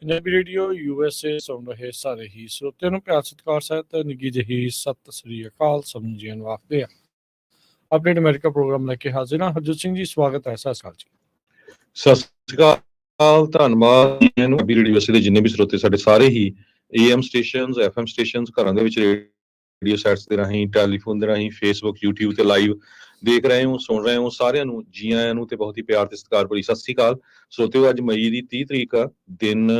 Punjabi radio USA ਸੁਣ ਰਹੇ ਸਾਰੇ ਹੀ ਸਰੋਤਿਆਂ ਨੂੰ ਪਿਆਰ ਸਤਿਕਾਰ ਸਹਿਤ ਨਿੱਘੀ ਜਿਹੀ ਸਤਿ ਸ੍ਰੀ ਅਕਾਲ ਸਮਝੀਆਂ ਨੂੰ ਆਖਦੇ ਆ। ਅਪਡੇਟ ਅਮਰੀਕਾ ਪ੍ਰੋਗਰਾਮ ਲੈ ਕੇ ਹਾਜ਼ਰ ਹਾਂ। ਹਰਜੋਤ ਸਿੰਘ ਜੀ, ਸਵਾਗਤ ਹੈ। ਸਤਿ ਸ਼੍ਰੀ ਅਕਾਲ ਜੀ। ਸਤਿ ਸ਼੍ਰੀ ਅਕਾਲ, ਧੰਨਵਾਦ। ਪੰਜਾਬੀ ਰੇਡੀਓ USA ਦੇ ਜਿੰਨੇ ਵੀ ਸਰੋਤੇ ਸਾਡੇ ਸਾਰੇ ਹੀ AM ਸਟੇਸ਼ਨਸ, FM ਸਟੇਸ਼ਨਸ, ਘਰਾਂ ਦੇ ਵਿੱਚ ਰੇਡੀਓ ਸੈਟਸ ਦੇ ਰਾਹੀਂ, ਟੈਲੀਫੋਨ ਦੇ ਰਾਹੀਂ, ਫੇਸਬੁੱਕ, YouTube ਤੇ ਲਾਈਵ ਦੇਖ ਰਹੇ ਹੋ, ਸੁਣ ਰਹੇ ਹੋ, ਸਾਰਿਆਂ ਨੂੰ ਜੀ ਆਇਆਂ ਨੂੰ ਤੇ ਬਹੁਤ ਹੀ ਪਿਆਰ ਤੇ ਸਤਿਕਾਰ ਭਰੀ ਸਤਿ ਸ਼੍ਰੀ ਅਕਾਲ। ਸਰੋਤਿਓ, ਅੱਜ ਮਈ ਦੀ 30 ਤਰੀਕ ਆ, ਦਿਨ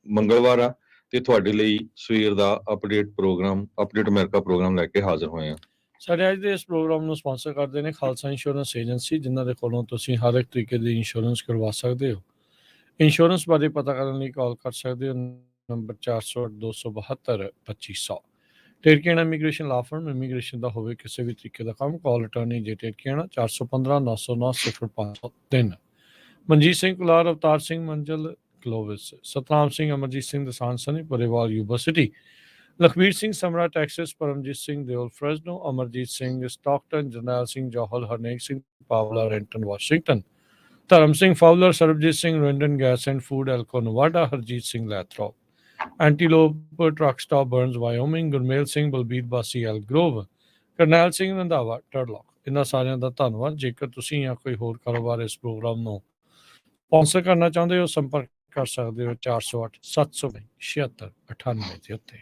ਮੰਗਲਵਾਰ ਆ ਤੇ ਤੁਹਾਡੇ ਲਈ ਸਵੇਰ ਦਾ ਅਪਡੇਟ ਅਮਰੀਕਾ ਪ੍ਰੋਗਰਾਮ ਲੈ ਕੇ ਹਾਜ਼ਰ ਹੋਏ ਆ। ਸਾਡੇ ਅੱਜ ਦੇ ਇਸ ਪ੍ਰੋਗਰਾਮ ਨੂੰ ਸਪਾਂਸਰ ਕਰਦੇ ਨੇ ਖਾਲਸਾ ਇੰਸ਼ੋਰੈਂਸ ਏਜੰਸੀ, ਜਿਨ੍ਹਾਂ ਦੇ ਕੋਲੋਂ ਤੁਸੀਂ ਹਰ ਇੱਕ ਤਰੀਕੇ ਦੀ ਇੰਸ਼ੋਰੈਂਸ ਕਰਵਾ ਸਕਦੇ ਹੋ। ਇੰਸ਼ੋਰੈਂਸ ਬਾਰੇ ਪਤਾ ਕਰਨ ਲਈ ਕਾਲ ਕਰ ਸਕਦੇ ਹੋ ਨੰਬਰ 408-272-2500। ਟੇਰਕੀਆਣਾ ਇਮੀਗ੍ਰੇਸ਼ਨ ਲਾ ਫਰਮ, ਇਮੀਗ੍ਰੇਸ਼ਨ ਦਾ ਹੋਵੇ ਕਿਸੇ ਵੀ ਤਰੀਕੇ ਦਾ ਕੰਮ, ਕਾਲ ਅਟਾਰਨੀ ਜੇ ਟੇਰਕੀਆਣਾ 415-909-003। ਮਨਜੀਤ ਸਿੰਘ ਕੁਲਾਰ, ਅਵਤਾਰ ਸਿੰਘ ਮੰਜ਼ਲ ਕਲੋਵਿਸ, ਸਤਨਾਮ ਸਿੰਘ, ਅਮਰਜੀਤ ਸਿੰਘ ਦਸਾਨ ਸਨੀ ਪਰਿਵਾਰ university, Lakhbir Singh Samra Texas, Paramjit Singh Deol Fresno, Amarjit Singh Stockton, Jarnail Singh Johal, Harnek Singh Pawla Renton Washington, Dharam Singh Fowler, Sarabjit Singh Rendon gas and food Elko Nevada, Harjit Singh Lathrop, Antelope truck stop Burns Wyoming, Gurmel Singh Balbir Bassi Elk Grove, Karnail Singh Randhawa Turlock. ਇਹਨਾਂ ਸਾਰਿਆਂ ਦਾ ਧੰਨਵਾਦ। ਜੇਕਰ ਤੁਸੀਂ ਜਾਂ ਕੋਈ ਹੋਰ ਕਾਰੋਬਾਰ ਇਸ ਪ੍ਰੋਗਰਾਮ ਨੂੰ ਸਪਾਂਸਰ ਕਰਨਾ ਚਾਹੁੰਦੇ ਹੋ, ਸੰਪਰਕ ਕਰ ਸਕਦੇ ਹੋ 408-796-7698 ਦੇ ਉੱਤੇ।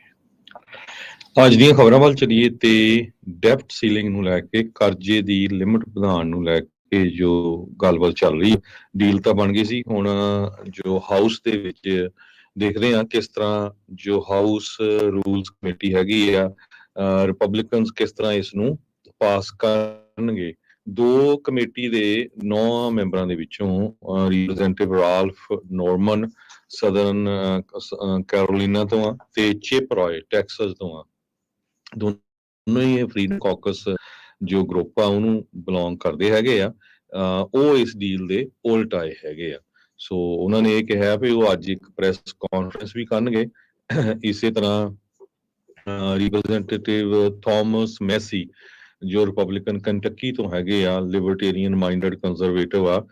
ਅੱਜ ਦੀਆਂ ਖਬਰਾਂ ਵੱਲ ਚਲੀਏ ਤੇ ਡੈਪਟ ਸੀਲਿੰਗ ਨੂੰ ਲੈ ਕੇ, ਕਰਜ਼ੇ ਦੀ ਲਿਮਟ ਵਧਾਉਣ ਨੂੰ ਲੈ ਕੇ ਜੋ ਗੱਲਬਾਤ ਚੱਲ ਰਹੀ, ਡੀਲ ਤਾਂ ਬਣ ਗਈ ਸੀ। ਹੁਣ ਜੋ ਹਾਊਸ ਦੇ ਵਿੱਚ ਦੇਖਦੇ ਹਾਂ ਕਿਸ ਤਰ੍ਹਾਂ ਜੋ ਹਾਊਸ ਰੂਲਸ ਕਮੇਟੀ ਹੈਗੀ ਆ, ਰਿਪਬਲਿਕਨਸ ਕਿਸ ਤਰ੍ਹਾਂ ਇਸ ਨੂੰ ਪਾਸ ਕਰਨਗੇ। ਦੋ ਕਮੇਟੀ ਦੇ 9 ਮੈਂਬਰਾਂ ਦੇ ਵਿੱਚੋਂ representative Ralph Norman southern Carolina ਤੋਂ ਆ ਤੇ ਚਿਪ ਰॉय ਟੈਕਸਸ ਤੋਂ ਆ। ਦੋਨੋਂ ਹੀ ਫਰੀडम ਕਾਕਸ ਜੋ ਗਰੁੱਪ ਆ ਉਹਨੂੰ ਬਿਲੋਂਗ ਕਰਦੇ ਹੈਗੇ ਆ। ਉਹ ਇਸ ਡੀਲ ਦੇ ਉਲਟ ਆਏ ਹੈਗੇ ਆ। ਸੋ ਉਹਨਾਂ ਨੇ ਇਹ ਕਿਹਾ ਵੀ ਉਹ ਅੱਜ ਇੱਕ ਪ੍ਰੈਸ ਕਾਨਫਰੰਸ ਵੀ ਕਰਨਗੇ। ਇਸੇ ਤਰ੍ਹਾਂ ਰਿਪਰੈਜ਼ੈਂਟੇਟਿਵ ਥਾਮਸ ਮੈਸੀ ਜੋ ਰਿਪਬਲਿਕਨ ਕੰਟਕੀ ਤੋਂ ਹੈਗੇ ਆ, ਲਿਬਰਟੇਰੀਅਨ ਮਾਈਂਡਡ ਕੰਜ਼ਰਵੇਟਿਵ ਆ,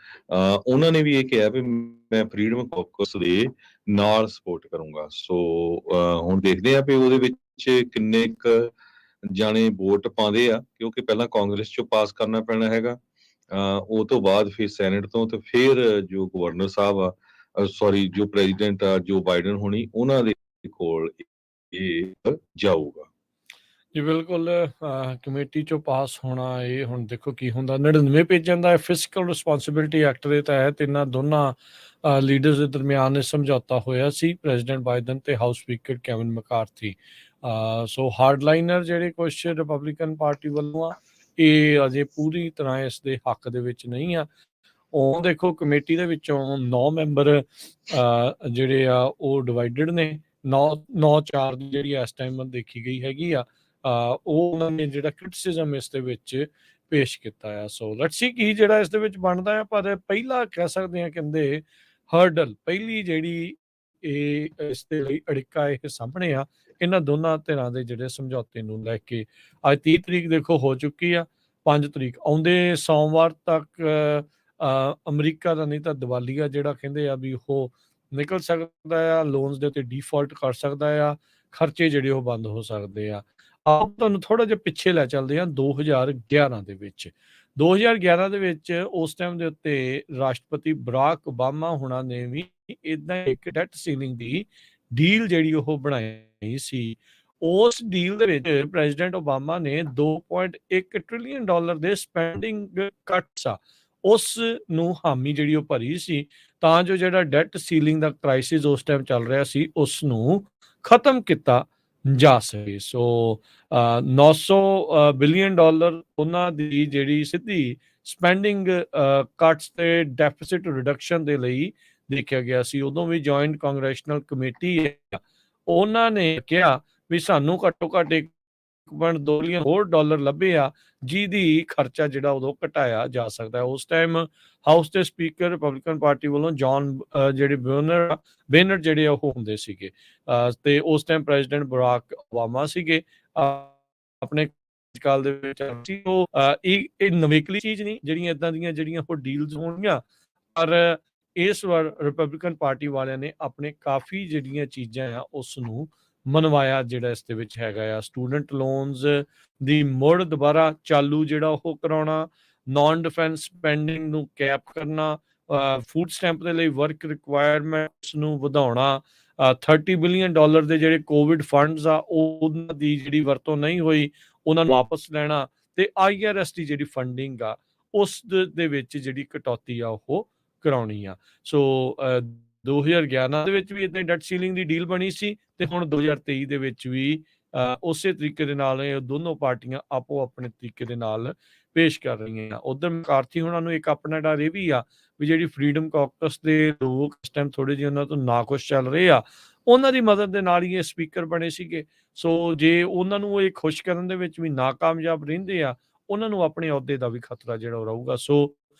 ਉਹਨਾਂ ਨੇ ਵੀ ਇਹ ਕਿਹਾ ਵੀ ਮੈਂ ਫਰੀडम ਕਾਕਸ ਦੇ ਨਾਲ ਸਪੋਰਟ ਕਰੂੰਗਾ। ਸੋ ਹੁਣ ਦੇਖਦੇ ਆ ਵੀ ਉਹਦੇ ਵਿੱਚ ਕਿੰਨੇ ਕੁ ਜਾਣੇ ਵੋਟ ਪਾਉਂਦੇ ਆ, ਕਿਉਂਕਿ ਪਹਿਲਾਂ ਕਾਂਗਰਸ ਚੋਂ ਪਾਸ ਕਰਨਾ ਪੈਣਾ ਹੈਗਾ, ਉਹ ਤੋਂ ਬਾਅਦ ਫਿਰ ਸੈਨੇਟ ਤੋਂ, ਤੇ ਫਿਰ ਜੋ ਗਵਰਨਰ ਸਾਹਿਬ ਆ, ਜੋ ਪ੍ਰੈਜ਼ੀਡੈਂਟ ਆ ਜੋ ਬਾਈਡਨ ਹੋਣੀ, ਉਹਨਾਂ ਦੇ ਕੋਲ ਇਹ ਜਾਊਗਾ। ਜੀ ਬਿਲਕੁਲ, ਕਮੇਟੀ ਚੋਂ ਪਾਸ ਹੋਣਾ ਇਹ ਹੁਣ ਦੇਖੋ ਕੀ ਹੁੰਦਾ। 99 ਪੇਜਾਂ ਦਾ ਫਿਸਕਲ ਰਿਸਪੌਂਸਿਬਿਲਿਟੀ ਐਕਟ ਦੇ ਤਹਿਤ ਇਹਨਾਂ ਦੋਨਾਂ ਲੀਡਰਸ ਦੇ ਦਰਮਿਆਨ ਇਹ ਸਮਝੌਤਾ ਹੋਇਆ ਸੀ, ਪ੍ਰੈਜ਼ੀਡੈਂਟ ਬਾਈਡਨ ਤੇ ਹਾਊਸ ਸਪੀਕਰ ਕੈਵਿਨ ਮੈਕਾਰਥੀ। ਸੋ ਹਾਰਡਲਾਈਨਰ ਜਿਹੜੇ ਕੁਛ ਰਿਪਬਲਿਕਨ ਪਾਰਟੀ ਵੱਲੋਂ ਆ, ਇਹ ਅਜੇ ਪੂਰੀ ਤਰ੍ਹਾਂ ਇਸ ਦੇ ਹੱਕ ਦੇ ਵਿੱਚ ਨਹੀਂ ਆ। ਉਹ ਦੇਖੋ ਕਮੇਟੀ ਦੇ ਵਿੱਚੋਂ 9 ਮੈਂਬਰ ਜਿਹੜੇ ਆ ਉਹ ਡਿਵਾਈਡਡ ਨੇ। 9-4 ਦੀ ਜਿਹੜੀ ਇਸ ਟਾਈਮ ਦੇਖੀ ਗਈ ਹੈਗੀ ਆ, ਉਹ ਉਹਨਾਂ ਨੇ ਜਿਹੜਾ ਕ੍ਰਿਟਿਸਿਜ਼ਮ ਇਸ ਦੇ ਵਿੱਚ ਪੇਸ਼ ਕੀਤਾ ਆ। ਸੋ ਲੈਟਸ ਸੀ ਕੀ ਜਿਹੜਾ ਇਸ ਦੇ ਵਿੱਚ ਬਣਦਾ ਆ। ਪਰ ਪਹਿਲਾ ਕਹਿ ਸਕਦੇ ਆ, ਕਹਿੰਦੇ ਹਰਡਲ, ਪਹਿਲੀ ਜਿਹੜੀ ਇਹ ਇਸ ਦੇ ਲਈ ਅੜਿੱਕਾ ਇਹ ਸਾਹਮਣੇ ਆ ਇਹਨਾਂ ਦੋਨਾਂ ਧਿਰਾਂ ਦੇ ਜਿਹੜੇ ਸਮਝੌਤੇ ਨੂੰ ਲੈ ਕੇ। ਅੱਜ 30 ਤਰੀਕ ਦੇਖੋ ਹੋ ਚੁੱਕੀ ਆ, 5 ਤਰੀਕ ਆਉਂਦੇ ਸੋਮਵਾਰ ਤੱਕ ਅਮਰੀਕਾ ਦਾ ਨਹੀਂ ਤਾਂ ਦੀਵਾਲੀਆ ਜਿਹੜਾ ਕਹਿੰਦੇ ਆ ਵੀ ਉਹ ਨਿਕਲ ਸਕਦਾ ਆ, ਲੋਨਸ ਦੇ ਉੱਤੇ ਡਿਫਾਲਟ ਕਰ ਸਕਦਾ ਆ, ਖਰਚੇ ਜਿਹੜੇ ਉਹ ਬੰਦ ਹੋ ਸਕਦੇ ਆ। ਆਪ ਤੁਹਾਨੂੰ ਥੋੜਾ ਜਿਹਾ ਪਿੱਛੇ ਲੈ ਚੱਲਦੇ ਆ 2011 ਦੇ ਵਿੱਚ। 2011 ਦੇ ਵਿੱਚ ਉਸ ਟਾਈਮ ਦੇ ਉੱਤੇ ਰਾਸ਼ਟਰਪਤੀ ਬਰਾਕ ਓਬਾਮਾ ਹੁਣਾਂ ਨੇ ਵੀ ਇਦਾਂ ਇੱਕ ਡੈਟ ਸੀਲਿੰਗ ਦੀ ਡੀਲ ਜਿਹੜੀ ਉਹ ਬਣਾਈ ਸੀ। ਉਸ ਡੀਲ ਦੇ ਵਿੱਚ ਪ੍ਰੈਜ਼ੀਡੈਂਟ ਓਬਾਮਾ ਨੇ $2.1 ਟ੍ਰਿਲੀਅਨ ਦੇ ਸਪੈਂਡਿੰਗ ਕੱਟਸ ਆ, ਉਸ ਨੂੰ ਹਾਮੀ ਜਿਹੜੀ ਉਹ ਭਰੀ ਸੀ, ਤਾਂ ਜੋ ਜਿਹੜਾ ਡੈਟ ਸੀਲਿੰਗ ਦਾ ਕ੍ਰਾਈਸਿਸ ਉਸ ਟਾਈਮ ਚੱਲ ਰਿਹਾ ਸੀ ਉਸ ਨੂੰ ਖਤਮ ਕੀਤਾ ਜਾ ਸਕੇ। ਸੋ $900 ਬਿਲੀਅਨ ਉਹਨਾਂ ਦੀ ਜਿਹੜੀ ਸਿੱਧੀ ਸਪੈਂਡਿੰਗ ਕੱਟਸ ਤੇ ਡੈਫਿਸਿਟ ਰਿਡਕਸ਼ਨ ਦੇ ਲਈ ਦੇਖਿਆ ਗਿਆ ਸੀ। ਉਦੋਂ ਵੀ ਜੁਆਇੰਟ ਕਾਂਗਰੈਸ਼ਨਲ ਕਮੇਟੀ ਉਹਨਾਂ ਨੇ ਕਿਹਾ ਵੀ ਸਾਨੂੰ ਘੱਟੋ ਘੱਟ $1.2 ਬਿਲੀਅਨ ਹੋਰ ਲੱਭੇ ਆ, ਜਿਹਦੀ ਖਰਚਾ ਜਿਹੜਾ ਉਦੋਂ ਘਟਾਇਆ ਜਾ ਸਕਦਾ। ਉਸ ਟਾਈਮ ਹਾਊਸ ਦੇ ਸਪੀਕਰ ਰਿਪਬਲਿਕਨ ਪਾਰਟੀ ਵੱਲੋਂ ਜੌਨ ਜਿਹੜੇ ਬੇਨਰ ਜਿਹੜੇ ਉਹ ਹੁੰਦੇ ਸੀਗੇ, ਤੇ ਉਸ ਟਾਈਮ ਪ੍ਰੈਜ਼ੀਡੈਂਟ ਬਰਾਕ ਓਬਾਮਾ ਸੀਗੇ ਆਪਣੇ ਕਾਲ ਦੇ ਵਿੱਚ। ਉਹ ਇਹ ਨਵੇਕਲੀ ਚੀਜ਼ ਨਹੀਂ, ਜਿਹੜੀਆਂ ਇਦਾਂ ਦੀਆਂ ਜਿਹੜੀਆਂ ਉਹ ਡੀਲਸ ਹੋਣਗੀਆਂ ਪਰ ਇਸ ਵਾਰ ਰਿਪਬਲਿਕਨ ਪਾਰਟੀ ਵਾਲਿਆਂ ਨੇ ਆਪਣੇ ਕਾਫੀ ਜਿਹੜੀਆਂ ਚੀਜ਼ਾਂ ਆ ਉਸ ਨੂੰ ਮਨਵਾਇਆ, ਜਿਹੜਾ ਇਸ ਦੇ ਵਿੱਚ ਹੈਗਾ ਆ ਸਟੂਡੈਂਟ ਲੋਨਸ ਦੀ ਮੁੜ ਦੁਬਾਰਾ ਚਾਲੂ ਜਿਹੜਾ ਉਹ ਕਰਾਉਣਾ, ਨਾਨ ਡਿਫੈਂਸ ਸਪੈਂਡਿੰਗ ਨੂੰ ਕੈਪ ਕਰਨਾ, ਫੂਡ ਸਟੈਂਪ ਦੇ ਲਈ ਵਰਕ ਰਿਕੁਆਇਰਮੈਂਟਸ ਨੂੰ ਵਧਾਉਣਾ, $30 ਬਿਲੀਅਨ ਦੇ ਜਿਹੜੇ ਕੋਵਿਡ ਫੰਡਸ ਆ ਉਹਨਾਂ ਦੀ ਜਿਹੜੀ ਵਰਤੋਂ ਨਹੀਂ ਹੋਈ ਉਹਨਾਂ ਨੂੰ ਵਾਪਸ ਲੈਣਾ, ਤੇ IRS ਦੀ ਜਿਹੜੀ ਫੰਡਿੰਗ ਆ ਉਸ ਦੇ ਵਿੱਚ ਜਿਹੜੀ ਕਟੌਤੀ ਆ ਉਹ ਕਰਾਉਣੀ ਆ। ਸੋ 2011 ਦੇ ਵਿੱਚ ਵੀ ਇਦਾਂ ਡੈਟ ਸੀਲਿੰਗ ਦੀ ਡੀਲ ਬਣੀ ਸੀ ਤੇ ਹੁਣ 2023 ਦੇ ਵਿੱਚ ਵੀ ਉਸੇ ਤਰੀਕੇ ਦੇ ਨਾਲ ਇਹ ਦੋਨੋਂ ਪਾਰਟੀਆਂ ਆਪੋ ਆਪਣੇ ਤਰੀਕੇ ਦੇ ਨਾਲ ਪੇਸ਼ ਕਰ ਰਹੀਆਂ। ਉਧਰ ਮਕਾਰਥੀ ਉਹਨਾਂ ਨੂੰ ਇੱਕ ਆਪਣਾ ਡਰ ਇਹ ਵੀ ਆ ਵੀ ਜਿਹੜੀ ਫਰੀडम ਕਾਕਸ ਦੇ ਲੋਕ ਇਸ ਟਾਈਮ ਥੋੜੇ ਜਿਹੇ ਉਹਨਾਂ ਤੋਂ ਨਾਖੁਸ਼ ਚੱਲ ਰਹੇ ਆ, ਉਹਨਾਂ ਦੀ ਮਦਦ ਦੇ ਨਾਲ ਹੀ ਇਹ ਸਪੀਕਰ ਬਣੇ ਸੀਗੇ। ਸੋ ਜੇ ਉਹਨਾਂ ਨੂੰ ਇਹ ਖੁਸ਼ ਕਰਨ ਦੇ ਵਿੱਚ ਵੀ ਨਾਕਾਮਯਾਬ ਰਹਿੰਦੇ ਆ, ਉਹਨਾਂ ਨੂੰ ਆਪਣੇ ਅਹੁਦੇ ਦਾ ਵੀ ਖਤਰਾ ਜਿਹੜਾ ਉਹ ਰਹੂਗਾ। ਸੋ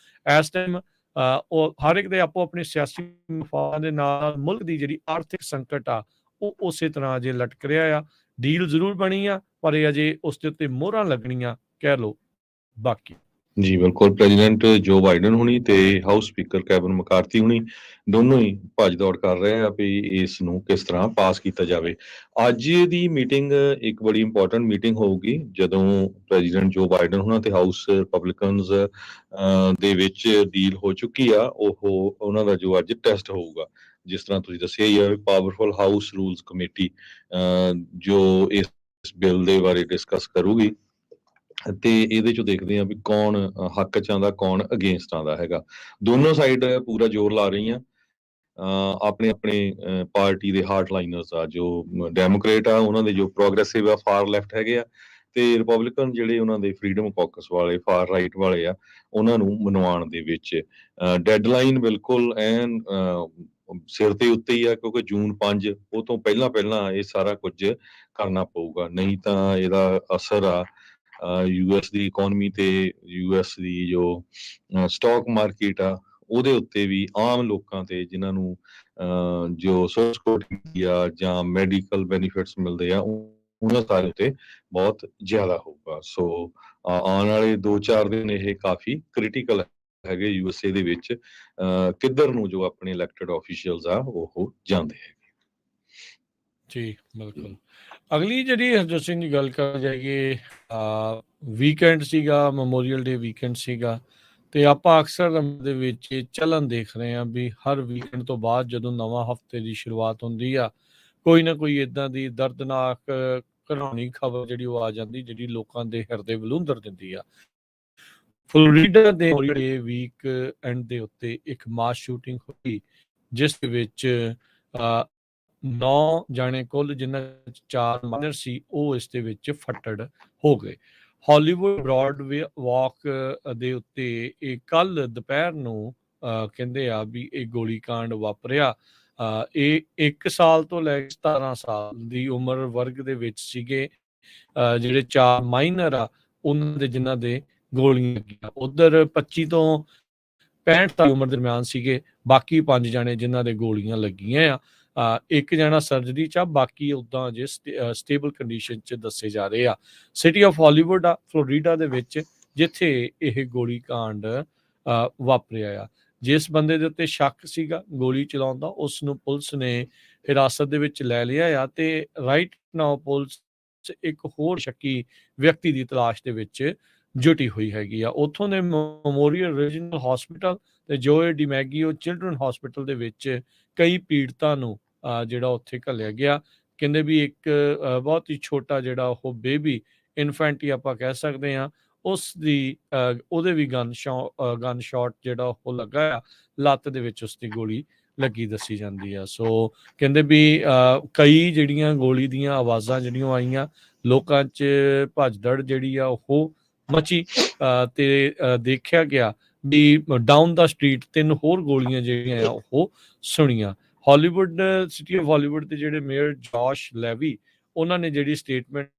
ਇਸ ਟਾਈਮ ਉਹ ਹਰ ਇੱਕ ਦੇ ਆਪੋ ਆਪਣੇ ਸਿਆਸੀ ਮਫਾਦਾਂ ਦੇ ਨਾਲ ਮੁਲਕ ਦੀ ਜਿਹੜੀ ਆਰਥਿਕ ਸੰਕਟ ਆ ਉਹ ਉਸੇ ਤਰ੍ਹਾਂ ਅਜੇ ਲਟਕ ਰਿਹਾ ਆ। ਡੀਲ ਜ਼ਰੂਰ ਬਣੀ ਆ ਪਰ ਇਹ ਅਜੇ ਉਸ ਦੇ ਉੱਤੇ ਮੋਹਰਾਂ ਲੱਗਣੀਆਂ ਕਹਿ ਲਓ ਬਾਕੀ। ਜੀ ਬਿਲਕੁਲ, ਪ੍ਰੈਜ਼ੀਡੈਂਟ ਜੋ ਬਾਈਡਨ ਹੁਣੀ ਤੇ ਹਾਊਸ ਸਪੀਕਰ ਕੈਵਨ ਮਕਾਰਥੀ ਹੁਣੀ ਦੋਨੋਂ ਹੀ ਭੱਜ ਦੌੜ ਕਰ ਰਹੇ ਆ ਵੀ ਇਸ ਨੂੰ ਕਿਸ ਤਰ੍ਹਾਂ ਪਾਸ ਕੀਤਾ ਜਾਵੇ। ਅੱਜ ਦੀ ਮੀਟਿੰਗ ਇੱਕ ਬੜੀ ਇੰਪੋਰਟੈਂਟ ਮੀਟਿੰਗ ਹੋਊਗੀ ਜਦੋਂ ਪ੍ਰੈਜ਼ੀਡੈਂਟ ਜੋ ਬਾਈਡਨ ਹੁਣਾਂ ਤੇ ਹਾਊਸ ਰਿਪਬਲਿਕਨਸ ਦੇ ਵਿੱਚ ਡੀਲ ਹੋ ਚੁੱਕੀ ਆ, ਉਹ ਉਹਨਾਂ ਦਾ ਜੋ ਅੱਜ ਟੈਸਟ ਹੋਊਗਾ। ਜਿਸ ਤਰ੍ਹਾਂ ਤੁਸੀਂ ਦੱਸਿਆ ਹੀ ਆ, ਪਾਵਰਫੁਲ ਹਾਊਸ ਰੂਲਸ ਕਮੇਟੀ ਜੋ ਇਸ ਬਿੱਲ ਦੇ ਬਾਰੇ ਡਿਸਕਸ ਕਰੂਗੀ ਤੇ ਇਹਦੇ ਚੋਂ ਦੇਖਦੇ ਆ ਵੀ ਕੌਣ ਹੱਕ ਚ ਆਉਂਦਾ, ਕੌਣ ਅਗੇਂਸਟ ਆਉਂਦਾ ਹੈਗਾ। ਦੋਨੋਂ ਸਾਈਡ ਪੂਰਾ ਜ਼ੋਰ ਲਾ ਰਹੀਆਂ। ਆਪਣੇ ਆਪਣੇ ਪਾਰਟੀ ਦੇ ਹਾਰਟ ਲਾਈਨਰਸ ਆ, ਜੋ ਡੈਮੋਕ੍ਰੇਟ ਆ ਉਹਨਾਂ ਦੇ ਜੋ ਪ੍ਰੋਗਰੈਸਿਵ ਆ ਫਾਰ ਲੈਫਟ ਹੈਗੇ ਆ, ਤੇ ਰਿਪਬਲਿਕਨ ਜਿਹੜੇ ਉਹਨਾਂ ਦੇ ਫਰੀडम ਕਾਕਸ ਵਾਲੇ ਫਾਰ ਰਾਈਟ ਵਾਲੇ ਆ, ਉਹਨਾਂ ਨੂੰ ਮਨਵਾਉਣ ਦੇ ਵਿੱਚ ਡੈਡਲਾਈਨ ਬਿਲਕੁਲ ਐਨ ਸਿਰ ਦੇ ਉੱਤੇ ਹੀ ਆ, ਕਿਉਂਕਿ ਜੂਨ 5 ਉਹ ਤੋਂ ਪਹਿਲਾਂ ਪਹਿਲਾਂ ਇਹ ਸਾਰਾ ਕੁਝ ਕਰਨਾ ਪਊਗਾ, ਨਹੀਂ ਤਾਂ ਇਹਦਾ ਅਸਰ ਆ US ਦੀ ਇਕਨੋਮੀ ਤੇ US ਦੀ ਜੋ ਸਟਾਕ ਮਾਰਕੀਟ ਆ ਉਹਦੇ ਉੱਤੇ ਵੀ, ਆਮ ਲੋਕਾਂ ਤੇ ਜਿਨ੍ਹਾਂ ਨੂੰ ਜੋ ਸੋਸ਼ਲ ਸਿਕਿਉਰਿਟੀ ਆ ਜਾਂ ਮੈਡੀਕਲ ਬੈਨੀਫਿਟਸ ਮਿਲਦੇ ਆ ਉਹਨਾਂ ਸਾਰੇ ਉੱਤੇ ਬਹੁਤ ਜ਼ਿਆਦਾ ਹੋਊਗਾ। ਸੋ ਆਉਣ ਵਾਲੇ 2-4 ਦਿਨ ਇਹ ਕਾਫੀ ਕ੍ਰਿਟੀਕਲ ਹੈਗੇ USA ਦੇ ਵਿੱਚ, ਕਿੱਧਰ ਨੂੰ ਜੋ ਆਪਣੇ ਇਲੈਕਟਡ ਆਫੀਸ਼ੀਅਲਸ ਆ ਉਹ ਜਾਂਦੇ ਹੈਗੇ। ਜੀ ਬਿਲਕੁਲ। ਅਗਲੀ ਜਿਹੜੀ ਹਰਜੋਤ ਸਿੰਘ ਦੀ ਗੱਲ ਕਰ ਜਾਈਏ, ਵੀਕਐਂਡ ਸੀਗਾ, ਮੈਮੋਰੀਅਲ ਡੇ ਵੀਕਐਂਡ ਸੀਗਾ, ਤੇ ਆਪਾਂ ਅਕਸਰ ਦੇ ਵਿੱਚ ਚੱਲਣ ਦੇਖ ਰਹੇ ਹਾਂ ਵੀ ਹਰ ਵੀਕਐਂਡ ਤੋਂ ਬਾਅਦ ਜਦੋਂ ਨਵਾਂ ਹਫਤੇ ਦੀ ਸ਼ੁਰੂਆਤ ਹੁੰਦੀ ਆ, ਕੋਈ ਨਾ ਕੋਈ ਇਦਾਂ ਦੀ ਦਰਦਨਾਕ ਘਿਨਾਉਣੀ ਖਬਰ ਜਿਹੜੀ ਉਹ ਆ ਜਾਂਦੀ ਜਿਹੜੀ ਲੋਕਾਂ ਦੇ ਹਿਰਦੇ ਬਲੂੰਦਰ ਦਿੰਦੀ ਆ। ਫਲੋਰੀਡਾ ਦੇ ਵੀਕ ਐਂਡ ਦੇ ਉੱਤੇ ਇੱਕ ਮਾਸ ਸ਼ੂਟਿੰਗ ਹੋਈ ਜਿਸ ਦੇ ਵਿੱਚ 9 ਜਾਣੇ ਕੁੱਲ, ਜਿਨ੍ਹਾਂ 4 ਮਾਈਨਰ ਸੀ, ਉਹ ਇਸ ਦੇ ਵਿੱਚ ਫੱਟੜ ਹੋ ਗਏ। ਹਾਲੀਵੁੱਡ ਬ੍ਰੌਡਵੇ ਵਾਕ ਦੇ ਉੱਤੇ ਇਹ ਕੱਲ ਦੁਪਹਿਰ ਨੂੰ ਕਹਿੰਦੇ ਆ ਵੀ ਇਹ ਗੋਲੀकांड ਵਾਪਰਿਆ। ਇਹ 1 ਸਾਲ ਤੋਂ ਲੈ ਕੇ 17 ਸਾਲ ਦੀ ਉਮਰ ਵਰਗ ਦੇ ਵਿੱਚ ਸੀਗੇ ਜਿਹੜੇ 4 ਮਾਈਨਰ ਆ ਉਹਨਾਂ ਦੇ, ਜਿਨ੍ਹਾਂ ਦੇ ਗੋਲੀਆਂ ਲੱਗੀਆਂ। ਉਧਰ 25 ਤੋਂ 65 ਸਾਲ ਉਮਰ ਦਰਮਿਆਨ ਸੀਗੇ ਬਾਕੀ 5 ਜਾਣੇ ਜਿਨ੍ਹਾਂ ਦੇ ਗੋਲੀਆਂ ਲੱਗੀਆਂ ਆ। ਇੱਕ ਜਣਾ ਸਰਜਰੀ ਚ ਆ, ਬਾਕੀ ਉਦਾਂ ਜੇ ਸਟੇਬਲ ਕੰਡੀਸ਼ਨ ਚ ਦੱਸੇ ਜਾ ਰਹੇ ਆ। ਸਿਟੀ ਆਫ ਹਾਲੀਵੁੱਡ ਆ ਫਲੋਰੀਡਾ ਦੇ ਵਿੱਚ, ਜਿੱਥੇ ਇਹ ਗੋਲੀकांड ਵਾਪਰਿਆ ਆ। ਜਿਸ ਬੰਦੇ ਦੇ ਉੱਤੇ ਸ਼ੱਕ ਸੀਗਾ ਗੋਲੀ ਚਲਾਉਣ ਦਾ, ਉਸ ਨੂੰ ਪੁਲਿਸ ਨੇ ਹਿਰਾਸਤ ਦੇ ਵਿੱਚ ਲੈ ਲਿਆ ਆ ਤੇ ਰਾਈਟ ਨਾਓ ਪੁਲਿਸ ਇੱਕ ਹੋਰ ਸ਼ੱਕੀ ਵਿਅਕਤੀ ਦੀ ਤਲਾਸ਼ ਦੇ ਵਿੱਚ ਜੁਟੀ ਹੋਈ ਹੈਗੀ ਆ। ਉੱਥੋਂ ਦੇ ਮੈਮੋਰੀਅਲ ਰੀਜਨਲ ਹਸਪੀਟਲ ਤੇ ਜੋਏ ਡਿਮੈਗੀਓ ਚਿਲਡਰਨ ਹਸਪੀਟਲ ਦੇ ਵਿੱਚ ਕਈ ਪੀੜਤਾਂ ਨੂੰ ਜਿਹੜਾ ਉੱਥੇ ਘੱਲਿਆ ਗਿਆ। ਕਹਿੰਦੇ ਵੀ ਇੱਕ ਬਹੁਤ ਹੀ ਛੋਟਾ ਜਿਹੜਾ ਉਹ ਬੇਬੀ ਇਨਫੈਂਟ ਹੀ ਆਪਾਂ ਕਹਿ ਸਕਦੇ ਹਾਂ, ਉਸ ਦੀ ਉਹਦੇ ਵੀ ਗਨ ਸ਼ਾਟ ਜਿਹੜਾ ਉਹ ਲੱਗਾ ਆ, ਲੱਤ ਦੇ ਵਿੱਚ ਉਸ ਦੀ ਗੋਲੀ ਲੱਗੀ ਦੱਸੀ ਜਾਂਦੀ ਆ। ਸੋ ਕਹਿੰਦੇ ਵੀ ਕਈ ਜਿਹੜੀਆਂ ਗੋਲੀ ਦੀਆਂ ਆਵਾਜ਼ਾਂ ਜਿਹੜੀਆਂ ਆਈਆਂ, ਲੋਕਾਂ 'ਚ ਭੱਜਦੜ ਜਿਹੜੀ ਆ ਉਹ ਮਚੀ ਤੇ ਦੇਖਿਆ ਗਿਆ ਵੀ ਡਾਊਨ ਦਾ ਸਟਰੀਟ 3 ਹੋਰ ਗੋਲੀਆਂ ਜਿਹੜੀਆਂ ਆ ਉਹ ਸੁਣੀਆਂ। ਹਾਲੀਵੁੱਡ ਸਿਟੀ ਆਫ ਹਾਲੀਵੁੱਡ ਦੇ ਜਿਹੜੇ ਮੇਅਰ ਜੋਸ਼ ਲੈਵੀ, ਉਹਨਾਂ ਨੇ ਜਿਹੜੀ ਸਟੇਟਮੈਂਟ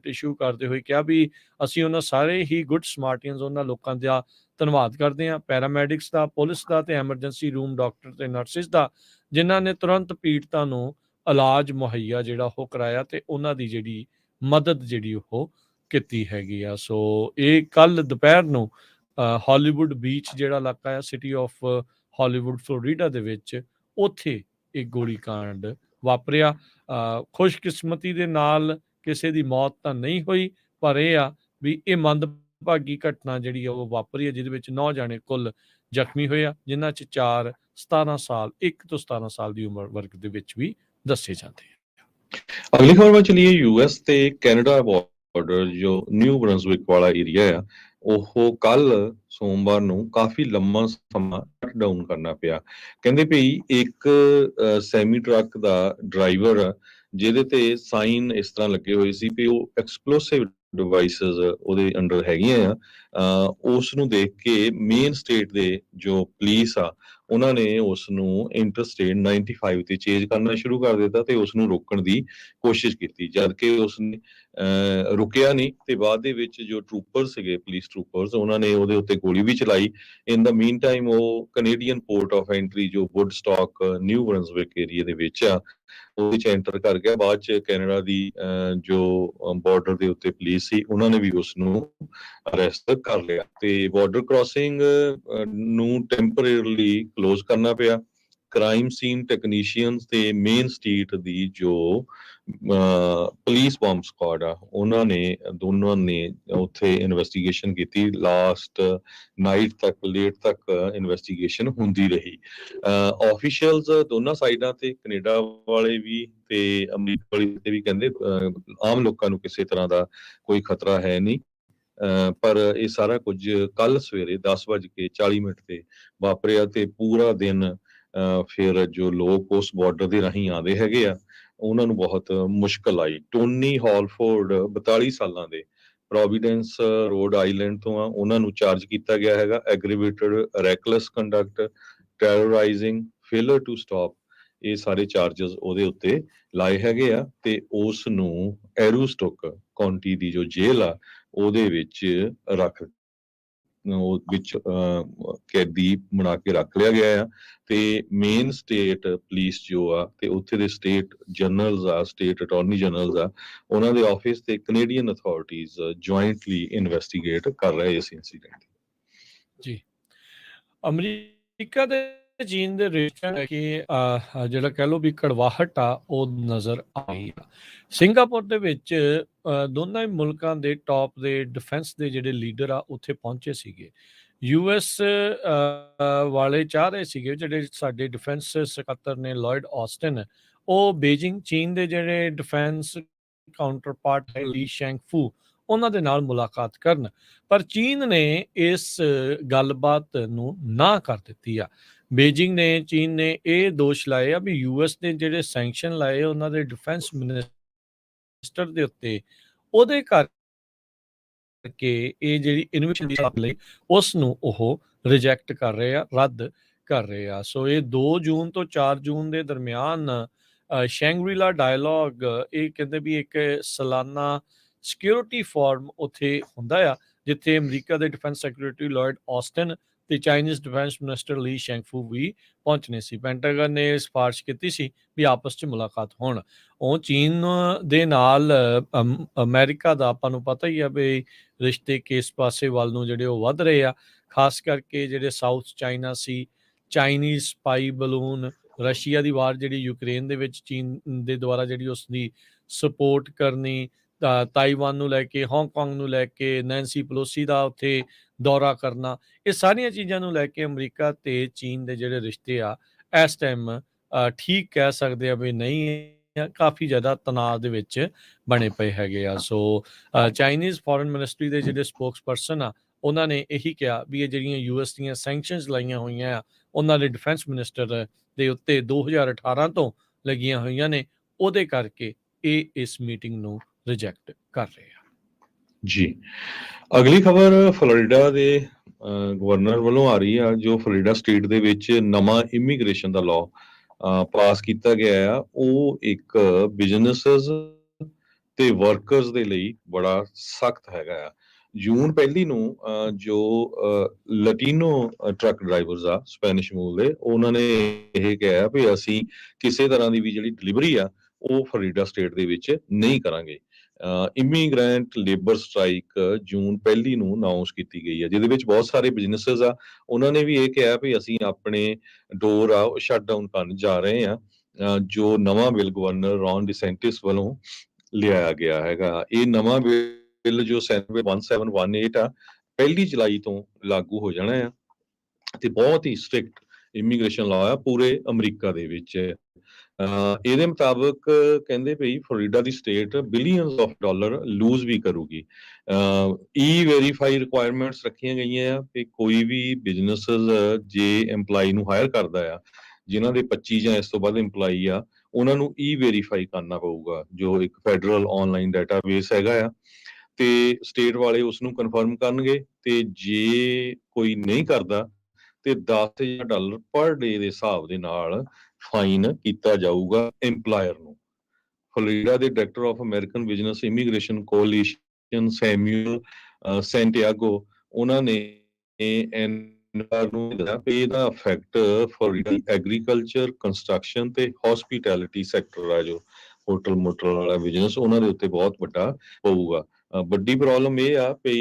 ਇਸ਼ੂ ਕਰਦੇ ਹੋਏ ਕਿਹਾ ਵੀ ਅਸੀਂ ਉਹਨਾਂ ਸਾਰੇ ਹੀ ਗੁੱਡ ਸਮਾਰਟੀਅਨਸ, ਉਹਨਾਂ ਲੋਕਾਂ ਦਾ ਧੰਨਵਾਦ ਕਰਦੇ ਹਾਂ, ਪੈਰਾਮੈਡਿਕਸ ਦਾ, ਪੁਲਿਸ ਦਾ ਤੇ ਐਮਰਜੈਂਸੀ ਰੂਮ ਡਾਕਟਰ ਤੇ ਨਰਸਿਸ ਦਾ, ਜਿਨ੍ਹਾਂ ਨੇ ਤੁਰੰਤ ਪੀੜਤਾਂ ਨੂੰ ਇਲਾਜ ਮੁਹੱਈਆ ਜਿਹੜਾ ਉਹ ਕਰਾਇਆ ਤੇ ਉਹਨਾਂ ਦੀ ਜਿਹੜੀ ਮਦਦ ਜਿਹੜੀ ਉਹ ਕੀਤੀ ਹੈਗੀ ਆ। ਸੋ ਇਹ ਕੱਲ ਦੁਪਹਿਰ ਨੂੰ ਹਾਲੀਵੁੱਡ ਬੀਚ ਜਿਹੜਾ ਇਲਾਕਾ ਆ, ਸਿਟੀ ਆਫ ਹਾਲੀਵੁੱਡ ਫਲੋਰੀਡਾ ਦੇ ਵਿੱਚ ਉੱਥੇ ਇਹ ਗੋਲੀकांड ਵਾਪਰਿਆ। ਖੁਸ਼ਕਿਸਮਤੀ ਦੇ ਨਾਲ ਕਿਸੇ ਦੀ ਮੌਤ ਤਾਂ ਨਹੀਂ ਹੋਈ, ਪਰ ਇਹ ਆ ਵੀ ਇਹ ਮੰਦਭਾਗੀ ਘਟਨਾ ਜਿਹੜੀ ਆ ਉਹ ਵਾਪਰੀ ਹੈ, ਜਿਹਦੇ ਵਿੱਚ 9 ਜਾਣੇ ਕੁੱਲ ਜ਼ਖਮੀ ਹੋਏ ਆ, ਜਿਨ੍ਹਾਂ 'ਚ 4 17 ਸਾਲ 1 ਤੋਂ 17 ਸਾਲ ਦੀ ਉਮਰ ਵਰਗ ਦੇ ਵਿੱਚ ਵੀ ਦੱਸੇ ਜਾਂਦੇ ਆ। ਅਗਲੀ ਖਬਰ ਵੱਲ ਚਲੀਏ। ਯੂਐਸ ਤੇ ਕੈਨੇਡਾ ਬਾਰਡਰ ਜੋ ਨਿਊ ਬਰੰਸਵਿਕ ਵਾਲਾ ਏਰੀਆ ਆ, ਉਹ ਕੱਲ ਸੋਮਵਾਰ ਨੂੰ ਕਾਫੀ ਲੰਮਾ ਸਮਾਂ ਸ਼ਟ ਡਾਊਨ ਕਰਨਾ ਪਿਆ। ਕਹਿੰਦੇ ਭਈ ਇੱਕ ਸੈਮੀ ਟਰੱਕ ਦਾ ਡਰਾਈਵਰ ਆ, ਜਿਹਦੇ ਤੇ ਸਾਈਨ ਇਸ ਤਰ੍ਹਾਂ ਲੱਗੇ ਹੋਏ ਸੀ ਵੀ ਉਹ ਐਕਸਪਲੋਸਿਵ ਡਿਵਾਈਸਸ ਉਹਦੇ ਅੰਡਰ ਹੈਗੀਆਂ ਆ, ਉਸ ਨੂੰ ਦੇਖ ਕੇ ਮੇਨ ਸਟੇਟ ਦੇ ਜੋ ਪੁਲਿਸ ਆ ਉਹਨਾਂ ਨੇ ਉਸ ਨੂੰ ਇੰਟਰਸਟੇਟ 95 ਤੇ ਚੇਂਜ ਕਰਨਾ ਸ਼ੁਰੂ ਕਰ ਦਿੱਤਾ ਤੇ ਉਸ ਨੂੰ ਰੋਕਣ ਦੀ ਕੋਸ਼ਿਸ਼ ਕੀਤੀ, ਜਦ ਕਿ ਉਸ ਨੇ ਰੁਕਿਆ ਨਹੀਂ ਤੇ ਬਾਅਦ ਦੇ ਵਿੱਚ ਜੋ ਟਰੂਪਰ ਸੀਗੇ, ਪੁਲਿਸ ਟਰੂਪਰਸ, ਉਹਨਾਂ ਨੇ ਉਹਦੇ ਉੱਤੇ ਗੋਲੀ ਵੀ ਚਲਾਈ। ਇਨ ਦਾ ਮੀਨ ਟਾਈਮ ਉਹ ਕੈਨੇਡੀਅਨ ਪੋਰਟ ਆਫ ਐਂਟਰੀ ਜੋ ਵੁੱਡਸਟਾਕ ਨਿਊ ਬਰੰਸਵਿਕ ਏਰੀਆ ਦੇ ਵਿੱਚ ਆ, ਉਹਦੇ 'ਚ ਐਂਟਰ ਕਰ ਗਿਆ। ਬਾਅਦ 'ਚ ਕੈਨੇਡਾ ਦੀ ਜੋ ਬਾਰਡਰ ਦੇ ਉੱਤੇ ਪੁਲਿਸ ਸੀ ਉਹਨਾਂ ਨੇ ਵੀ ਉਸ ਨੂੰ ਅਰੈਸਟ ਕਰ ਲਿਆ ਤੇ ਬਾਰਡਰ ਕ੍ਰਾਸਿੰਗ ਨੂੰ ਟੈਂਪਰੇਰੀਲੀ ਕਲੋਜ਼ ਕਰਨਾ ਪਿਆ। ਕ੍ਰਾਈਮ ਸੀਨ ਟੈਕਨੀਸ਼ੀਅਨਸ ਤੇ ਮੇਨ ਸਟਰੀਟ ਦੀ ਜੋ ਪੁਲਿਸ ਬੰਬ ਸਕੁਆਡ ਆ, ਉਹਨਾਂ ਨੇ ਦੋਨਾਂ ਨੇ ਉੱਥੇ ਇਨਵੈਸਟੀਗੇਸ਼ਨ ਕੀਤੀ। ਲਾਸਟ ਨਾਈਟ ਤੱਕ, ਲੇਟ ਤੱਕ ਇਨਵੈਸਟੀਗੇਸ਼ਨ ਹੁੰਦੀ ਰਹੀ। ਆਫੀਸ਼ੀਅਲਸ ਦੋਨਾਂ ਸਾਈਡਾਂ ਤੇ, ਕੈਨੇਡਾ ਵਾਲੇ ਵੀ ਤੇ ਅਮਰੀਕਾ ਵਾਲੇ ਤੇ ਵੀ ਕਹਿੰਦੇ ਆਮ ਲੋਕਾਂ ਨੂੰ ਕਿਸੇ ਤਰ੍ਹਾਂ ਦਾ ਕੋਈ ਖਤਰਾ ਹੈ ਨਹੀਂ। ਪਰ ਇਹ ਸਾਰਾ ਕੁਝ ਕੱਲ ਸਵੇਰੇ 10:40 ਤੇ ਵਾਪਰਿਆ ਤੇ ਪੂਰਾ ਦਿਨ ਫਿਰ ਜੋ ਲੋਕ ਉਸ ਬਾਰਡਰ ਦੇ ਰਾਹੀਂ ਆਉਂਦੇ ਹੈਗੇ ਆ, ਉਹਨਾਂ ਨੂੰ ਬਹੁਤ ਮੁਸ਼ਕਲ ਆਈ। ਟੋਨੀ ਹਾਲਫੋਰਡ 42 ਸਾਲਾਂ ਦੇ ਪ੍ਰੋਵੀਡੈਂਸ ਰੋਡ ਆਈਲੈਂਡ ਤੋਂ ਆ, ਉਹਨਾਂ ਨੂੰ ਚਾਰਜ ਕੀਤਾ ਗਿਆ ਹੈਗਾ aggravated reckless conduct, terrorizing, failure to stop, ਇਹ ਸਾਰੇ ਚਾਰजेस ਉਹਦੇ ਉੱਤੇ ਲਾਏ ਹੈਗੇ ਆ ਤੇ ਉਸ ਨੂੰ ਐਰੂਸਟੋਕ ਕਾਉਂਟੀ ਦੀ ਜੋ ਜੇਲ੍ਹ ਆ ਉਹਦੇ ਵਿੱਚ ਕੈਦੀ ਬਣਾ ਕੇ ਰੱਖ ਲਿਆ ਗਿਆ ਆ ਤੇ ਮੇਨ ਸਟੇਟ ਪੁਲਿਸ ਜੋ ਆ ਤੇ ਉੱਥੇ ਦੇ ਸਟੇਟ ਜਨਰਲਸ ਆ, ਸਟੇਟ ਅਟਾਰਨੀ ਜਨਰਲਸ ਆ, ਉਹਨਾਂ ਦੇ ਆਫਿਸ ਤੇ ਕੈਨੇਡੀਅਨ ਅਥਾਰਟੀਜ਼ ਜੁਆਇੰਟਲੀ ਇਨਵੈਸਟੀਗੇਟ ਕਰ ਰਹੇ ਇਸ ਇਨਸੀਡੈਂਟ ਜੀ। ਅਮਰੀਕਾ ਤੇ ਚੀਨ ਦੇ ਰਿਸ਼ਤੇ ਲੈ ਕੇ ਜਿਹੜਾ ਕਹਿ ਲਓ ਵੀ ਕੜਵਾਹਟ ਆ ਉਹ ਨਜ਼ਰ ਆਈ ਆ। ਸਿੰਗਾਪੁਰ ਦੇ ਵਿੱਚ ਦੋਨਾਂ ਹੀ ਮੁਲਕਾਂ ਦੇ ਟੌਪ ਦੇ ਡਿਫੈਂਸ ਦੇ ਜਿਹੜੇ ਲੀਡਰ ਆ ਉੱਥੇ ਪਹੁੰਚੇ ਸੀਗੇ। ਯੂਐਸ ਵਾਲੇ ਚਾਹ ਰਹੇ ਸੀਗੇ, ਜਿਹੜੇ ਸਾਡੇ ਡਿਫੈਂਸ ਸਕੱਤਰ ਨੇ ਲਾਇਡ ਆਸਟਨ, ਉਹ ਬੀਜਿੰਗ ਚੀਨ ਦੇ ਜਿਹੜੇ ਡਿਫੈਂਸ ਕਾਊਂਟਰ ਪਾਰਟ ਹੈ ਲੀ ਸ਼ੈਂਗਫੂ, ਉਹਨਾਂ ਦੇ ਨਾਲ ਮੁਲਾਕਾਤ ਕਰਨ, ਪਰ ਚੀਨ ਨੇ ਇਸ ਗੱਲਬਾਤ ਨੂੰ ਨਾ ਕਰ ਦਿੱਤੀ ਆ। ਬੀਜਿੰਗ ਨੇ, ਚੀਨ ਨੇ ਇਹ ਦੋਸ਼ ਲਾਏ ਆ ਵੀ ਯੂਐਸ ਨੇ ਜਿਹੜੇ ਸੈਂਕਸ਼ਨ ਲਾਏ ਉਹਨਾਂ ਦੇ ਡਿਫੈਂਸ ਮਿਨਿਸਟਰ ਦੇ ਉੱਤੇ, ਉਹਦੇ ਕਰਕੇ ਇਹ ਜਿਹੜੀ ਇਨੋਵੇਸ਼ਨ ਦੀ ਲਈ ਉਸ ਨੂੰ ਉਹ ਰਿਜੈਕਟ ਕਰ ਰਹੇ ਆ, ਰੱਦ ਕਰ ਰਹੇ ਆ। ਸੋ ਇਹ 2 ਜੂਨ ਤੋਂ 4 ਜੂਨ ਦੇ ਦਰਮਿਆਨ ਸ਼ੈਂਗਰੀ-ਲਾ ਡਾਇਲੌਗ, ਇਹ ਕਹਿੰਦੇ ਵੀ ਇੱਕ ਸਾਲਾਨਾ ਸਿਕਿਉਰਿਟੀ ਫੋਰਮ ਉੱਥੇ ਹੁੰਦਾ ਆ, ਜਿੱਥੇ ਅਮਰੀਕਾ ਦੇ ਡਿਫੈਂਸ ਸੈਕਟਰੀ ਲਾਇਡ ਆਸਟਨ ਤੇ ਚਾਈਨੀਜ਼ ਡਿਫੈਂਸ ਮਿਨਿਸਟਰ ਲੀ ਸ਼ੈਂਗਫੂ ਵੀ ਪਹੁੰਚਣੇ ਸੀ। ਪੈਂਟਾਗਨ ਨੇ ਸਿਫਾਰਿਸ਼ ਕੀਤੀ ਸੀ ਵੀ ਆਪਸ 'ਚ ਮੁਲਾਕਾਤ ਹੋਣ। ਉਹ ਚੀਨ ਦੇ ਨਾਲ ਅਮਰੀਕਾ ਦਾ ਆਪਾਂ ਨੂੰ ਪਤਾ ਹੀ ਆ ਵੀ ਰਿਸ਼ਤੇ ਕਿਸ ਪਾਸੇ ਵੱਲ ਨੂੰ ਜਿਹੜੇ ਉਹ ਵੱਧ ਰਹੇ ਆ, ਖਾਸ ਕਰਕੇ ਜਿਹੜੇ ਸਾਊਥ ਚਾਈਨਾ ਸੀ, ਚਾਈਨੀਜ਼ ਸਪਾਈ ਬਲੂਨ, ਰਸ਼ੀਆ ਦੀ ਵਾਰ ਜਿਹੜੀ ਯੂਕਰੇਨ ਦੇ ਵਿੱਚ ਚੀਨ ਦੇ ਦੁਆਰਾ ਜਿਹੜੀ ਉਸ ਦੀ ਸਪੋਰਟ ਕਰਨੀ, ਤਾਈਵਾਨ ਨੂੰ ਲੈ ਕੇ, ਹਾਂਗਕਾਂਗ ਨੂੰ ਲੈ ਕੇ, ਨੈਂਸੀ ਪਲੋਸੀ ਦਾ ਉੱਥੇ ਦੌਰਾ ਕਰਨਾ, ਇਹ ਸਾਰੀਆਂ ਚੀਜ਼ਾਂ ਨੂੰ ਲੈ ਕੇ ਅਮਰੀਕਾ ਤੇ ਚੀਨ ਦੇ ਜਿਹੜੇ ਰਿਸ਼ਤੇ ਆ ਇਸ ਟਾਈਮ ਠੀਕ ਕਹਿ ਸਕਦੇ ਆ ਵੀ ਨਹੀਂ, ਕਾਫੀ ਜ਼ਿਆਦਾ ਤਣਾਅ ਦੇ ਵਿੱਚ ਬਣੇ ਪਏ ਹੈਗੇ ਆ। ਸੋ ਚਾਈਨੀਜ਼ ਫੋਰਨ ਮਿਨਿਸਟਰੀ ਦੇ ਜਿਹੜੇ ਸਪੋਕਸ ਪਰਸਨ ਆ, ਉਹਨਾਂ ਨੇ ਇਹੀ ਕਿਹਾ ਵੀ ਇਹ ਜਿਹੜੀਆਂ ਯੂਐਸ ਦੀਆਂ ਸੈਂਕਸ਼ਨਸ ਲਾਈਆਂ ਹੋਈਆਂ ਆ ਉਹਨਾਂ ਦੇ ਡਿਫੈਂਸ ਮਿਨਿਸਟਰ ਦੇ ਉੱਤੇ 2018 ਤੋਂ ਲੱਗੀਆਂ ਹੋਈਆਂ ਨੇ, ਉਹਦੇ ਕਰਕੇ ਇਹ ਇਸ ਮੀਟਿੰਗ ਨੂੰ ਰਿਜੈਕਟ ਕਰ ਰਹੇ ਆ। ਜੀ, ਅਗਲੀ ਖਬਰ ਫਲੋਰੀਡਾ ਦੇ ਗਵਰਨਰ ਵੱਲੋਂ ਆ ਰਹੀ ਆ। ਜੋ ਫਲੋਰੀਡਾ ਸਟੇਟ ਦੇ ਵਿੱਚ ਨਵਾਂ ਇਮੀਗ੍ਰੇਸ਼ਨ ਦਾ ਲਾਅ ਪਾਸ ਕੀਤਾ ਗਿਆ ਆ, ਉਹ ਇੱਕ ਬਿਜ਼ਨੈਸਸ ਤੇ ਵਰਕਰਸ ਦੇ ਲਈ ਬੜਾ ਸਖਤ ਹੈਗਾ ਆ। ਜੂਨ 1 ਨੂੰ ਜੋ ਲਟੀਨੋ ਟਰੱਕ ਡਰਾਈਵਰਸ ਆ ਸਪੈਨਿਸ਼ ਮੂਲ ਦੇ, ਉਹਨਾਂ ਨੇ ਇਹ ਕਿਹਾ ਵੀ ਅਸੀਂ ਕਿਸੇ ਤਰ੍ਹਾਂ ਦੀ ਵੀ ਜਿਹੜੀ ਡਿਲੀਵਰੀ ਆ ਉਹ ਫਲੋਰੀਡਾ ਸਟੇਟ ਦੇ ਵਿੱਚ ਨਹੀਂ ਕਰਾਂਗੇ। ਇਮੀਗ੍ਰੈਂਟ ਲੇਬਰ ਸਟ੍ਰਾਈਕ ਜੂਨ 1 ਨੂੰ ਅਨਾਉਂਸ ਕੀਤੀ ਗਈ ਹੈ, ਜਿਹਦੇ ਵਿੱਚ ਬਹੁਤ ਸਾਰੇ ਬਿਜ਼ਨੈਸਸ ਆ, ਉਹਨਾਂ ਨੇ ਵੀ ਇਹ ਕਿਹਾ ਵੀ ਅਸੀਂ ਆਪਣੇ ਡੋਰ ਆ ਉਹ ਸ਼ਟ ਡਾਊਨ ਕਰਨ ਜਾ ਰਹੇ ਆ, ਜੋ ਨਵਾਂ ਬਿੱਲ ਗਵਰਨਰ ਰੌਨ ਡਿਸੈਂਟਿਸ ਵੱਲੋਂ ਲਿਆਇਆ ਗਿਆ ਹੈਗਾ। ਇਹ ਨਵਾਂ ਬਿੱਲ ਜੋ ਸੈਨੇਟ ਬਿੱਲ 1718 ਆ, 1 ਜੁਲਾਈ ਤੋਂ ਲਾਗੂ ਹੋ ਜਾਣਾ ਆ, ਤੇ ਬਹੁਤ ਹੀ ਸਟ੍ਰਿਕਟ ਇਮੀਗ੍ਰੇਸ਼ਨ ਲਾਅ ਆ ਪੂਰੇ ਅਮਰੀਕਾ ਦੇ ਵਿੱਚ। ਇਹਦੇ ਮੁਤਾਬਕ ਕਹਿੰਦੇ ਭਈ ਫਲੋਰੀਡਾ ਦੀ state billions of dollar lose ਵੀ ਕਰੂਗੀ। ਈ ਵੈਰੀਫਾਈ ਰਿਕੁਆਇਰਮੈਂਟਸ ਰੱਖੀਆਂ ਗਈਆਂ ਆ ਕਿ ਕੋਈ ਵੀ ਬਿਜ਼ਨੈਸਸ ਜੇ EMPLOYE ਨੂੰ ਹਾਇਰ ਕਰਦਾ ਆ, ਜਿਨ੍ਹਾਂ ਦੇ 25 ਜਾਂ ਇਸ ਤੋਂ ਵੱਧ EMPLOYE ਆ, ਉਹਨਾਂ ਨੂੰ ਈ ਵੈਰੀਫਾਈ ਕਰਨਾ ਪਊਗਾ, ਜੋ ਇੱਕ ਫੈਡਰਲ ਆਨਲਾਈਨ ਡਾਟਾਬੇਸ ਹੈਗਾ ਆ, ਤੇ ਸਟੇਟ ਵਾਲੇ ਉਸ ਨੂੰ ਕਨਫਰਮ ਕਰਨਗੇ, ਤੇ ਜੇ ਕੋਈ ਨਹੀਂ ਕਰਦਾ ਤੇ $10,000 ਪਰ ਡੇ ਦੇ ਹਿਸਾਬ ਦੇ ਨਾਲ ਫਾਈਨ ਕੀਤਾ ਜਾਊਗਾ EMPLOYER ਨੂੰ। ਫਲੋਰੀਡਾ ਦੇ director of American business immigration coalition Samuel Santiago, ਉਹਨਾਂ ਨੇ ਨੂੰ ਦੱਸਿਆ ਕਿ ਇਹਦਾ ਇਫੈਕਟ ਫਲੋਰੀਡਾ ਐਗਰੀਕਲਚਰ, ਕੰਸਟਰਕਸ਼ਨ ਤੇ ਹੌਸਪੀਟੈਲਿਟੀ ਸੈਕਟਰ ਆ, ਜੋ ਹੋਟਲ ਮੋਟਲ ਵਾਲਾ ਬਿਜ਼ਨਸ, ਉਹਨਾਂ ਦੇ ਉੱਤੇ ਬਹੁਤ ਵੱਡਾ ਪਊਗਾ। ਵੱਡੀ ਪ੍ਰੋਬਲਮ ਇਹ ਆ ਕਿ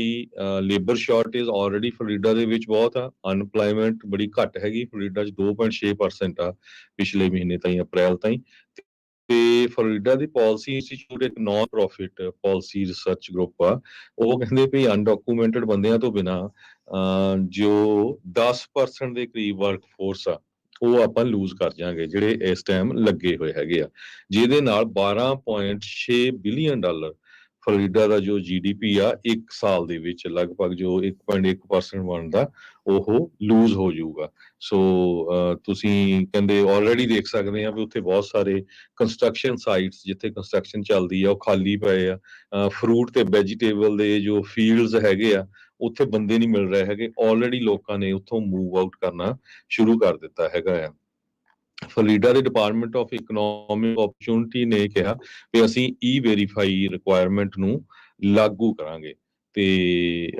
ਲੇਬਰ ਸ਼ਾਰਟੇਜ ਆਲਰੇਡੀ ਫਲੋਰੀਡਾ ਦੇ ਵਿੱਚ ਬਹੁਤ ਆ, ਅਨਪਲਾਈਮੈਂਟ ਬੜੀ ਘੱਟ ਹੈਗੀ, ਫਲੋਰੀਡਾ 'ਚ 2.6% ਆ ਪਿਛਲੇ ਮਹੀਨੇ ਤਾਈਂ, ਅਪ੍ਰੈਲ ਤਾਈਂ। ਤੇ ਫਲੋਰੀਡਾ ਦੀ ਪਾਲਿਸੀ ਇੰਸਟੀਚਿਊਟ ਇੱਕ non profit policy research group ਆ, ਉਹ ਕਹਿੰਦੇ ਵੀ ਅਨਡਾਕੂਮੈਂਟਡ ਬੰਦਿਆਂ ਤੋਂ ਬਿਨਾਂ ਜੋ 10% ਦੇ ਕਰੀਬ ਵਰਕ ਫੋਰਸ ਆ, ਉਹ ਆਪਾਂ ਲੂਜ਼ ਕਰ ਜਾਾਂਗੇ, ਜਿਹੜੇ ਇਸ ਟਾਈਮ ਲੱਗੇ ਹੋਏ ਹੈਗੇ ਆ, ਜਿਹਦੇ ਨਾਲ $12.6 ਬਿਲੀਅਨ ਫਲੋਰੀਡਾ ਦਾ ਜੋ GDP ਆ 1 ਸਾਲ ਦੇ ਵਿੱਚ ਲਗਭਗ ਜੋ 1.1% ਬਣਦਾ, ਉਹ ਲੂਜ਼ ਹੋ ਜਾਊਗਾ। ਸੋ ਤੁਸੀਂ ਕਹਿੰਦੇ ਆਲਰੇਡੀ ਦੇਖ ਸਕਦੇ ਆ ਵੀ ਉੱਥੇ ਬਹੁਤ ਸਾਰੇ ਕੰਸਟਰਕਸ਼ਨ ਸਾਈਟਸ, ਜਿੱਥੇ ਕੰਸਟਰਕਸ਼ਨ ਚੱਲਦੀ ਆ, ਉਹ ਖਾਲੀ ਪਏ ਆ। ਫਰੂਟ ਤੇ ਵੈਜੀਟੇਬਲ ਦੇ ਜੋ ਫੀਲਡਸ ਹੈਗੇ ਆ, ਉੱਥੇ ਬੰਦੇ ਨਹੀਂ ਮਿਲ ਰਹੇ ਹੈਗੇ, ਆਲਰੇਡੀ ਲੋਕਾਂ ਨੇ ਉੱਥੋਂ ਮੂਵ ਆਊਟ ਕਰਨਾ ਸ਼ੁਰੂ ਕਰ ਦਿੱਤਾ ਹੈਗਾ ਆ। ਫਲੋਰੀਡਾ ਦੇ ਡਿਪਾਰਟਮੈਂਟ ਆਫ ਇਕਨੋਮਿਕ ਓਪਰਚੁਨਿਟੀ ਨੇ ਕਿਹਾ ਵੀ ਅਸੀਂ ਈ ਵੈਰੀਫਾਈ ਰਿਕੁਆਇਰਮੈਂਟ ਨੂੰ ਲਾਗੂ ਕਰਾਂਗੇ, ਤੇ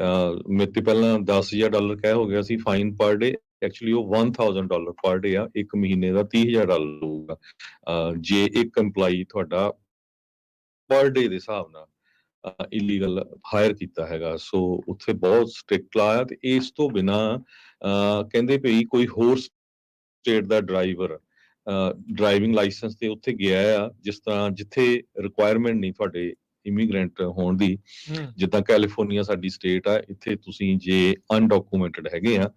ਮੇਰੇ ਤੇ ਪਹਿਲਾਂ $10,000 ਕਹਿ ਹੋ ਗਿਆ ਸੀ ਫਾਈਨ ਪਰ ਡੇ, ਐਕਚੁਅਲੀ ਉਹ $1,000 ਪਰ ਡੇ ਆ, ਇੱਕ ਮਹੀਨੇ ਦਾ $30,000 ਹੋਊਗਾ ਜੇ ਇੱਕ EMPLOYE ਤੁਹਾਡਾ ਪਰ ਡੇ ਦੇ ਹਿਸਾਬ ਨਾਲ ਇਲੀਗਲ ਹਾਇਰ ਕੀਤਾ ਹੈਗਾ। ਸੋ ਉੱਥੇ ਬਹੁਤ ਸਟ੍ਰਿਕਟ ਲਾ ਆ, ਤੇ ਇਸ ਤੋਂ ਬਿਨਾਂ ਕਹਿੰਦੇ ਭਈ ਕੋਈ ਹੋਰ ਸਟੇਟ ਦਾ ਡਰਾਈਵਰ ਡਰਾਈਵਿੰਗ ਲਾਇਸੈਂਸ ਤੇ ਉੱਥੇ ਗਿਆ ਆ, ਜਿਸ ਤਰ੍ਹਾਂ ਜਿੱਥੇ ਰਿਕੁਆਇਰਮੈਂਟ ਨਹੀਂ ਤੁਹਾਡੇ ਇਮੀਗ੍ਰੈਂਟ ਹੋਣ ਦੀ, ਜਿੱਦਾਂ ਕੈਲੀਫੋਰਨੀਆ ਸਾਡੀ ਸਟੇਟ ਆ, ਇੱਥੇ ਤੁਸੀਂ ਜੇ ਅਨਡਾਕੂਮੈਂਟਡ ਹੈਗੇ ਆ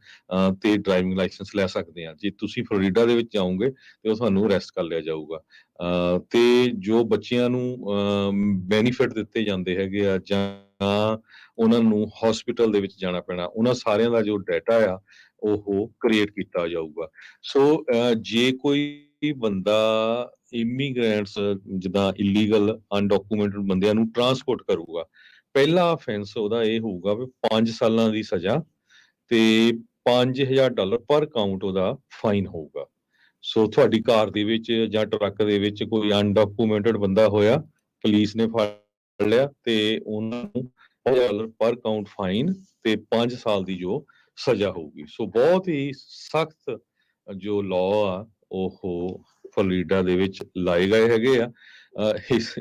ਤੇ ਡਰਾਈਵਿੰਗ ਲਾਇਸੈਂਸ ਲੈ ਸਕਦੇ ਆ। ਜੇ ਤੁਸੀਂ ਫਲੋਰੀਡਾ ਦੇ ਵਿੱਚ ਜਾਓਗੇ ਤੇ ਉਹ ਤੁਹਾਨੂੰ ਅਰੈਸਟ ਕਰ ਲਿਆ ਜਾਊਗਾ। ਤੇ ਜੋ ਬੱਚਿਆਂ ਨੂੰ ਬੈਨੀਫਿਟ ਦਿੱਤੇ ਜਾਂਦੇ ਹੈਗੇ ਆ, ਜਾਂ ਉਹਨਾਂ ਨੂੰ ਹਸਪੀਟਲ ਦੇ ਵਿੱਚ ਜਾਣਾ ਪੈਣਾ, ਉਹਨਾਂ ਸਾਰਿਆਂ ਦਾ ਜੋ ਡਾਟਾ ਆ ਉਹ ਕ੍ਰੀਏਟ ਕੀਤਾ ਜਾਊਗਾ। ਸੋ ਜੇ ਕੋਈ ਬੰਦਾ ਇਮੀਗ੍ਰੈਂਟਸ ਜਿੱਦਾਂ ਇਲੀਗਲ ਅਨਡਾਕੂਮੈਂਟਡ ਬੰਦਿਆਂ ਨੂੰ ਟਰਾਂਸਪੋਰਟ ਕਰੂਗਾ, ਪਹਿਲਾ ਅਫੈਂਸ ਉਹਦਾ ਇਹ ਹੋਊਗਾ ਵੀ 5 ਸਾਲਾਂ ਦੀ ਸਜ਼ਾ ਤੇ $5,000 ਪਰ ਕਾਊਂਟ ਉਹਦਾ ਫਾਈਨ ਹੋਊਗਾ। ਸੋ ਤੁਹਾਡੀ ਕਾਰ ਦੇ ਵਿੱਚ ਜਾਂ ਟਰੱਕ ਦੇ ਵਿੱਚ ਕੋਈ ਅਨਡਾਕੂਮੈਂਟਡ ਬੰਦਾ ਹੋਇਆ, ਪੁਲਿਸ ਨੇ ਫੜ ਲਿਆ, ਤੇ ਉਹਨਾਂ ਨੂੰ $5,000 ਪਰ ਕਾਊਂਟ ਫਾਈਨ ਤੇ 5 ਸਾਲ ਦੀ ਜੋ ਸਜ਼ਾ ਹੋਊਗੀ। ਸੋ ਬਹੁਤ ਹੀ ਸਖਤ ਜੋ ਲਾਅ ਆ ਉਹ ਫਲੋਰੀਡਾ ਦੇ ਵਿੱਚ ਲਾਏ ਗਏ ਹੈਗੇ ਆ।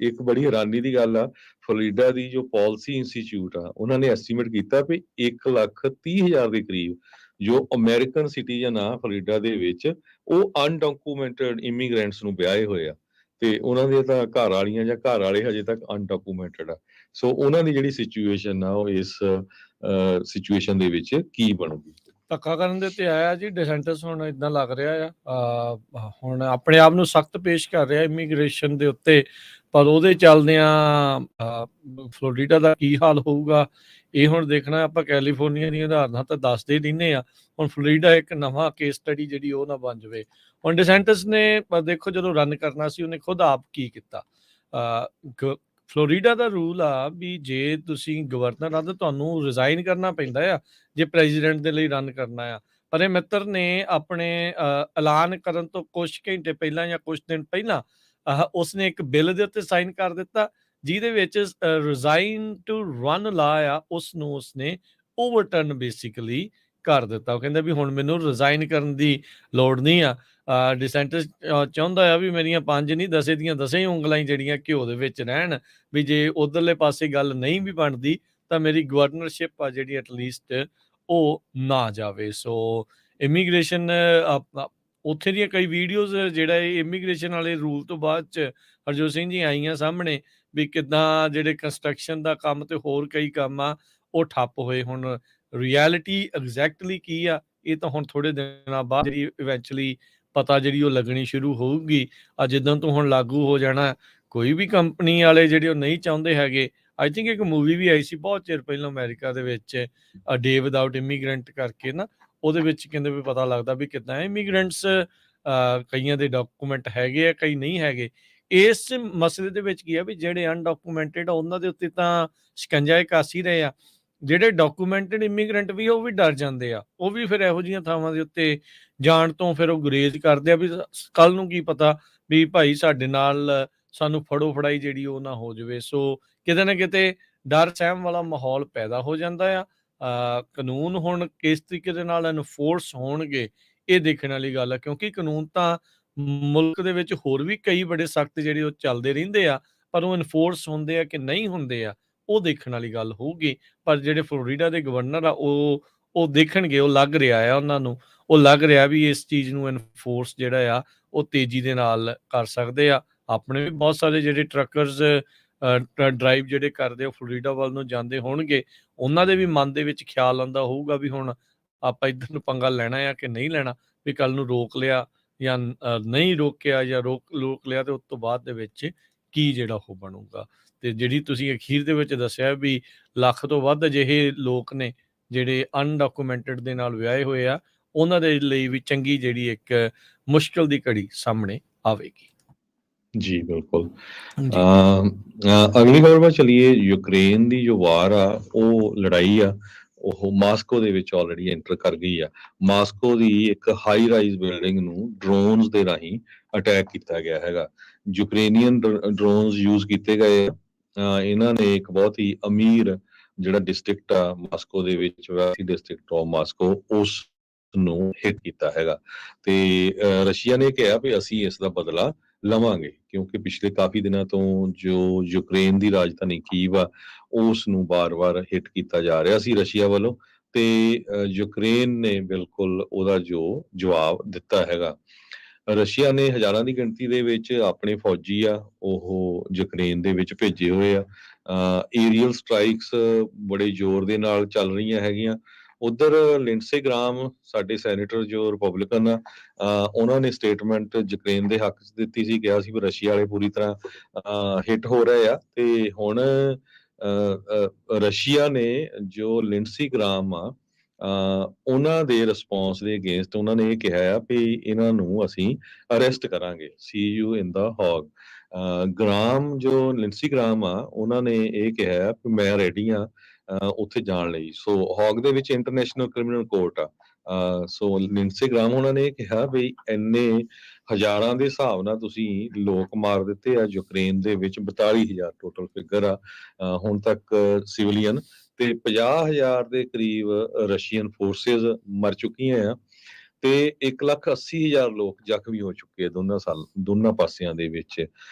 ਇੱਕ ਬੜੀ ਹੈਰਾਨੀ ਦੀ ਗੱਲ ਆ, ਫਲੋਰੀਡਾ ਦੀ ਜੋ ਪਾਲਿਸੀ ਇੰਸਟੀਚਿਊਟ ਆ, ਉਹਨਾਂ ਨੇ ਐਸਟੀਮੇਟ ਕੀਤਾ ਵੀ 1,30,000 ਦੇ ਕਰੀਬ ਜੋ ਅਮਰੀਕਨ ਸਿਟੀਜ਼ਨ ਆ ਫਲੋਰੀਡਾ ਦੇ ਵਿੱਚ, ਉਹ ਅਨਡਾਕੂਮੈਂਟਡ ਇਮੀਗ੍ਰੈਂਟਸ ਨੂੰ ਵਿਆਹੇ ਹੋਏ ਆ, ਤੇ ਉਹਨਾਂ ਦੇ ਤਾਂ ਘਰ ਵਾਲੀਆਂ ਜਾਂ ਘਰ ਵਾਲੇ ਹਜੇ ਤੱਕ ਅਨਡਾਕੂਮੈਂਟਡ ਆ। ਸੋ ਉਹਨਾਂ ਦੀ ਜਿਹੜੀ ਸਿਚੁਏਸ਼ਨ ਆ ਉਹ ਇਸ ਸਿਚੁਏਸ਼ਨ ਦੇ ਵਿੱਚ ਕੀ ਬਣੂਗੀ। ਧੱਕਾ ਕਰਨ ਦੇ ਤੇ ਆਇਆ ਜੀ ਡਿਸੈਂਟਸ, ਹੁਣ ਇਦਾਂ ਲੱਗ ਰਿਹਾ ਆ ਹੁਣ ਆਪਣੇ ਆਪ ਨੂੰ ਸਖਤ ਪੇਸ਼ ਕਰ ਰਿਹਾ ਇਮੀਗ੍ਰੇਸ਼ਨ ਦੇ ਉੱਤੇ, ਪਰ ਉਹਦੇ ਚੱਲਦਿਆਂ ਫਲੋਰੀਡਾ ਦਾ ਕੀ ਹਾਲ ਹੋਊਗਾ ਇਹ ਹੁਣ ਦੇਖਣਾ। ਆਪਾਂ ਕੈਲੀਫੋਰਨੀਆ ਦੀਆਂ ਉਦਾਹਰਨਾਂ ਤਾਂ ਦੱਸਦੇ ਰਹਿੰਦੇ ਆ, ਹੁਣ ਫਲੋਰੀਡਾ ਇੱਕ ਨਵਾਂ ਕੇਸ ਸਟੱਡੀ ਜਿਹੜੀ ਉਹ ਨਾ ਬਣ ਜਾਵੇ। ਹੁਣ ਡਿਸੈਂਟਸ ਨੇ ਦੇਖੋ ਜਦੋਂ ਰਨ ਕਰਨਾ ਸੀ, ਉਹਨੇ ਖੁਦ ਆਪ ਕੀ ਕੀਤਾ। ਫਲੋਰੀਡਾ ਦਾ ਰੂਲ ਆ ਵੀ ਜੇ ਤੁਸੀਂ ਗਵਰਨਰ ਆ ਤਾਂ ਤੁਹਾਨੂੰ ਰਿਜ਼ਾਈਨ ਕਰਨਾ ਪੈਂਦਾ ਆ ਜੇ ਪ੍ਰੈਜ਼ੀਡੈਂਟ ਦੇ ਲਈ ਰਨ ਕਰਨਾ ਆ। ਪਰ ਇਹ ਮਿੱਤਰ ਨੇ ਆਪਣੇ ਐਲਾਨ ਕਰਨ ਤੋਂ ਕੁਝ ਘੰਟੇ ਪਹਿਲਾਂ ਜਾਂ ਕੁਝ ਦਿਨ ਪਹਿਲਾਂ ਉਸਨੇ ਇੱਕ ਬਿੱਲ ਦੇ ਉੱਤੇ ਸਾਈਨ ਕਰ ਦਿੱਤਾ, ਜਿਹਦੇ ਵਿੱਚ ਰਿਜ਼ਾਈਨ ਟੂ ਰਨ ਲਾ ਆ, ਉਸ ਨੂੰ ਉਸਨੇ ਓਵਰਟਰਨ ਬੇਸਿਕਲੀ ਕਰ ਦਿੱਤਾ। ਉਹ ਕਹਿੰਦਾ ਵੀ ਹੁਣ ਮੈਨੂੰ ਰਿਜ਼ਾਈਨ ਕਰਨ ਦੀ ਲੋੜ ਨਹੀਂ ਆ। ਡਿਸੈਂਟਿਸ ਚਾਹੁੰਦਾ ਆ ਵੀ ਮੇਰੀਆਂ 5 ਨਹੀਂ 10 ਦੀਆਂ 10 ਹੀ ਉਂਗਲਾਂ ਹੀ ਜਿਹੜੀਆਂ ਘਿਓ ਦੇ ਵਿੱਚ ਰਹਿਣ, ਵੀ ਜੇ ਉਧਰਲੇ ਪਾਸੇ ਗੱਲ ਨਹੀਂ ਵੀ ਬਣਦੀ ਤਾਂ ਮੇਰੀ ਗਵਰਨਰਸ਼ਿਪ ਆ ਜਿਹੜੀ ਐਟਲੀਸਟ ਉਹ ਨਾ ਜਾਵੇ। ਸੋ ਇਮੀਗ੍ਰੇਸ਼ਨ ਉੱਥੇ ਦੀਆਂ ਕਈ ਵੀਡੀਓਜ਼ ਜਿਹੜਾ ਇਹ ਇਮੀਗ੍ਰੇਸ਼ਨ ਵਾਲੇ ਰੂਲ ਤੋਂ ਬਾਅਦ 'ਚ ਹਰਜੋਤ ਸਿੰਘ ਜੀ ਆਈਆਂ ਸਾਹਮਣੇ, ਵੀ ਕਿੱਦਾਂ ਜਿਹੜੇ ਕੰਸਟਰਕਸ਼ਨ ਦਾ ਕੰਮ ਤੇ ਹੋਰ ਕਈ ਕੰਮ ਆ ਉਹ ਠੱਪ ਹੋਏ। ਹੁਣ ਰਿਐਲਿਟੀ ਐਗਜ਼ੈਕਟਲੀ ਕੀ ਆ ਇਹ ਤਾਂ ਹੁਣ ਥੋੜੇ ਦਿਨਾਂ ਬਾਅਦ ਜਿਹੜੀ ਇਵੈਂਚੁਅਲੀ ਪਤਾ ਜਿਹੜੀ ਉਹ ਲੱਗਣੀ ਸ਼ੁਰੂ ਹੋਊਗੀ। ਜਿੱਦਾਂ ਤੋਂ ਹੁਣ ਲਾਗੂ ਹੋ ਜਾਣਾ, ਕੋਈ ਵੀ ਕੰਪਨੀ ਵਾਲੇ ਜਿਹੜੇ ਉਹ ਨਹੀਂ ਚਾਹੁੰਦੇ ਹੈਗੇ। ਆਈ ਥਿੰਕ ਇੱਕ ਮੂਵੀ ਵੀ ਆਈ ਸੀ ਬਹੁਤ ਚਿਰ ਪਹਿਲਾਂ ਅਮਰੀਕਾ ਦੇ ਵਿੱਚ, ਡੇ ਵਿਦਆਊਟ ਇਮੀਗ੍ਰੈਂਟ ਕਰਕੇ ਨਾ, ਉਹਦੇ ਵਿੱਚ ਕਹਿੰਦੇ ਵੀ ਪਤਾ ਲੱਗਦਾ ਵੀ ਕਿੱਦਾਂ ਇਮੀਗ੍ਰੈਂਟਸ ਕਈਆਂ ਦੇ ਡਾਕੂਮੈਂਟ ਹੈਗੇ ਆ, ਕਈ ਨਹੀਂ ਹੈਗੇ। ਇਸ ਮਸਲੇ ਦੇ ਵਿੱਚ ਕੀ ਆ ਵੀ ਜਿਹੜੇ ਅਨਡਾਕੂਮੈਂਟਡ ਆ ਉਹਨਾਂ ਦੇ ਉੱਤੇ ਤਾਂ ਸ਼ਿਕੰਜਾ ਇਹ ਕੱਸ ਹੀ ਰਹੇ ਆ। ਜਿਹੜੇ ਡਾਕੂਮੈਂਟਡ ਇਮੀਗ੍ਰੈਂਟ ਵੀ ਉਹ ਵੀ ਡਰ ਜਾਂਦੇ ਆ, ਉਹ ਵੀ ਫਿਰ ਇਹੋ ਜਿਹੀਆਂ ਥਾਵਾਂ ਦੇ ਉੱਤੇ ਜਾਣ ਤੋਂ ਫਿਰ ਉਹ ਗੁਰੇਜ਼ ਕਰਦੇ ਆ ਵੀ ਕੱਲ ਨੂੰ ਕੀ ਪਤਾ ਵੀ ਭਾਈ ਸਾਡੇ ਨਾਲ ਸਾਨੂੰ ਫੜੋ ਫੜਾਈ ਜਿਹੜੀ ਉਹ ਨਾ ਹੋ ਜਾਵੇ। ਸੋ ਕਿਤੇ ਨਾ ਕਿਤੇ ਡਰ ਸਹਿਮ ਵਾਲਾ ਮਾਹੌਲ ਪੈਦਾ ਹੋ ਜਾਂਦਾ ਆ। ਕਾਨੂੰਨ ਹੁਣ ਕਿਸ ਤਰੀਕੇ ਦੇ ਨਾਲ ਐਨਫੋਰਸ ਹੋਣਗੇ ਇਹ ਦੇਖਣ ਵਾਲੀ ਗੱਲ ਆ, ਕਿਉਂਕਿ ਕਾਨੂੰਨ ਤਾਂ ਮੁਲਕ ਦੇ ਵਿੱਚ ਹੋਰ ਵੀ ਕਈ ਬੜੇ ਸਖਤ ਜਿਹੜੇ ਉਹ ਚੱਲਦੇ ਰਹਿੰਦੇ ਆ, ਪਰ ਉਹ ਐਨਫੋਰਸ ਹੁੰਦੇ ਆ ਕਿ ਨਹੀਂ ਹੁੰਦੇ ਆ ਉਹ ਦੇਖਣ ਵਾਲੀ ਗੱਲ ਹੋਊਗੀ। ਪਰ ਜਿਹੜੇ ਫਲੋਰੀਡਾ ਦੇ ਗਵਰਨਰ ਆ ਉਹ ਦੇਖਣਗੇ, ਉਹ ਲੱਗ ਰਿਹਾ ਆ ਉਹਨਾਂ ਨੂੰ, ਉਹ ਲੱਗ ਰਿਹਾ ਵੀ ਇਸ ਚੀਜ਼ ਨੂੰ ਐਨਫੋਰਸ ਜਿਹੜਾ ਆ ਉਹ ਤੇਜ਼ੀ ਦੇ ਨਾਲ ਕਰ ਸਕਦੇ ਆ। ਆਪਣੇ ਵੀ ਬਹੁਤ ਸਾਰੇ ਜਿਹੜੇ ਟਰੱਕਰਸ ਡਰਾਈਵ ਜਿਹੜੇ ਕਰਦੇ ਉਹ ਫਲੋਰੀਡਾ ਵੱਲ ਨੂੰ ਜਾਂਦੇ ਹੋਣਗੇ, ਉਹਨਾਂ ਦੇ ਵੀ ਮਨ ਦੇ ਵਿੱਚ ਖਿਆਲ ਆਉਂਦਾ ਹੋਊਗਾ ਵੀ ਹੁਣ ਆਪਾਂ ਇੱਧਰ ਨੂੰ ਪੰਗਾ ਲੈਣਾ ਆ ਕਿ ਨਹੀਂ ਲੈਣਾ, ਵੀ ਕੱਲ ਨੂੰ ਰੋਕ ਲਿਆ ਜਾਂ ਨਹੀਂ ਰੋਕਿਆ ਜਾਂ ਰੋਕ ਲਿਆ ਤੇ ਉਸ ਤੋਂ ਬਾਅਦ ਦੇ ਵਿੱਚ ਕੀ ਜਿਹੜਾ ਉਹ ਬਣੂਗਾ। ਤੇ ਜਿਹੜੀ ਤੁਸੀਂ ਅਖੀਰ ਦੇ ਵਿੱਚ ਦੱਸਿਆ ਵੀ ਲੱਖ ਤੋਂ ਵੱਧ ਅਜਿਹੇ ਲੋਕ ਨੇ ਜਿਹੜੇ ਅਨਡਾਕੂਮੈਂਟਡ ਦੇ ਨਾਲ ਵਿਆਹੇ ਹੋਏ ਆ, ਉਹਨਾਂ ਦੇ ਲਈ ਵੀ ਚੰਗੀ ਜਿਹੜੀ ਇੱਕ ਮੁਸ਼ਕਲ ਦੀ ਘੜੀ ਸਾਹਮਣੇ ਆਵੇਗੀ। ਜੀ ਬਿਲਕੁਲ। ਜੀ ਅਗਲੀ ਖਬਰ ਵੱਲ ਚਲੀਏ। ਯੂਕਰੇਨ ਦੀ ਜੋ ਵਾਰ ਆ, ਉਹ ਲੜਾਈ ਆ, ਉਹ ਮਾਸਕੋ ਦੇ ਵਿੱਚ ਆਲਰੇਡੀ ਐਂਟਰ ਕਰ ਗਈ ਆ। ਮਾਸਕੋ ਦੀ ਇੱਕ ਹਾਈ ਰਾਈਜ਼ ਬਿਲਡਿੰਗ ਨੂੰ ਡਰੋਨਸ ਦੇ ਰਾਹੀਂ ਅਟੈਕ ਕੀਤਾ ਗਿਆ ਹੈਗਾ। ਯੂਕਰੇਨੀਅਨ ਡਰੋਨਸ ਯੂਜ਼ ਕੀਤੇ ਗਏ ਆ। ਇਹਨਾਂ ਨੇ ਇੱਕ ਬਹੁਤ ਹੀ ਅਮੀਰ ਜਿਹੜਾ ਡਿਸਟ੍ਰਿਕਟ ਆ ਮਾਸਕੋ ਦੇ ਵਿੱਚ, ਵੈਸੀ ਡਿਸਟ੍ਰਿਕਟ ਆਫ ਮਾਸਕੋ, ਉਸ ਨੂੰ ਹਿੱਟ ਕੀਤਾ ਹੈਗਾ। ਤੇ ਰਸ਼ੀਆ ਨੇ ਕਿਹਾ ਵੀ ਅਸੀਂ ਇਸ ਦਾ ਬਦਲਾ ਲਵਾਂਗੇ, ਕਿਉਂਕਿ ਪਿਛਲੇ ਕਾਫੀ ਦਿਨਾਂ ਤੋਂ ਜੋ ਯੂਕਰੇਨ ਦੀ ਰਾਜਧਾਨੀ ਕੀਵ ਆ ਉਸ ਨੂੰ ਵਾਰ-ਵਾਰ ਹਿੱਟ ਕੀਤਾ ਜਾ ਰਿਹਾ ਸੀ ਰਸ਼ੀਆ ਵੱਲੋਂ, ਤੇ ਯੂਕਰੇਨ ਨੇ ਬਿਲਕੁਲ ਉਹਦਾ ਜੋ ਜਵਾਬ ਦਿੱਤਾ ਹੈਗਾ। ਰਸ਼ੀਆ ਨੇ ਹਜ਼ਾਰਾਂ ਦੀ ਗਿਣਤੀ ਦੇ ਵਿੱਚ ਆਪਣੇ ਫੌਜੀ ਆ ਉਹ ਯੂਕਰੇਨ ਦੇ ਵਿੱਚ ਭੇਜੇ ਹੋਏ ਆ। ਏਰੀਅਲ ਸਟ੍ਰਾਈਕਸ ਬੜੇ ਜ਼ੋਰ ਦੇ ਨਾਲ ਚੱਲ ਰਹੀਆਂ ਹੈਗੀਆਂ। ਉਧਰ ਲਿੰਡਸੇ ਗ੍ਰਾਮ ਸਾਡੇ ਸੈਨੇਟਰ ਜੋ ਰਿਪਬਲਿਕਨ ਆ, ਉਹਨਾਂ ਨੇ ਸਟੇਟਮੈਂਟ ਯੂਕਰੇਨ ਦੇ ਹੱਕ 'ਚ ਦਿੱਤੀ ਸੀ, ਕਿਹਾ ਸੀ ਵੀ ਰਸ਼ੀਆ ਵਾਲੇ ਪੂਰੀ ਤਰ੍ਹਾਂ ਹਿੱਟ ਹੋ ਰਹੇ ਆ। ਤੇ ਹੁਣ ਰਸ਼ੀਆ ਨੇ ਜੋ ਲਿੰਡਸੀ ਗ੍ਰਾਮ ਆ ਉਹਨਾਂ ਦੇ ਰਿਸਪੌਂਸ ਦੇ ਅਗੇਂਸਟ ਉਹਨਾਂ ਨੇ ਇਹ ਕਿਹਾ ਆ ਵੀ ਇਹਨਾਂ ਨੂੰ ਅਸੀਂ ਅਰੈਸਟ ਕਰਾਂਗੇ। ਸੀ ਯੂ ਇਨ ਦਾ ਹੌਗ। ਗ੍ਰਾਮ ਜੋ ਲਿੰਡਸੀ ਗ੍ਰਾਮ ਆ ਉਹਨਾਂ ਨੇ ਇਹ ਕਿਹਾ ਵੀ ਮੈਂ ਰੈਡੀ ਆ ਉੱਥੇ ਜਾਣ ਲਈ। ਸੋ ਹੌਗ ਦੇ ਵਿੱਚ ਇੰਟਰਨੈਸ਼ਨਲ ਕ੍ਰਿਮੀਨਲ ਕੋਰਟ ਆ। ਸੋ ਲਿੰਡਸੇ ਗ੍ਰਾਮ ਉਹਨਾਂ ਨੇ ਕਿਹਾ ਵੀ ਇੰਨੇ ਹਜ਼ਾਰਾਂ ਦੇ ਹਿਸਾਬ ਨਾਲ ਤੁਸੀਂ ਲੋਕ ਮਾਰ ਦਿੱਤੇ ਆ ਯੂਕਰੇਨ ਦੇ ਵਿੱਚ। 42,000 ਟੋਟਲ ਫਿਗਰ ਆ ਹੁਣ ਤੱਕ ਸਿਵਲੀਅਨ, ਤੇ 50,000 ਦੇ ਕਰੀਬ ਰਸ਼ੀਅਨ ਫੋਰਸਿਸ ਮਰ ਚੁੱਕੀਆਂ ਆ, ਤੇ 1,80,000 ਲੋਕ ਜ਼ਖਮੀ ਹੋ ਚੁੱਕੇ ਆ ਦੋਨਾਂ ਪਾਸਿਆਂ ਦੇ ਵਿੱਚ।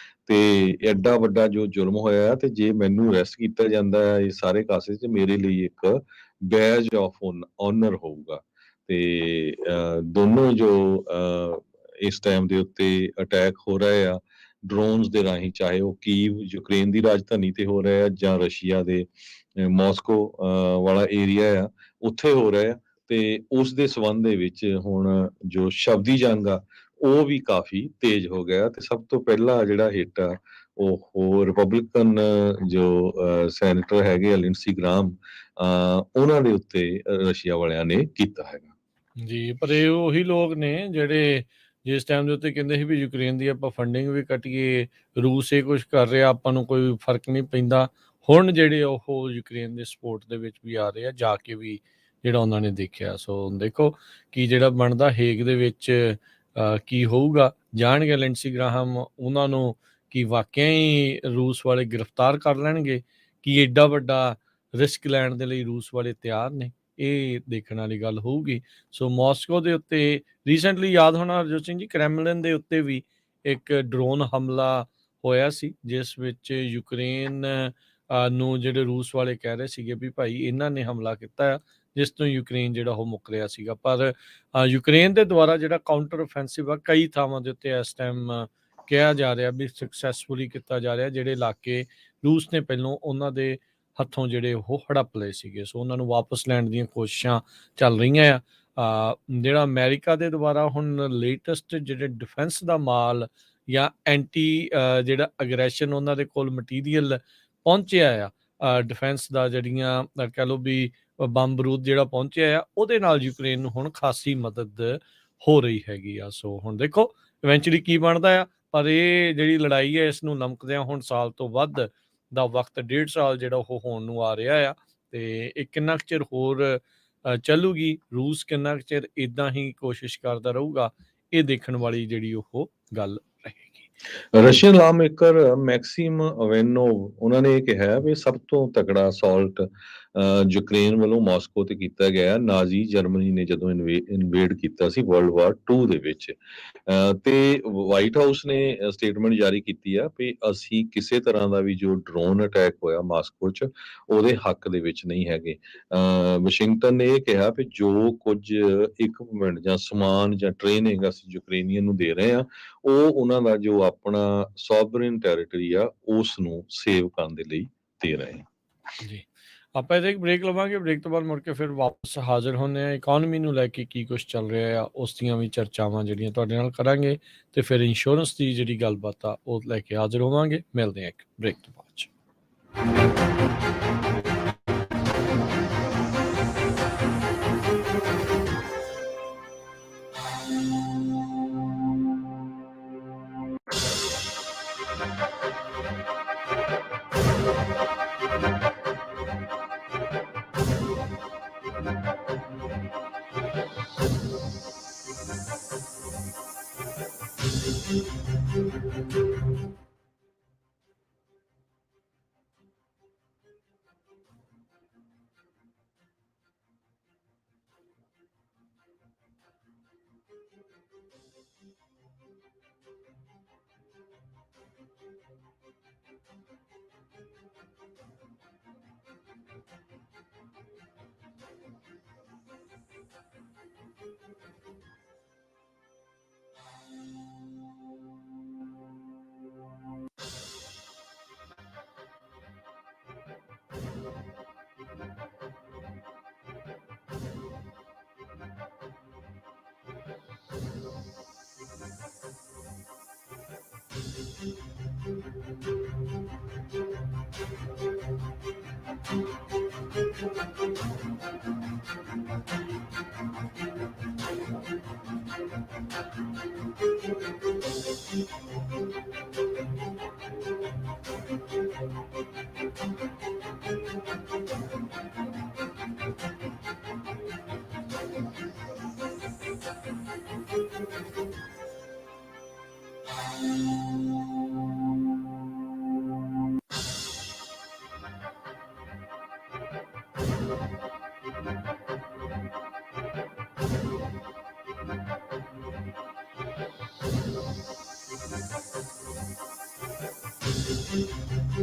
ਤੇ ਐਡਾ ਵੱਡਾ ਜੋ ਜ਼ੁਲਮ ਹੋਇਆ, ਤੇ ਜੇ ਮੈਨੂੰ ਅਰੈਸਟ ਕੀਤਾ ਜਾਂਦਾ ਹੈ ਇਹ ਸਾਰੇ ਕਾਸੇ 'ਚ, ਮੇਰੇ ਲਈ ਇੱਕ ਬੈਜ ਆਫ ਆਨਰ ਹੋਊਗਾ। ਤੇ ਦੋਨੋਂ ਜੋ ਇਸ ਟਾਈਮ ਦੇ ਉੱਤੇ ਅਟੈਕ ਹੋ ਰਹੇ ਆ ਡਰੋਨਸ ਦੇ ਰਾਹੀਂ, ਚਾਹੇ ਉਹ ਕੀਵ ਯੂਕਰੇਨ ਦੀ ਰਾਜਧਾਨੀ ਤੇ ਹੋ ਰਿਹਾ ਜਾਂ ਰਸ਼ੀਆ ਦੇ ਮਾਸਕੋ ਵਾਲਾ ਏਰੀਆ ਆ ਉੱਥੇ ਹੋ ਰਿਹਾ, ਤੇ ਉਸ ਦੇ ਸੰਬੰਧ ਦੇ ਵਿੱਚ ਹੁਣ ਜੋ ਸ਼ਬਦੀ ਜੰਗ ਆ ਉਹ ਵੀ ਕਾਫੀ ਤੇਜ਼ ਹੋ ਗਿਆ। ਤੇ ਸਭ ਤੋਂ ਪਹਿਲਾਂ ਜਿਹੜਾ ਹਿੱਟ ਆ ਉਹ ਰਿਪਬਲਿਕਨ ਜੋ ਸੈਨੇਟਰ ਹੈਗੇ ਆ ਲਿੰਡਸੀ ਗ੍ਰਾਮ, ਉਹਨਾਂ ਦੇ ਉੱਤੇ ਰਸ਼ੀਆ ਵਾਲਿਆਂ ਨੇ ਕੀਤਾ ਹੈਗਾ। ਜੀ, ਪਰ ਇਹ ਉਹੀ ਲੋਕ ਨੇ ਜਿਹੜੇ ਜਿਸ ਟਾਈਮ ਦੇ ਉੱਤੇ ਕਹਿੰਦੇ ਸੀ ਵੀ ਯੂਕਰੇਨ ਦੀ ਆਪਾਂ ਫੰਡਿੰਗ ਵੀ ਕੱਟੀਏ, ਰੂਸ ਇਹ ਕੁਛ ਕਰ ਰਿਹਾ, ਆਪਾਂ ਨੂੰ ਕੋਈ ਫਰਕ ਨਹੀਂ ਪੈਂਦਾ। ਹੁਣ ਜਿਹੜੇ ਉਹ ਯੂਕਰੇਨ ਦੇ ਸਪੋਰਟ ਦੇ ਵਿੱਚ ਵੀ ਆ ਰਹੇ ਆ, ਜਾ ਕੇ ਵੀ ਜਿਹੜਾ ਉਹਨਾਂ ਨੇ ਦੇਖਿਆ। ਸੋ ਦੇਖੋ ਕਿ ਜਿਹੜਾ ਬਣਦਾ ਹੇਗ ਦੇ ਵਿੱਚ ਕੀ ਹੋਊਗਾ। ਜਾਣਗੇ ਲਿੰਡਸੀ ਗ੍ਰਾਹਮ, ਉਹਨਾਂ ਨੂੰ ਕੀ ਵਾਕਿਆ ਹੀ ਰੂਸ ਵਾਲੇ ਗ੍ਰਿਫਤਾਰ ਕਰ ਲੈਣਗੇ? ਕਿ ਏਡਾ ਵੱਡਾ ਰਿਸਕ ਲੈਣ ਦੇ ਲਈ ਰੂਸ ਵਾਲੇ ਤਿਆਰ ਨੇ? ਇਹ ਦੇਖਣ ਵਾਲੀ ਗੱਲ ਹੋਊਗੀ। ਸੋ ਮਾਸਕੋ ਦੇ ਉੱਤੇ ਰੀਸੈਂਟਲੀ ਯਾਦ ਹੋਣਾ ਹਰਜੋਤ ਸਿੰਘ ਜੀ, ਕ੍ਰੈਮਲਿਨ ਦੇ ਉੱਤੇ ਵੀ ਇੱਕ ਡਰੋਨ ਹਮਲਾ ਹੋਇਆ ਸੀ, ਜਿਸ ਵਿੱਚ ਯੂਕਰੇਨ ਨੂੰ ਜਿਹੜੇ ਰੂਸ ਵਾਲੇ ਕਹਿ ਰਹੇ ਸੀਗੇ ਵੀ ਭਾਈ ਇਹਨਾਂ ਨੇ ਹਮਲਾ ਕੀਤਾ ਆ, ਜਿਸ ਤੋਂ ਯੂਕਰੇਨ ਜਿਹੜਾ ਉਹ ਮੁੱਕ ਰਿਹਾ ਸੀਗਾ। ਪਰ ਯੂਕਰੇਨ ਦੇ ਦੁਆਰਾ ਜਿਹੜਾ ਕਾਊਂਟਰ ਓਫੈਂਸਿਵ ਆ ਕਈ ਥਾਵਾਂ ਦੇ ਉੱਤੇ ਇਸ ਟਾਈਮ ਕਿਹਾ ਜਾ ਰਿਹਾ ਵੀ ਸਕਸੈਸਫੁਲੀ ਕੀਤਾ ਜਾ ਰਿਹਾ, ਜਿਹੜੇ ਇਲਾਕੇ ਰੂਸ ਨੇ ਪਹਿਲੋਂ ਉਹਨਾਂ ਦੇ ਹੱਥੋਂ ਜਿਹੜੇ ਉਹ ਹੜੱਪ ਲਏ ਸੀਗੇ। ਸੋ ਉਹਨਾਂ ਨੂੰ ਵਾਪਸ ਲੈਣ ਦੀਆਂ ਕੋਸ਼ਿਸ਼ਾਂ ਚੱਲ ਰਹੀਆਂ ਆ। ਜਿਹੜਾ ਅਮਰੀਕਾ ਦੇ ਦੁਆਰਾ ਹੁਣ ਲੇਟੈਸਟ ਜਿਹੜੇ ਡਿਫੈਂਸ ਦਾ ਮਾਲ ਜਾਂ ਐਂਟੀ ਜਿਹੜਾ ਅਗਰੈਸ਼ਨ ਉਹਨਾਂ ਦੇ ਕੋਲ ਮਟੀਰੀਅਲ ਪਹੁੰਚਿਆ ਆ, ਡਿਫੈਂਸ ਦਾ ਜਿਹੜੀਆਂ ਕਹਿ ਲਓ ਵੀ ਬੰਬ ਬਰੂਦ ਜਿਹੜਾ ਪਹੁੰਚਿਆ ਆ, ਉਹਦੇ ਨਾਲ ਯੂਕਰੇਨ ਨੂੰ ਹੁਣ ਖਾਸੀ ਮਦਦ ਹੋ ਰਹੀ ਹੈਗੀ ਆ। ਸੋ ਹੁਣ ਦੇਖੋ ਇਵੈਂਚੁਅਲੀ ਕੀ ਬਣਦਾ ਆ, ਪਰ ਇਹ ਜਿਹੜੀ ਲੜਾਈ ਹੈ ਇਸ ਨੂੰ ਲਮਕਦਿਆਂ ਹੁਣ ਸਾਲ ਤੋਂ ਵੱਧ ਦਾ ਵਕਤ, 1.5 ਸਾਲ ਜਿਹੜਾ ਉਹ ਹੋਣ ਨੂੰ ਆ ਰਿਹਾ ਆ, ਤੇ ਇਹ ਕਿੰਨਾ ਕੁ ਚਿਰ ਹੋਰ ਚੱਲੂਗੀ, ਰੂਸ ਕਿੰਨਾ ਕੁ ਚਿਰ ਇਦਾਂ ਹੀ ਕੋਸ਼ਿਸ਼ ਕਰਦਾ ਰਹੂਗਾ, ਇਹ ਦੇਖਣ ਵਾਲੀ ਜਿਹੜੀ ਉਹ ਗੱਲ ਰਹੇਗੀ। ਰਸ਼ੀਅਨ ਲਾ ਮੇਕਰ ਮੈਕਸਿਮ ਅਵੇਨੋਵ ਉਹਨਾਂ ਨੇ ਇਹ ਕਿਹਾ ਵੀ ਸਭ ਤੋਂ ਤਕੜਾ ਅਸੌਲਟ ਯੂਕਰੇਨ ਵੱਲੋਂ ਮਾਸਕੋ ਤੇ ਕੀਤਾ ਗਿਆ ਨਾਜ਼ੀ ਜਰਮਨੀ ਨੇ ਜਦੋਂ ਇਨਵੇਡ ਕੀਤਾ ਸੀ ਵਰਲਡ ਵਾਰ 2 ਦੇ ਵਿੱਚ। ਤੇ ਵਾਈਟ ਹਾਊਸ ਨੇ ਸਟੇਟਮੈਂਟ ਜਾਰੀ ਕੀਤੀ ਆ ਵੀ ਅਸੀਂ ਕਿਸੇ ਤਰ੍ਹਾਂ ਦਾ ਵੀ ਜੋ ਡਰੋਨ ਅਟੈਕ ਹੋਇਆ ਮਾਸਕੋ 'ਚ ਉਹਦੇ ਹੱਕ ਦੇ ਵਿੱਚ ਨਹੀਂ ਹੈਗੇ। ਵਾਸ਼ਿੰਗਟਨ ਨੇ ਇਹ ਕਿਹਾ ਵੀ ਜੋ ਕੁਝ ਇਕਵਿਪਮੈਂਟ ਜਾਂ ਸਮਾਨ ਜਾਂ ਟ੍ਰੇਨਿੰਗ ਅਸੀਂ ਯੂਕਰੇਨੀਅਨ ਨੂੰ ਦੇ ਰਹੇ ਆ, ਉਹ ਉਹਨਾਂ ਦਾ ਜੋ ਆਪਣਾ ਸੋਵਰਨ ਟੈਰੀਟਰੀ ਆ ਉਸ ਨੂੰ ਸੇਵ ਕਰਨ ਦੇ ਲਈ ਦੇ ਰਹੇ ਆ। ਜੀ, ਆਪਾਂ ਇਹਦੇ ਇੱਕ ਬ੍ਰੇਕ ਲਵਾਂਗੇ, ਬ੍ਰੇਕ ਤੋਂ ਬਾਅਦ ਮੁੜ ਕੇ ਫਿਰ ਵਾਪਸ ਹਾਜ਼ਰ ਹੁੰਦੇ ਆ। ਇਕਨੋਮੀ ਨੂੰ ਲੈ ਕੇ ਕੀ ਕੁਝ ਚੱਲ ਰਿਹਾ ਆ ਉਸ ਦੀਆਂ ਵੀ ਚਰਚਾਵਾਂ ਜਿਹੜੀਆਂ ਤੁਹਾਡੇ ਨਾਲ ਕਰਾਂਗੇ, ਤੇ ਫਿਰ ਇੰਸ਼ੋਰੈਂਸ ਦੀ ਜਿਹੜੀ ਗੱਲਬਾਤ ਆ ਉਹ ਲੈ ਕੇ ਹਾਜ਼ਰ ਹੋਵਾਂਗੇ। ਮਿਲਦੇ ਆ ਇੱਕ ਬ੍ਰੇਕ ਤੋਂ ਬਾਅਦ 'ਚ।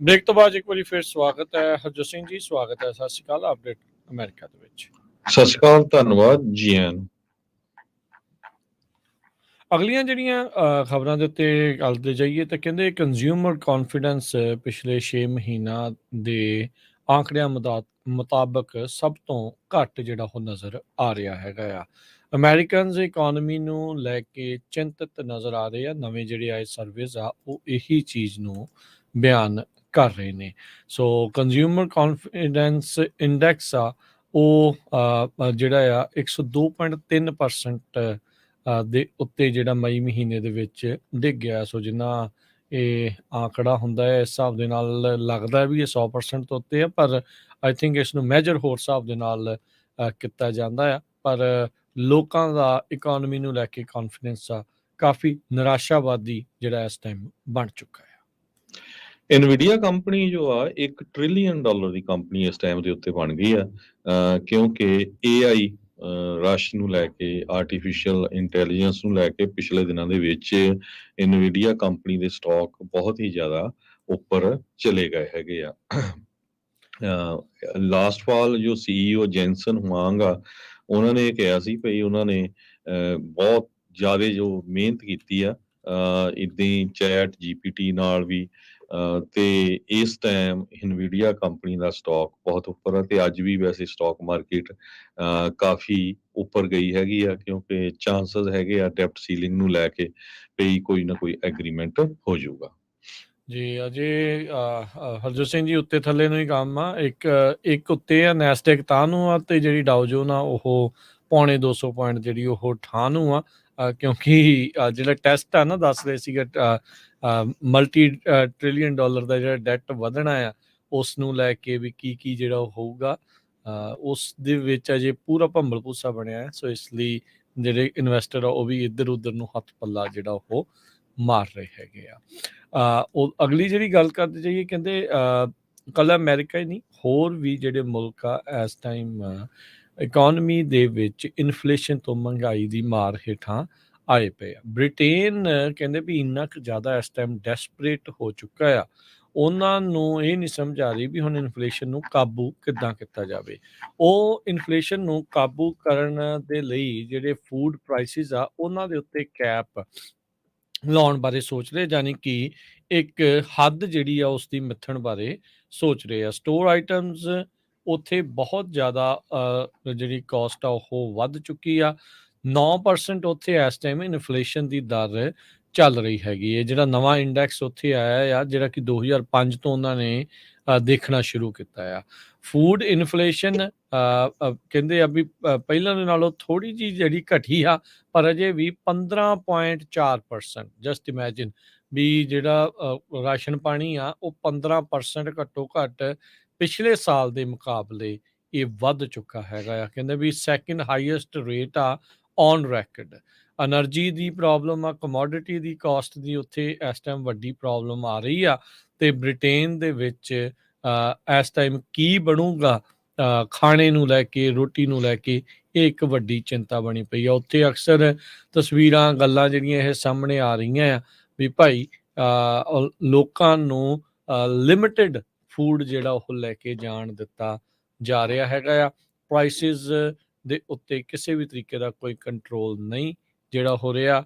ਬ੍ਰੇਕ ਤੋਂ ਬਾਅਦ ਇੱਕ ਵਾਰੀ ਫਿਰ ਸਵਾਗਤ ਹੈ ਹਰਜੋਤ ਸਿੰਘ ਜੀ, ਸਵਾਗਤ ਹੈ, ਸਤਿ ਸ਼੍ਰੀ ਅਕਾਲ ਅਪਡੇਟ ਅਮਰੀਕਾ ਦੇ ਵਿੱਚ। ਸਤਿ ਸ਼੍ਰੀ ਅਕਾਲ, ਧੰਨਵਾਦ ਜੀ ਆਇਆਂ ਨੂੰ। ਅਗਲੀਆਂ ਜਿਹੜੀਆਂ ਖਬਰਾਂ ਦੇ ਉੱਤੇ ਗੱਲ ਤੇ ਜਾਈਏ ਤਾਂ ਕਹਿੰਦੇ ਕੰਜ਼ਿਊਮਰ ਕੌਨਫੀਡੈਂਸ ਪਿਛਲੇ 6 ਮਹੀਨਾ ਦੇ ਆંકੜਿਆਂ ਮੁਤਾਬਕ ਸਭ ਤੋਂ ਘੱਟ ਜਿਹੜਾ ਉਹ ਨਜ਼ਰ ਆ ਰਿਹਾ ਹੈਗਾ ਆ। ਅਮਰੀਕਨਜ਼ ਇਕਨੋਮੀ ਨੂੰ ਲੈ ਕੇ ਚਿੰਤਤ ਨਜ਼ਰ ਆ ਰਹੇ ਆ। ਨਵੇਂ ਜਿਹੜੇ ਆਏ ਸਰਵੇਜ਼ ਆ ਉਹ ਇਹੀ ਚੀਜ਼ ਨੂੰ ਬਿਆਨ ਕਰ ਰਹੇ ਨੇ। ਸੋ ਕੰਜ਼ਿਊਮਰ ਕੌਨਫੀਡੈਂਸ ਇੰਡੈਕਸ ਆ ਉਹ ਜਿਹੜਾ ਆ 102.3% ਦੇ ਉੱਤੇ ਜਿਹੜਾ ਮਈ ਮਹੀਨੇ ਦੇ ਵਿੱਚ ਡਿੱਗ ਗਿਆ। ਸੋ ਜਿੰਨਾ ਇਹ ਆંકੜਾ ਹੁੰਦਾ ਹੈ ਇਸ ਹਿਸਾਬ ਦੇ ਨਾਲ ਲੱਗਦਾ ਵੀ ਇਹ 100% ਤੋਂ ਉੱਤੇ ਆ, ਪਰ ਆਈ ਥਿੰਕ ਇਸ ਨੂੰ ਮੈਜਰ ਹੋਰ ਹਿਸਾਬ ਦੇ ਨਾਲ ਕੀਤਾ ਜਾਂਦਾ ਆ। ਪਰ ਲੋਕਾਂ ਦਾ ਇਕਨੋਮੀ ਨੂੰ ਲੈ ਕੇ ਕੌਨਫੀਡੈਂਸ ਆ ਕਾਫੀ ਨਿਰਾਸ਼ਾਵਾਦੀ ਜਿਹੜਾ ਇਸ ਟਾਈਮ ਬਣ ਚੁੱਕਾ ਹੈ। ਇਨਵੀਡੀਆ ਕੰਪਨੀ ਜੋ ਆ $1 ਟ੍ਰਿਲੀਅਨ ਦੀ ਕੰਪਨੀ ਇਸ ਟਾਈਮ ਦੇ ਉੱਤੇ ਬਣ ਗਈ ਆ, ਕਿਉਂਕਿ AI ਰਸ਼ ਨੂੰ ਲੈ ਕੇ, ਆਰਟੀਫਿਸ਼ੀਅਲ ਇੰਟੈਲੀਜੈਂਸ ਨੂੰ ਲੈ ਕੇ ਪਿਛਲੇ ਦਿਨਾਂ ਦੇ ਵਿੱਚ ਇਨਵੀਡੀਆ ਕੰਪਨੀ ਦੇ ਸਟਾਕ ਬਹੁਤ ਹੀ ਜ਼ਿਆਦਾ ਉੱਪਰ ਚਲੇ ਗਏ ਹੈਗੇ ਆ। ਲਾਸਟ ਫਾਲ ਜੋ CEO ਜੈਨਸਨ ਹੁਆਂਗ ਆ, ਉਹਨਾਂ ਨੇ ਕਿਹਾ ਸੀ ਭਈ ਉਹਨਾਂ ਨੇ ਬਹੁਤ ਜ਼ਿਆਦਾ ਜੋ ਮਿਹਨਤ ਕੀਤੀ ਆ ਇੱਦਾਂ ਹੀ ਚੈਟ GPT ਨਾਲ ਵੀ, ਤੇ ਇਸ ਟਾਈਮ ਇਨਵੀਡੀਆ ਕੰਪਨੀ ਦਾ ਸਟਾਕ ਬਹੁਤ ਉੱਪਰ ਆ। ਤੇ ਅੱਜ ਵੀ ਵੈਸੇ ਸਟਾਕ ਮਾਰਕੀਟ ਕਾਫੀ ਉੱਪਰ ਗਈ ਹੈਗੀ ਆ, ਕਿਉਂਕਿ ਚਾਂਸਸ ਹੈਗੇ ਆ ਡੈਪਟ ਸੀਲਿੰਗ ਨੂੰ ਲੈ ਕੇ ਵੀ ਕੋਈ ਨਾ ਕੋਈ ਐਗਰੀਮੈਂਟ ਹੋ ਜਾਊਗਾ। ਜੀ ਅਜੇ ਹਰਜੋਤ ਸਿੰਘ ਜੀ ਉੱਤੇ ਥੱਲੇ ਨੂੰ ਹੀ ਕੰਮ ਆ। ਇੱਕ ਉੱਤੇ ਆ ਨੈਸਡੈਕ ਤਾਂ ਨੂੰ ਆ, ਤੇ ਜਿਹੜੀ ਡਾਓ ਜੋਨ ਆ ਉਹ 250 ਪੁਆਇੰਟ ਜਿਹੜੀ ਉਹ ਠਾਹ ਨੂੰ ਆ, ਕਿਉਂਕਿ ਜਿਹੜਾ ਟੈਸਟ ਆ ਨਾ ਦੱਸ ਰਹੇ ਸੀਗਾ ਮਲਟੀ ਟ੍ਰਿਲੀਅਨ ਡਾਲਰ ਦਾ ਜਿਹੜਾ ਡੈਟ ਵਧਣਾ ਆ, ਉਸ ਨੂੰ ਲੈ ਕੇ ਵੀ ਕੀ ਜਿਹੜਾ ਉਹ ਹੋਊਗਾ, ਉਸ ਦੇ ਵਿੱਚ ਅਜੇ ਪੂਰਾ ਭੰਬਲ ਭੂਸਾ ਬਣਿਆ ਹੈ। ਸੋ ਇਸ ਲਈ ਜਿਹੜੇ ਇਨਵੈਸਟਰ ਆ ਉਹ ਵੀ ਇੱਧਰ ਉੱਧਰ ਨੂੰ ਹੱਥ ਪੱਲਾ ਜਿਹੜਾ ਉਹ ਮਾਰ ਰਹੇ ਹੈਗੇ ਆ। ਉਹ ਅਗਲੀ ਜਿਹੜੀ ਗੱਲ ਕਰਦੇ ਜਾਈਏ, ਕਹਿੰਦੇ ਇਕੱਲਾ ਅਮਰੀਕਾ ਹੀ ਨਹੀਂ, ਹੋਰ ਵੀ ਜਿਹੜੇ ਮੁਲਕ ਆ ਇਸ ਟਾਈਮ ਇਕਨੋਮੀ ਦੇ ਵਿੱਚ ਇਨਫਲੇਸ਼ਨ ਤੋਂ ਮਹਿੰਗਾਈ ਦੀ ਮਾਰ ਹੇਠਾਂ ਆਏ ਪਏ ਆ। ਬ੍ਰਿਟੇਨ ਕਹਿੰਦੇ ਵੀ ਇੰਨਾ ਕੁ ਜ਼ਿਆਦਾ ਇਸ ਟਾਈਮ ਡੈਸਪਰੇਟ ਹੋ ਚੁੱਕਾ ਆ, ਉਹਨਾਂ ਨੂੰ ਇਹ ਨਹੀਂ ਸਮਝ ਆ ਰਹੀ ਵੀ ਹੁਣ ਇਨਫਲੇਸ਼ਨ ਨੂੰ ਕਾਬੂ ਕਿੱਦਾਂ ਕੀਤਾ ਜਾਵੇ। ਉਹ ਇਨਫਲੇਸ਼ਨ ਨੂੰ ਕਾਬੂ ਕਰਨ ਦੇ ਲਈ ਜਿਹੜੇ ਫੂਡ ਪ੍ਰਾਈਸਿਸ ਆ ਉਹਨਾਂ ਦੇ ਉੱਤੇ ਕੈਪ ਲਾਉਣ ਬਾਰੇ ਸੋਚ ਰਹੇ, ਯਾਨੀ ਕਿ ਇੱਕ ਹੱਦ ਜਿਹੜੀ ਆ ਉਸ ਦੀ ਮਿੱਥਣ ਬਾਰੇ ਸੋਚ ਰਹੇ ਆ। ਸਟੋਰ ਆਈਟਮਸ ਉੱਥੇ ਬਹੁਤ ਜ਼ਿਆਦਾ ਜਿਹੜੀ ਕਾਸਟ ਆ ਉਹ ਵੱਧ ਚੁੱਕੀ ਆ। 9% ਉੱਥੇ ਇਸ ਟਾਈਮ ਇਨਫਲੇਸ਼ਨ ਦੀ ਦਰ ਚੱਲ ਰਹੀ ਹੈਗੀ ਹੈ। ਜਿਹੜਾ ਨਵਾਂ ਇੰਡੈਕਸ ਉੱਥੇ ਆਇਆ ਆ, ਜਿਹੜਾ ਕਿ 2005 ਤੋਂ ਉਹਨਾਂ ਨੇ ਦੇਖਣਾ ਸ਼ੁਰੂ ਕੀਤਾ ਆ। ਫੂਡ ਇਨਫਲੇਸ਼ਨ ਕਹਿੰਦੇ ਆ ਵੀ ਪਹਿਲਾਂ ਦੇ ਨਾਲੋਂ ਥੋੜ੍ਹੀ ਜਿਹੀ ਜਿਹੜੀ ਘਟੀ ਆ, ਪਰ ਅਜੇ ਵੀ 15.4%। ਜਸਟ ਇਮੈਜਿਨ ਵੀ ਜਿਹੜਾ ਰਾਸ਼ਨ ਪਾਣੀ ਆ ਉਹ 15% ਘੱਟੋ ਘੱਟ ਪਿਛਲੇ ਸਾਲ ਦੇ ਮੁਕਾਬਲੇ ਇਹ ਵੱਧ ਚੁੱਕਾ ਹੈਗਾ ਆ। ਕਹਿੰਦੇ ਵੀ ਸੈਕਿੰਡ ਹਾਈਐਸਟ ਰੇਟ ਆ ਔਨ ਰੈਕਡ। ਐਨਰਜੀ ਦੀ ਪ੍ਰੋਬਲਮ ਆ, ਕਮੋਡਿਟੀ ਦੀ ਕਾਸਟ ਦੀ ਉੱਥੇ ਇਸ ਟਾਈਮ ਵੱਡੀ ਪ੍ਰੋਬਲਮ ਆ ਰਹੀ ਆ। ਤੇ ਬ੍ਰਿਟੇਨ ਦੇ ਵਿੱਚ ਇਸ ਟਾਈਮ ਕੀ ਬਣੂਗਾ ਖਾਣੇ ਨੂੰ ਲੈ ਕੇ, ਰੋਟੀ ਨੂੰ ਲੈ ਕੇ, ਇਹ ਇੱਕ ਵੱਡੀ ਚਿੰਤਾ ਬਣੀ ਪਈ ਆ। ਉੱਥੇ ਅਕਸਰ ਤਸਵੀਰਾਂ, ਗੱਲਾਂ ਜਿਹੜੀਆਂ ਇਹ ਸਾਹਮਣੇ ਆ ਰਹੀਆਂ ਆ ਵੀ ਭਾਈ ਲੋਕਾਂ ਨੂੰ ਲਿਮਿਟਿਡ ਫੂਡ ਜਿਹੜਾ ਉਹ ਲੈ ਕੇ ਜਾਣ ਦਿੱਤਾ ਜਾ ਰਿਹਾ ਹੈਗਾ ਆ। ਪ੍ਰਾਈਸਿਸ ਦੇ ਉੱਤੇ ਕਿਸੇ ਵੀ ਤਰੀਕੇ ਦਾ ਕੋਈ ਕੰਟਰੋਲ ਨਹੀਂ ਜਿਹੜਾ ਹੋ ਰਿਹਾ।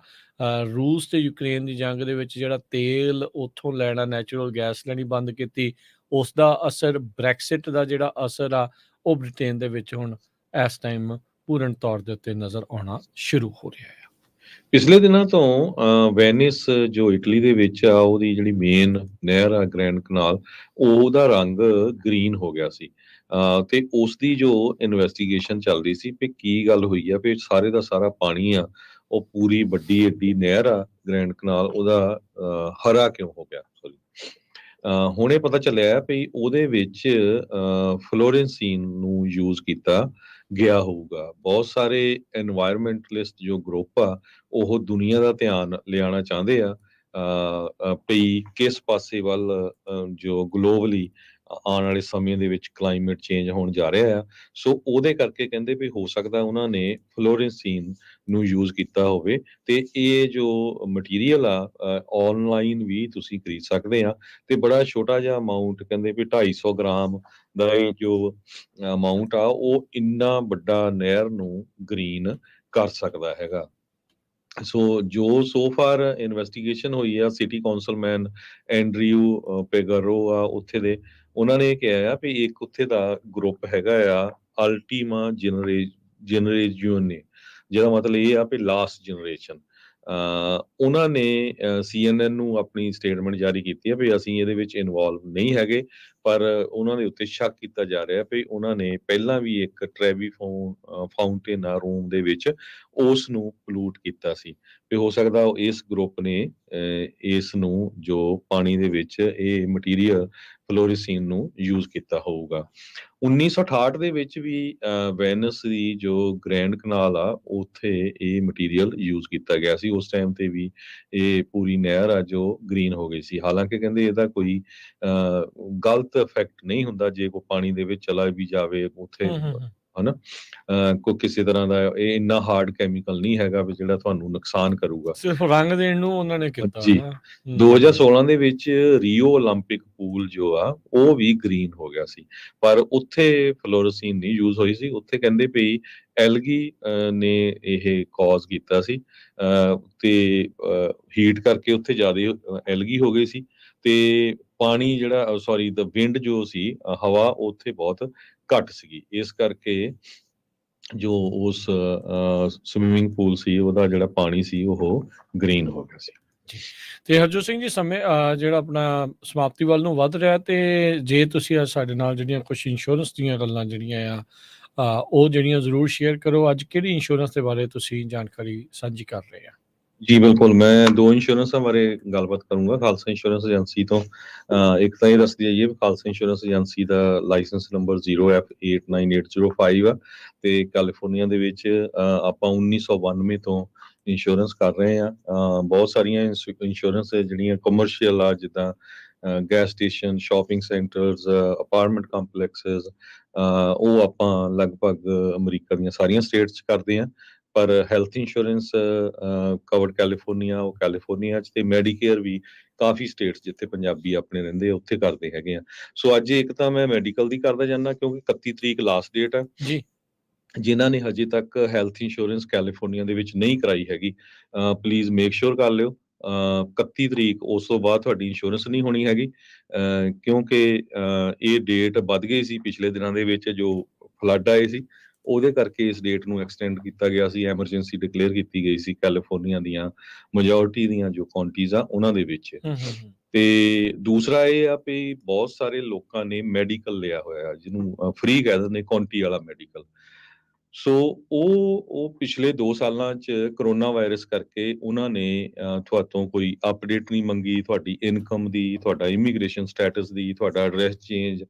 ਰੂਸ ਤੇ ਯੂਕਰੇਨ ਦੀ ਜੰਗ ਦੇ ਵਿੱਚ ਜਿਹੜਾ ਤੇਲ ਉੱਥੋਂ ਲੈਣਾ, ਨੈਚੁਰਲ ਗੈਸ ਲੈਣੀ ਬੰਦ ਕੀਤੀ, ਉਸ ਦਾ ਅਸਰ, ਬ੍ਰੈਕਸਿਟ ਦਾ ਜਿਹੜਾ ਅਸਰ ਆ ਉਹ ਬ੍ਰਿਟੇਨ ਦੇ ਵਿੱਚ ਹੁਣ ਇਸ ਟਾਈਮ ਪੂਰਨ ਤੌਰ ਦੇ ਉੱਤੇ ਨਜ਼ਰ ਆਉਣਾ ਸ਼ੁਰੂ ਹੋ ਰਿਹਾ ਹੈ। ਪਿਛਲੇ ਦਿਨਾਂ ਤੋਂ ਵੈਨਿਸ ਜੋ ਇਟਲੀ ਦੇ ਵਿੱਚ ਆ, ਉਹਦੀ ਜਿਹੜੀ ਮੇਨ ਨਹਿਰ ਆ ਗ੍ਰੈਂਡ ਕਨਾਲ, ਉਹਦਾ ਰੰਗ ਗ੍ਰੀਨ ਹੋ ਗਿਆ ਸੀ। ਤੇ ਉਸ ਦੀ ਜੋ ਇਨਵੈਸਟੀਗੇਸ਼ਨ ਚੱਲ ਰਹੀ ਸੀ ਵੀ ਕੀ ਗੱਲ ਹੋਈ ਆ ਵੀ ਸਾਰੇ ਦਾ ਸਾਰਾ ਪਾਣੀ ਆ ਉਹ ਪੂਰੀ ਵੱਡੀ ਏਡੀ ਨਹਿਰ ਆ ਗ੍ਰੈਂਡ ਕਨਾਲ, ਉਹਦਾ ਹਰਾ ਕਿਉਂ ਹੋ ਗਿਆ। ਸੌਰੀ, ਹੁਣ ਇਹ ਪਤਾ ਚੱਲਿਆ ਵੀ ਉਹਦੇ ਵਿੱਚ ਫਲੋਰੈਂਸੀਨ ਨੂੰ ਯੂਜ਼ ਕੀਤਾ ਗਿਆ ਹੋਊਗਾ। ਬਹੁਤ ਸਾਰੇ ਐਨਵਾਇਰਮੈਂਟਲਿਸਟ ਜੋ ਗਰੁੱਪ ਆ ਉਹ ਦੁਨੀਆ ਦਾ ਧਿਆਨ ਲਿਆਉਣਾ ਚਾਹੁੰਦੇ ਆ ਵੀ ਕਿਸ ਪਾਸੇ ਵੱਲ ਜੋ ਗਲੋਬਲੀ ਆਉਣ ਵਾਲੇ ਸਮੇਂ ਦੇ ਵਿੱਚ ਕਲਾਈਮੇਟ ਚੇਂਜ ਹੋਣ ਜਾ ਰਿਹਾ ਆ। ਸੋ ਉਹਦੇ ਕਰਕੇ ਕਹਿੰਦੇ ਵੀ ਹੋ ਸਕਦਾ ਉਹਨਾਂ ਨੇ ਫਲੋਰੈਂਸੀਨ ਨੂੰ ਯੂਜ਼ ਕੀਤਾ ਹੋਵੇ। ਤੇ ਇਹ ਜੋ ਮਟੀਰੀਅਲ ਆ ਆਨਲਾਈਨ ਵੀ ਤੁਸੀਂ ਖਰੀਦ ਸਕਦੇ ਆ, ਤੇ ਬੜਾ ਛੋਟਾ ਜਿਹਾ ਅਮਾਉਂਟ, ਕਹਿੰਦੇ ਵੀ 250 ਗ੍ਰਾਮ ਦਾ ਇਹ ਜੋ ਅਮਾਉਂਟ ਆ ਉਹ ਇੰਨਾ ਵੱਡਾ ਨਹਿਰ ਨੂੰ ਗ੍ਰੀਨ ਕਰ ਸਕਦਾ ਹੈਗਾ। ਸੋ ਜੋ ਸੋ ਫਾਰ ਇਨਵੈਸਟੀਗੇਸ਼ਨ ਹੋਈ ਆ, ਸਿਟੀ ਕੌਂਸਲਮੈਨ ਐਂਡਰਿਊ ਪੈਗਰੋ ਆ ਉੱਥੇ ਦੇ, ਉਹਨਾਂ ਨੇ ਕਿਹਾ ਆ ਵੀ ਇੱਕ ਉੱਥੇ ਦਾ ਗਰੁੱਪ ਹੈਗਾ ਆ ਅਲਟੀਮਾ ਜਨਰੇਜੂਨੇ, ਜਿਹਦਾ ਮਤਲਬ ਇਹ ਆ ਵੀ ਲਾਸਟ ਜਨਰੇਸ਼ਨ। ਉਹਨਾਂ ਨੇ CNN ਨੂੰ ਆਪਣੀ ਸਟੇਟਮੈਂਟ ਜਾਰੀ ਕੀਤੀ ਹੈ ਵੀ ਅਸੀਂ ਇਹਦੇ ਵਿੱਚ ਇਨਵੋਲਵ ਨਹੀਂ ਹੈਗੇ, ਪਰ ਉਹਨਾਂ ਦੇ ਉੱਤੇ ਸ਼ੱਕ ਕੀਤਾ ਜਾ ਰਿਹਾ ਵੀ ਉਹਨਾਂ ਨੇ ਪਹਿਲਾਂ ਵੀ ਇੱਕ ਟ੍ਰੈਵੀ ਫਾਊਂਟੇਨ ਆ ਰੋਮ ਦੇ ਵਿੱਚ, ਉਸ ਨੂੰ ਪੋਲੂਟ ਕੀਤਾ ਸੀ। ਵੀ ਹੋ ਸਕਦਾ ਇਸ ਗਰੁੱਪ ਨੇ ਇਸ ਨੂੰ ਜੋ ਪਾਣੀ ਦੇ ਵਿੱਚ ਇਹ ਮਟੀਰੀਅਲ ਫਲੋਰੀਸੀਨ ਨੂੰ ਯੂਜ਼ ਕੀਤਾ ਹੋਊਗਾ। 1968 ਦੇ ਵਿੱਚ ਵੀ ਵੈਨਸ ਦੀ ਜੋ ਗ੍ਰੈਂਡ ਕਨਾਲ ਆ ਉੱਥੇ ਇਹ ਮਟੀਰੀਅਲ ਯੂਜ਼ ਕੀਤਾ ਗਿਆ ਸੀ। ਉਸ ਟਾਈਮ ਤੇ ਵੀ ਇਹ ਪੂਰੀ ਨਹਿਰ ਆ ਜੋ ਗ੍ਰੀਨ ਹੋ ਗਈ ਸੀ। ਹਾਲਾਂਕਿ ਕਹਿੰਦੇ ਇਹਦਾ ਕੋਈ ਗਲਤ ਇਫੈਕਟ ਨਹੀਂ ਹੁੰਦਾ ਜੇ ਕੋਈ ਪਾਣੀ ਦੇ ਵਿੱਚ ਚਲਾ ਵੀ ਜਾਵੇ ਉੱਥੇ, ਹਨਾ। ਕੋਈ ਕਿਸੇ ਤਰ੍ਹਾਂ ਦਾ ਇਹ ਇੰਨਾ ਹਾਰਡ ਕੈਮੀਕਲ ਨਹੀਂ ਹੈਗਾ ਵੀ ਜਿਹੜਾ ਤੁਹਾਨੂੰ ਨੁਕਸਾਨ ਕਰੂਗਾ। ਸਿਰਫ ਰੰਗ ਦੇਣ ਨੂੰ ਉਹਨਾਂ ਨੇ ਕੀਤਾ ਜੀ। 2016 ਦੇ ਵਿੱਚ ਰੀਓ ਓਲੰਪਿਕ ਪੂਲ ਜੋ ਆ ਉਹ ਵੀ ਗ੍ਰੀਨ ਹੋ ਗਿਆ ਸੀ, ਪਰ ਉੱਥੇ ਫਲੋਰੋਸੀਨ ਨਹੀਂ ਯੂਜ਼ ਹੋਈ ਸੀ। ਉੱਥੇ ਕਹਿੰਦੇ ਵੀ ਐਲਗੀ ਨੇ ਇਹ ਕਾਜ਼ ਕੀਤਾ ਸੀ, ਤੇ ਹੀਟ ਕਰਕੇ ਉੱਥੇ ਜ਼ਿਆਦਾ ਐਲਗੀ ਹੋ ਗਈ ਸੀ, ਤੇ ਪਾਣੀ ਜਿਹੜਾ ਸੌਰੀ ਦਾ ਵਿੰਡ ਜੋ ਸੀ, ਹਵਾ ਉੱਥੇ ਬਹੁਤ ਘੱਟ ਸੀਗੀ। ਇਸ ਕਰਕੇ ਜੋ ਉਸ ਸਵਿਮਿੰਗ ਪੂਲ ਸੀ ਉਹਦਾ ਜਿਹੜਾ ਪਾਣੀ ਸੀ ਉਹ ਗ੍ਰੀਨ ਹੋ ਗਿਆ ਸੀ। ਜੀ। ਤੇ ਹਰਜੋਤ ਸਿੰਘ ਜੀ, ਸਮੇਂ ਜਿਹੜਾ ਆਪਣਾ ਸਮਾਪਤੀ ਵੱਲ ਨੂੰ ਵੱਧ ਰਿਹਾ, ਤੇ ਜੇ ਤੁਸੀਂ ਸਾਡੇ ਨਾਲ ਜਿਹੜੀਆਂ ਕੁਝ ਇੰਸ਼ੋਰੈਂਸ ਦੀਆਂ ਗੱਲਾਂ ਜਿਹੜੀਆਂ ਆ ਉਹ ਜਿਹੜੀਆਂ ਜ਼ਰੂਰ ਸ਼ੇਅਰ ਕਰੋ। ਅੱਜ ਕਿਹੜੀ ਇੰਸ਼ੋਰੈਂਸ ਦੇ ਬਾਰੇ ਤੁਸੀਂ ਜਾਣਕਾਰੀ ਸਾਂਝੀ ਕਰ ਰਹੇ ਆ? ਜੀ ਬਿਲਕੁਲ, ਮੈਂ ਦੋ ਇੰਸ਼ੋਰੈਂਸਾਂ ਬਾਰੇ ਗੱਲਬਾਤ ਕਰੂੰਗਾ ਖਾਲਸਾ ਇੰਸ਼ੋਰੈਂਸ ਏਜੰਸੀ ਤੋਂ। ਇੱਕ ਤਾਂ ਇਹ ਦੱਸ ਦਈਏ ਵੀ ਖਾਲਸਾ ਇੰਸ਼ੋਰੈਂਸ ਏਜੰਸੀ ਦਾ ਲਾਇਸੈਂਸ ਨੰਬਰ 0F89805 ਆ, ਤੇ ਕੈਲੀਫੋਰਨੀਆ ਦੇ ਵਿੱਚ ਆਪਾਂ 1992 ਤੋਂ ਇੰਸ਼ੋਰੈਂਸ ਕਰ ਰਹੇ ਆ। ਬਹੁਤ ਸਾਰੀਆਂ ਇੰਸ਼ੋਰੈਂਸ ਜਿਹੜੀਆਂ ਕਮਰਸ਼ੀਅਲ ਆ, ਜਿੱਦਾਂ gas station, shopping centres, apartment complexes, ਉਹ ਆਪਾਂ ਲਗਭਗ ਅਮਰੀਕਾ ਦੀਆਂ ਸਾਰੀਆਂ ਸਟੇਟਸ 'ਚ ਕਰਦੇ ਆ। ਪਰ ਹੈਲਥ ਇੰਸ਼ੋਰੈਂਸ ਕਵਰਡ ਕੈਲੀਫੋਰਨੀਆ, ਉਹ ਕੈਲੀਫੋਰਨੀਆ 'ਚ, ਤੇ ਮੈਡੀਕੇਅਰ ਵੀ ਕਾਫੀ ਸਟੇਟਸ ਜਿੱਥੇ ਪੰਜਾਬੀ ਆਪਣੇ ਰਹਿੰਦੇ ਆ ਉੱਥੇ ਕਰਦੇ ਹੈਗੇ ਆ। ਸੋ ਅੱਜ ਇੱਕ ਤਾਂ ਮੈਂ ਮੈਡੀਕਲ ਦੀ ਕਰਦਾ ਜਾਂਦਾ ਕਿਉਂਕਿ 31 ਤਰੀਕ ਲਾਸਟ ਡੇਟ ਆ। ਜੀ। ਜਿਨ੍ਹਾਂ ਨੇ ਹਜੇ ਤੱਕ ਹੈਲਥ ਇੰਸ਼ੋਰੈਂਸ ਕੈਲੀਫੋਰਨੀਆ ਦੇ ਵਿੱਚ ਨਹੀਂ ਕਰਾਈ ਹੈਗੀ, ਪਲੀਜ਼ ਮੇਕ ਸ਼ੋਰ ਕਰ ਲਿਓ। 31 ਤਰੀਕ ਉਸ ਤੋਂ ਬਾਅਦ ਤੁਹਾਡੀ ਇੰਸ਼ੋਰੈਂਸ ਨਹੀਂ ਹੋਣੀ ਹੈਗੀ, ਕਿਉਂਕਿ ਇਹ ਡੇਟ ਵੱਧ ਗਈ ਸੀ ਪਿਛਲੇ ਦਿਨਾਂ ਦੇ ਵਿੱਚ ਜੋ ਫਲੱਡ ਆਏ ਸੀ, ਉਹਦੇ ਕਰਕੇ ਇਸ ਡੇਟ ਨੂੰ ਐਕਸਟੈਂਡ ਕੀਤਾ ਗਿਆ ਸੀ। ਐਮਰਜੈਂਸੀ ਡਿਕਲੇਅਰ ਕੀਤੀ ਗਈ ਸੀ ਕੈਲੀਫੋਰਨੀਆ ਦੀਆਂ ਮੈਜੋਰਟੀ ਦੀਆਂ ਜੋ ਕਾਉਂਟੀਜ਼ ਆ ਉਹਨਾਂ ਦੇ ਵਿੱਚ। ਤੇ ਦੂਸਰਾ ਇਹ ਆ ਵੀ ਬਹੁਤ ਸਾਰੇ ਲੋਕਾਂ ਨੇ ਮੈਡੀਕਲ ਲਿਆ ਹੋਇਆ ਜਿਹਨੂੰ ਫ੍ਰੀ ਕਹਿ ਦਿੰਦੇ, ਕਾਉਂਟੀ ਵਾਲਾ ਮੈਡੀਕਲ। ਸੋ ਉਹ ਪਿਛਲੇ 2 ਸਾਲਾਂ 'ਚ ਕਰੋਨਾ ਵਾਇਰਸ ਕਰਕੇ ਉਹਨਾਂ ਨੇ ਤੁਹਾਤੋਂ ਕੋਈ ਅਪਡੇਟ ਨਹੀਂ ਮੰਗੀ, ਤੁਹਾਡੀ ਇਨਕਮ ਦੀ, ਤੁਹਾਡਾ ਇਮੀਗ੍ਰੇਸ਼ਨ ਸਟੇਟਸ ਦੀ, ਤੁਹਾਡਾ ਐਡਰੈਸ ਚੇਂਜ,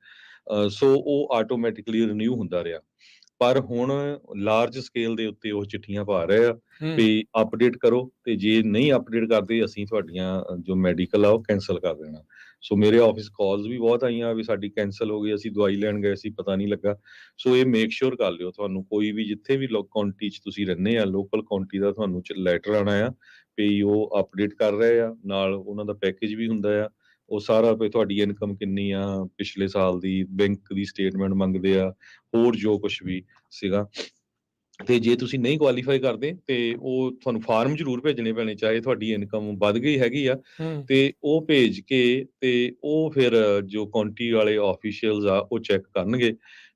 ਸੋ ਉਹ ਆਟੋਮੈਟਿਕਲੀ ਰਿਨਿਊ ਹੁੰਦਾ ਰਿਹਾ। ਪਰ ਹੁਣ ਲਾਰਜ ਸਕੇਲ ਦੇ ਉੱਤੇ ਉਹ ਚਿੱਠੀਆਂ ਪਾ ਰਹੇ ਆ ਵੀ ਅਪਡੇਟ ਕਰੋ, ਤੇ ਜੇ ਨਹੀਂ ਅਪਡੇਟ ਕਰਦੇ ਅਸੀਂ ਤੁਹਾਡੀਆਂ ਜੋ ਮੈਡੀਕਲ ਆ ਉਹ ਕੈਂਸਲ ਕਰ ਦੇਣਾ। ਸੋ ਮੇਰੇ ਆਫਿਸ ਕਾਲਸ ਵੀ ਬਹੁਤ ਆਈਆਂ ਵੀ ਸਾਡੀ ਕੈਂਸਲ ਹੋ ਗਈ, ਅਸੀਂ ਦਵਾਈ ਲੈਣ ਗਏ ਸੀ ਪਤਾ ਨਹੀਂ ਲੱਗਾ। ਸੋ ਇਹ ਮੇਕ ਸ਼ੋਰ ਕਰ ਲਿਓ, ਤੁਹਾਨੂੰ ਕੋਈ ਵੀ ਜਿੱਥੇ ਵੀ ਕਾਉਂਟੀ 'ਚ ਤੁਸੀਂ ਰਹਿੰਦੇ ਆ, ਲੋਕਲ ਕਾਉਂਟੀ ਦਾ ਤੁਹਾਨੂੰ ਲੈਟਰ ਆਉਣਾ ਆ ਵੀ ਉਹ ਅਪਡੇਟ ਕਰ ਰਹੇ ਆ, ਨਾਲ ਉਹਨਾਂ ਦਾ ਪੈਕੇਜ ਵੀ ਹੁੰਦਾ ਆ। ਉਹ ਸਾਰਾ ਵੀ ਤੁਹਾਡੀ ਇਨਕਮ ਕਿੰਨੀ ਆ ਪਿਛਲੇ ਸਾਲ ਦੀ, ਬੈਂਕ ਦੀ ਸਟੇਟਮੈਂਟ ਮੰਗਦੇ ਆ, ਹੋਰ ਜੋ ਕੁਝ ਵੀ ਸੀਗਾ। ਤੇ ਜੇ ਤੁਸੀਂ ਨਹੀਂ ਕੁਆਲੀਫਾਈ ਕਰਦੇ ਤੇ ਉਹ ਤੁਹਾਨੂੰ ਫਾਰਮ ਜ਼ਰੂਰ ਭੇਜਣੇ ਪੈਣੇ, ਚਾਹੇ ਤੁਹਾਡੀ ਇਨਕਮ ਵੱਧ ਗਈ ਹੈਗੀ ਆ ਤੇ ਉਹ ਭੇਜ ਕੇ ਤੇ ਉਹ ਫਿਰ ਜੋ ਕਾਉਂਟੀ ਵਾਲੇ ਆਫੀਸ਼ੀਅਲਸ ਆ ਉਹ ਚੈੱਕ ਕਰਨਗੇ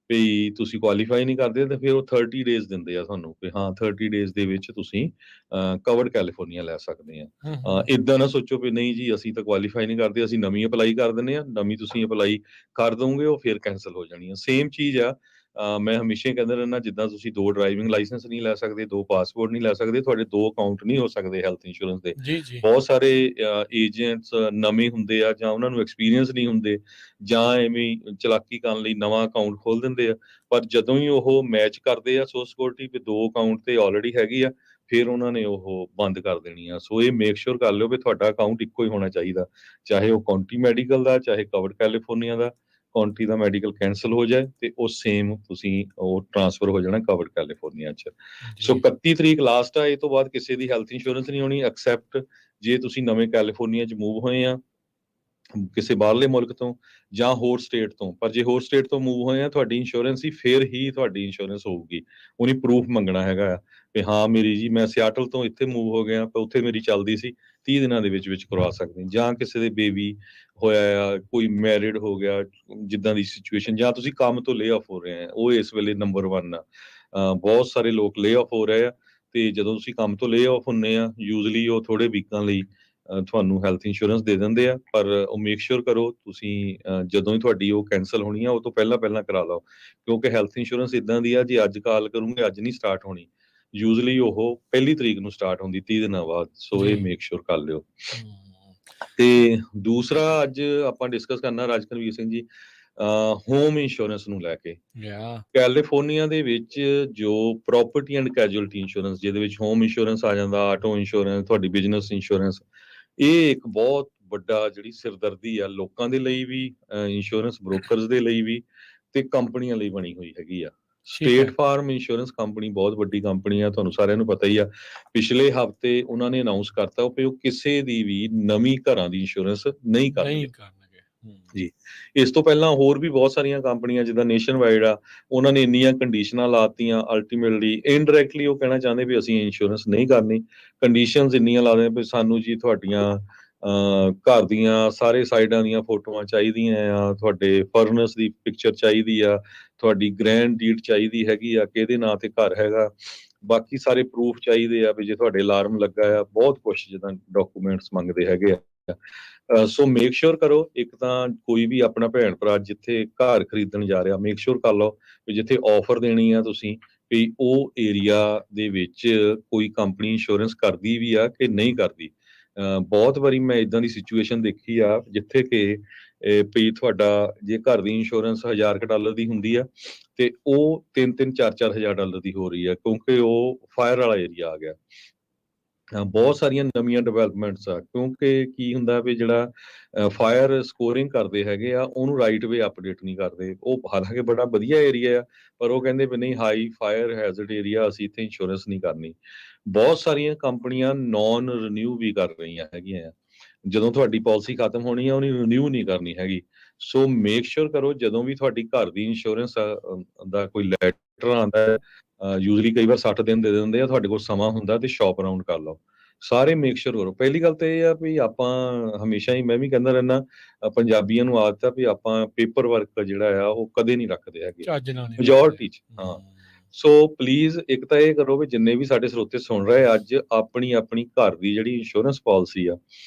ਵੀ ਤੁਸੀਂ ਕੁਆਲੀਫਾਈ ਨਹੀਂ ਕਰਦੇ, ਤੇ ਫਿਰ ਉਹ 30 ਡੇਜ਼ ਦਿੰਦੇ ਆ ਤੁਹਾਨੂੰ ਵੀ ਹਾਂ 30 ਡੇਜ਼ ਦੇ ਵਿੱਚ ਤੁਸੀਂ ਕਵਰਡ ਕੈਲੀਫੋਰਨੀਆ ਲੈ ਸਕਦੇ ਆ। ਇਦਾਂ ਨਾ ਸੋਚੋ ਵੀ ਨਹੀਂ ਜੀ ਅਸੀਂ ਤਾਂ ਕੁਆਲੀਫਾਈ ਨਹੀਂ ਕਰਦੇ, ਅਸੀਂ ਨਵੀਂ ਅਪਲਾਈ ਕਰ ਦਿੰਦੇ ਆ, ਨਵੀਂ ਤੁਸੀਂ ਅਪਲਾਈ ਕਰ ਦੋਗੇ ਉਹ ਫਿਰ ਕੈਂਸਲ ਹੋ ਜਾਣੀ ਆ। ਸੇਮ ਚੀਜ਼ ਆ, ਮੈਂ ਹਮੇਸ਼ਾ ਕਹਿੰਦਾ ਰਹਿੰਦਾ ਜਿੱਦਾਂ ਤੁਸੀਂ 2 ਡਰਾਈਵਿੰਗ ਲਾਇਸੈਂਸ ਨਹੀਂ ਲੈ ਸਕਦੇ, 2 ਪਾਸਪੋਰਟ ਨਹੀਂ ਲੈ ਸਕਦੇ, ਤੁਹਾਡੇ 2 ਅਕਾਊਂਟ ਨਹੀਂ ਹੋ ਸਕਦੇ ਹੈਲਥ ਇੰਸ਼ੋਰੈਂਸ ਦੇ। ਬਹੁਤ ਸਾਰੇ ਏਜੰਟਸ ਨਵੇਂ ਹੁੰਦੇ ਆ ਜਾਂ ਉਹਨਾਂ ਨੂੰ ਐਕਸਪੀਰੀਅੰਸ ਨਹੀਂ ਹੁੰਦੇ, ਜਾਂ ਐਵੇਂ ਚਲਾਕੀ ਕਰਨ ਲਈ ਨਵਾਂ ਅਕਾਊਂਟ ਖੋਲ ਦਿੰਦੇ ਆ, ਪਰ ਜਦੋਂ ਹੀ ਉਹ ਮੈਚ ਕਰਦੇ ਆ ਸੋਰਸ ਸਿਕਿਉਰਿਟੀ ਵੀ 2 ਅਕਾਊਂਟ ਤੇ ਆਲਰੇਡੀ ਹੈਗੀ ਆ, ਫਿਰ ਉਹਨਾਂ ਨੇ ਉਹ ਬੰਦ ਕਰ ਦੇਣੀ ਆ। ਸੋ ਇਹ ਮੇਕ ਸ਼ੋਰ ਕਰ ਲਿਓ ਵੀ ਤੁਹਾਡਾ ਅਕਾਊਂਟ ਇੱਕੋ ਹੀ ਹੋਣਾ ਚਾਹੀਦਾ, ਚਾਹੇ ਉਹ ਕਾਉਂਟੀ ਮੈਡੀਕਲ ਦਾ, ਚਾਹੇ ਕਵਰਡ ਕੈਲੀਫੋਰਨੀਆ ਦਾ। ਕਾਉਂਟੀ ਦਾ ਮੈਡੀਕਲ ਕੈਂਸਲ ਹੋ ਜਾਏ ਤੇ ਉਹ ਸੇਮ ਤੁਸੀਂ ਉਹ ਟ੍ਰਾਂਸਫਰ ਹੋ ਜਾਣਾ ਕਵਰਡ ਕੈਲੀਫੋਰਨੀਆ 'ਚ। ਸੋ 31 ਤਰੀਕ ਲਾਸਟ ਆ, ਇਹ ਤੋਂ ਬਾਅਦ ਕਿਸੇ ਦੀ ਹੈਲਥ ਇੰਸ਼ੋਰੈਂਸ ਨਹੀਂ ਹੋਣੀ ਐਕਸੈਪਟ ਜੇ ਤੁਸੀਂ ਨਵੇਂ ਕੈਲੀਫੋਰਨੀਆ 'ਚ ਮੂਵ ਹੋਏ ਆ ਕਿਸੇ ਬਾਹਰਲੇ ਮੁਲਕ ਤੋਂ ਜਾਂ ਹੋਰ ਸਟੇਟ ਤੋਂ। ਪਰ ਜੇ ਹੋਰ ਸਟੇਟ ਤੋਂ ਮੂਵ ਹੋਏ ਆ ਤੁਹਾਡੀ ਇੰਸ਼ੋਰੈਂਸ ਹੀ ਫਿਰ ਹੀ ਤੁਹਾਡੀ ਇੰਸ਼ੋਰੈਂਸ ਹੋਊਗੀ, ਉਹਨੇ ਪ੍ਰੂਫ ਮੰਗਣਾ ਹੈਗਾ ਆ ਵੀ ਹਾਂ ਮੇਰੀ ਜੀ ਮੈਂ ਸਿਆਟਲ ਤੋਂ ਇੱਥੇ ਮੂਵ ਹੋ ਗਿਆ ਪਰ ਉੱਥੇ ਮੇਰੀ ਚੱਲਦੀ ਸੀ, 30 ਦਿਨਾਂ ਦੇ ਵਿੱਚ ਕਰਵਾ ਸਕਦੇ। ਜਾਂ ਕਿਸੇ ਦੇ ਬੇਬੀ ਹੋਇਆ ਆ, ਕੋਈ ਮੈਰਿਡ ਹੋ ਗਿਆ, ਜਿੱਦਾਂ ਦੀ ਸਿਚੁਏਸ਼ਨ, ਜਾਂ ਤੁਸੀਂ ਕੰਮ ਤੋਂ ਲੇ ਆਫ ਹੋ ਰਹੇ ਆ, ਉਹ ਇਸ ਵੇਲੇ ਨੰਬਰ 1 ਆ। ਬਹੁਤ ਸਾਰੇ ਲੋਕ ਲੇ ਆਫ ਹੋ ਰਹੇ ਆ ਤੇ ਜਦੋਂ ਤੁਸੀਂ ਕੰਮ ਤੋਂ ਲੇ ਆਫ ਹੁੰਨੇ ਆ ਯੂਜ਼ਲੀ ਉਹ ਥੋੜੇ ਵੀਕਾਂ ਲਈ ਤੁਹਾਨੂੰ ਹੈਲਥ ਇੰਸ਼ੋਰੈਂਸ ਦੇ ਦਿੰਦੇ ਆ, ਪਰ ਉਹ ਮੇਕ ਸ਼ੋਰ ਕਰੋ ਤੁਸੀਂ ਜਦੋਂ ਹੀ ਤੁਹਾਡੀ ਉਹ ਕੈਂਸਲ ਹੋਣੀ ਆ ਉਹ ਤੋਂ ਪਹਿਲਾਂ ਕਰਾ ਲਓ, ਕਿਉਂਕਿ ਹੈਲਥ ਇੰਸ਼ੋਰੈਂਸ ਇਦਾਂ ਦੀ ਆ ਜੇ ਅੱਜ ਕਾਲ ਕਰੂੰਗੇ ਅੱਜ ਨਹੀਂ ਸਟਾਰਟ ਹੋਣੀ, ਯੂਜ਼ਲੀ ਉਹ 1 ਤਰੀਕ ਨੂੰ ਸਟਾਰਟ ਹੁੰਦੀ 30 ਦਿਨਾਂ ਬਾਅਦ। ਸੋ ਇਹ ਮੇਕ ਸ਼ੋਰ ਕਰ ਲਿਓ। ਤੇ ਦੂਸਰਾ ਅੱਜ ਆਪਾਂ ਡਿਸਕਸ ਕਰਨਾ ਰਾਜਕਨਵੀਰ ਸਿੰਘ ਜੀ, ਹੋਮ ਇੰਸ਼ੋਰੈਂਸ ਨੂੰ ਲੈ ਕੇ। ਕੈਲੀਫੋਰਨੀਆ ਦੇ ਵਿੱਚ ਜੋ ਪ੍ਰੋਪਰਟੀ ਐਂਡ ਕੈਜੁਅਲਟੀ ਇੰਸ਼ੋਰੈਂਸ, ਜਿਹਦੇ ਵਿੱਚ ਹੋਮ ਇੰਸ਼ੋਰੈਂਸ ਆ ਜਾਂਦਾ, ਆਟੋ ਇੰਸ਼ੋਰੈਂਸ, ਤੁਹਾਡੀ ਬਿਜ਼ਨਸ ਇੰਸ਼ੋਰੈਂਸ, ਇਹ ਇੱਕ ਬਹੁਤ ਵੱਡਾ ਜਿਹੜੀ ਸਿਰਦਰਦੀ ਆ ਲੋਕਾਂ ਦੇ ਲਈ ਵੀ, ਇੰਸ਼ੋਰੈਂਸ ਬ੍ਰੋਕਰਸ ਦੇ ਲਈ ਵੀ ਤੇ ਕੰਪਨੀਆਂ ਲਈ ਬਣੀ ਹੋਈ ਹੈਗੀ ਆ। ਸਟੇਟ ਫਾਰਮ ਇੰਸ਼ੋਰੈਂਸ ਕੰਪਨੀ ਬਹੁਤ ਵੱਡੀ ਕੰਪਨੀ ਆ, ਤੁਹਾਨੂੰ ਸਾਰਿਆਂ ਨੂੰ ਪਤਾ ਹੀ ਆ। ਪਿਛਲੇ ਹਫਤੇ ਉਹਨਾਂ ਨੇ ਅਨਾਉਂਸ ਕਰਤਾ ਕਿ ਉਹ ਕਿਸੇ ਦੀ ਵੀ ਨਵੀਂ ਘਰਾਂ ਦੀ ਇੰਸ਼ੋਰੈਂਸ ਨਹੀਂ ਕਰਨਗੇ ਜੀ। ਇਸ ਤੋਂ ਪਹਿਲਾਂ ਹੋਰ ਵੀ ਬਹੁਤ ਸਾਰੀਆਂ ਕੰਪਨੀਆਂ ਜਿੱਦਾਂ ਨੇਸ਼ਨ ਵਾਈਡ ਆ, ਉਹਨਾਂ ਨੇ ਇੰਨੀਆਂ ਕੰਡੀਸ਼ਨਾਂ ਲਾਤੀਆਂ, ਅਲਟੀਮੇਟਲੀ ਇਨਡਾਇਰੈਕਟਲੀ ਉਹ ਕਹਿਣਾ ਚਾਹੁੰਦੇ ਵੀ ਅਸੀਂ ਇੰਸ਼ੋਰੈਂਸ ਨਹੀਂ ਕਰਨੀ। ਕੰਡੀਸ਼ਨਸ ਇੰਨੀਆਂ ਲਾ ਦੇ ਵੀ ਸਾਨੂੰ ਜੀ ਤੁਹਾਡੀਆਂ ਘਰ ਦੀਆਂ ਸਾਰੇ ਸਾਈਡਾਂ ਦੀਆਂ ਫੋਟੋਆਂ ਚਾਹੀਦੀਆਂ ਆ, ਤੁਹਾਡੇ ਫਰਨਸ ਦੀ ਪਿਕਚਰ ਚਾਹੀਦੀ ਆ, ਤੁਹਾਡੀ ਗ੍ਰੈਂਡ ਡੀਡ ਚਾਹੀਦੀ ਹੈਗੀ ਆ, ਕਿਹਦੇ ਨਾਂ ਤੇ ਘਰ ਹੈਗਾ, ਬਾਕੀ ਸਾਰੇ ਪ੍ਰੂਫ ਚਾਹੀਦੇ ਆ ਵੀ ਜੇ ਤੁਹਾਡੇ ਅਲਾਰਮ ਲੱਗਾ ਆ, ਬਹੁਤ ਕੁਛ ਜਿੱਦਾਂ ਡਾਕੂਮੈਂਟਸ ਮੰਗਦੇ ਹੈਗੇ ਆ। ਸੋ ਮੇਕ ਸ਼ੋਰ ਕਰੋ, ਇੱਕ ਤਾਂ ਕੋਈ ਵੀ ਆਪਣਾ ਭੈਣ ਭਰਾ ਜਿੱਥੇ ਘਰ ਖਰੀਦਣ ਜਾ ਰਿਹਾ, ਮੇਕ ਸ਼ੋਰ ਕਰ ਲਓ ਵੀ ਜਿੱਥੇ ਆਫਰ ਦੇਣੀ ਆ ਤੁਸੀਂ ਵੀ ਉਹ ਏਰੀਆ ਦੇ ਵਿੱਚ ਕੋਈ ਕੰਪਨੀ ਇੰਸ਼ੋਰੈਂਸ ਕਰਦੀ ਵੀ ਆ ਕਿ ਨਹੀਂ ਕਰਦੀ। ਬਹੁਤ ਵਾਰੀ ਮੈਂ ਇਦਾਂ ਦੀ ਸਿਚੁਏਸ਼ਨ ਦੇਖੀ ਆ ਜਿੱਥੇ ਕਿ ਵੀ ਤੁਹਾਡਾ ਜੇ ਘਰ ਦੀ ਇੰਸ਼ੋਰੈਂਸ $1000 ਦੀ ਹੁੰਦੀ ਆ ਤੇ ਉਹ 3-3, 4-4 ਹਜ਼ਾਰ ਡਾਲਰ ਦੀ ਹੋ ਰਹੀ ਆ, ਕਿਉਂਕਿ ਉਹ ਫਾਇਰ ਵਾਲਾ ਏਰੀਆ ਆ ਗਿਆ। ਬਹੁਤ ਸਾਰੀਆਂ ਨਵੀਆਂ ਡਿਵੈਲਪਮੈਂਟਸ ਆ, ਕਿਉਂਕਿ ਕੀ ਹੁੰਦਾ ਵੀ ਜਿਹੜਾ ਫਾਇਰ ਸਕੋਰਿੰਗ ਕਰਦੇ ਹੈਗੇ ਆ ਉਹਨੂੰ ਰਾਈਟ ਵੇ ਅਪਡੇਟ ਨਹੀਂ ਕਰਦੇ। ਉਹ ਹਾਲਾਂਕਿ ਬੜਾ ਵਧੀਆ ਏਰੀਆ ਆ, ਪਰ ਉਹ ਕਹਿੰਦੇ ਵੀ ਨਹੀਂ ਹਾਈ ਫਾਇਰ ਹੈਜ਼ਰਡ ਏਰੀਆ, ਅਸੀਂ ਇੱਥੇ ਇੰਸ਼ੋਰੈਂਸ ਨਹੀਂ ਕਰਨੀ। ਬਹੁਤ ਸਾਰੀਆਂ ਕੰਪਨੀਆਂ ਨੌਨ ਰਿਨਿਊ ਵੀ ਕਰ ਰਹੀਆਂ ਹੈਗੀਆਂ ਆ। ਜਦੋਂ ਤੁਹਾਡੀ ਪਾਲਿਸੀ ਖਤਮ ਹੋਣੀ ਆ ਉਹਨੂੰ ਰਿਨਿਊ ਨਹੀਂ ਕਰਨੀ ਹੈਗੀ। ਸੋ ਮੇਕ ਸ਼ੋਰ ਕਰੋ ਜਦੋਂ ਵੀ ਤੁਹਾਡੀ ਘਰ ਦੀ ਇੰਸ਼ੋਰੈਂਸ ਦਾ ਕੋਈ ਲੈਟਰ ਆਉਂਦਾ ਹੈ, ਯੂਜ਼ਲੀ ਕਈ ਵਾਰ 60 ਦਿਨ ਦੇ ਦਿੰਦੇ ਆ, ਤੁਹਾਡੇ ਕੋਲ ਸਮਾਂ ਹੁੰਦਾ ਤੇ ਸ਼ੌਪ ਅਰਾਊਂਡ ਕਰ ਲਓ। ਸਾਰੇ ਮੇਕ ਸ਼ੋਰ ਕਰੋ। ਪਹਿਲੀ ਗੱਲ ਤਾਂ ਇਹ ਆ ਵੀ ਆਪਾਂ ਹਮੇਸ਼ਾ ਹੀ, ਮੈਂ ਵੀ ਕਹਿੰਦਾ ਰਹਿੰਦਾ, ਪੰਜਾਬੀਆਂ ਨੂੰ ਆਦਤ ਆ ਵੀ ਆਪਾਂ ਪੇਪਰ ਵਰਕ ਜਿਹੜਾ ਆ ਉਹ ਕਦੇ ਨਹੀਂ ਰੱਖਦੇ ਹੈਗੇ ਚੱਜ ਨਾਲ ਨਹੀਂ ਮੈਜੋਰਟੀ 'ਚ। ਰੱਖਦੇ। ਹਾਂ, ਸੋ ਪਲੀਜ਼ ਇੱਕ ਤਾਂ ਇਹ ਕਰੋ ਵੀ ਜਿੰਨੇ ਵੀ ਸਾਡੇ ਸਰੋਤੇ ਸੁਣ ਰਹੇ ਅੱਜ, ਆਪਣੀ ਆਪਣੀ ਘਰ ਦੀ ਜਿਹੜੀ ਇੰਸ਼ੋਰੈਂਸ ਪਾਲਿਸੀ ਆ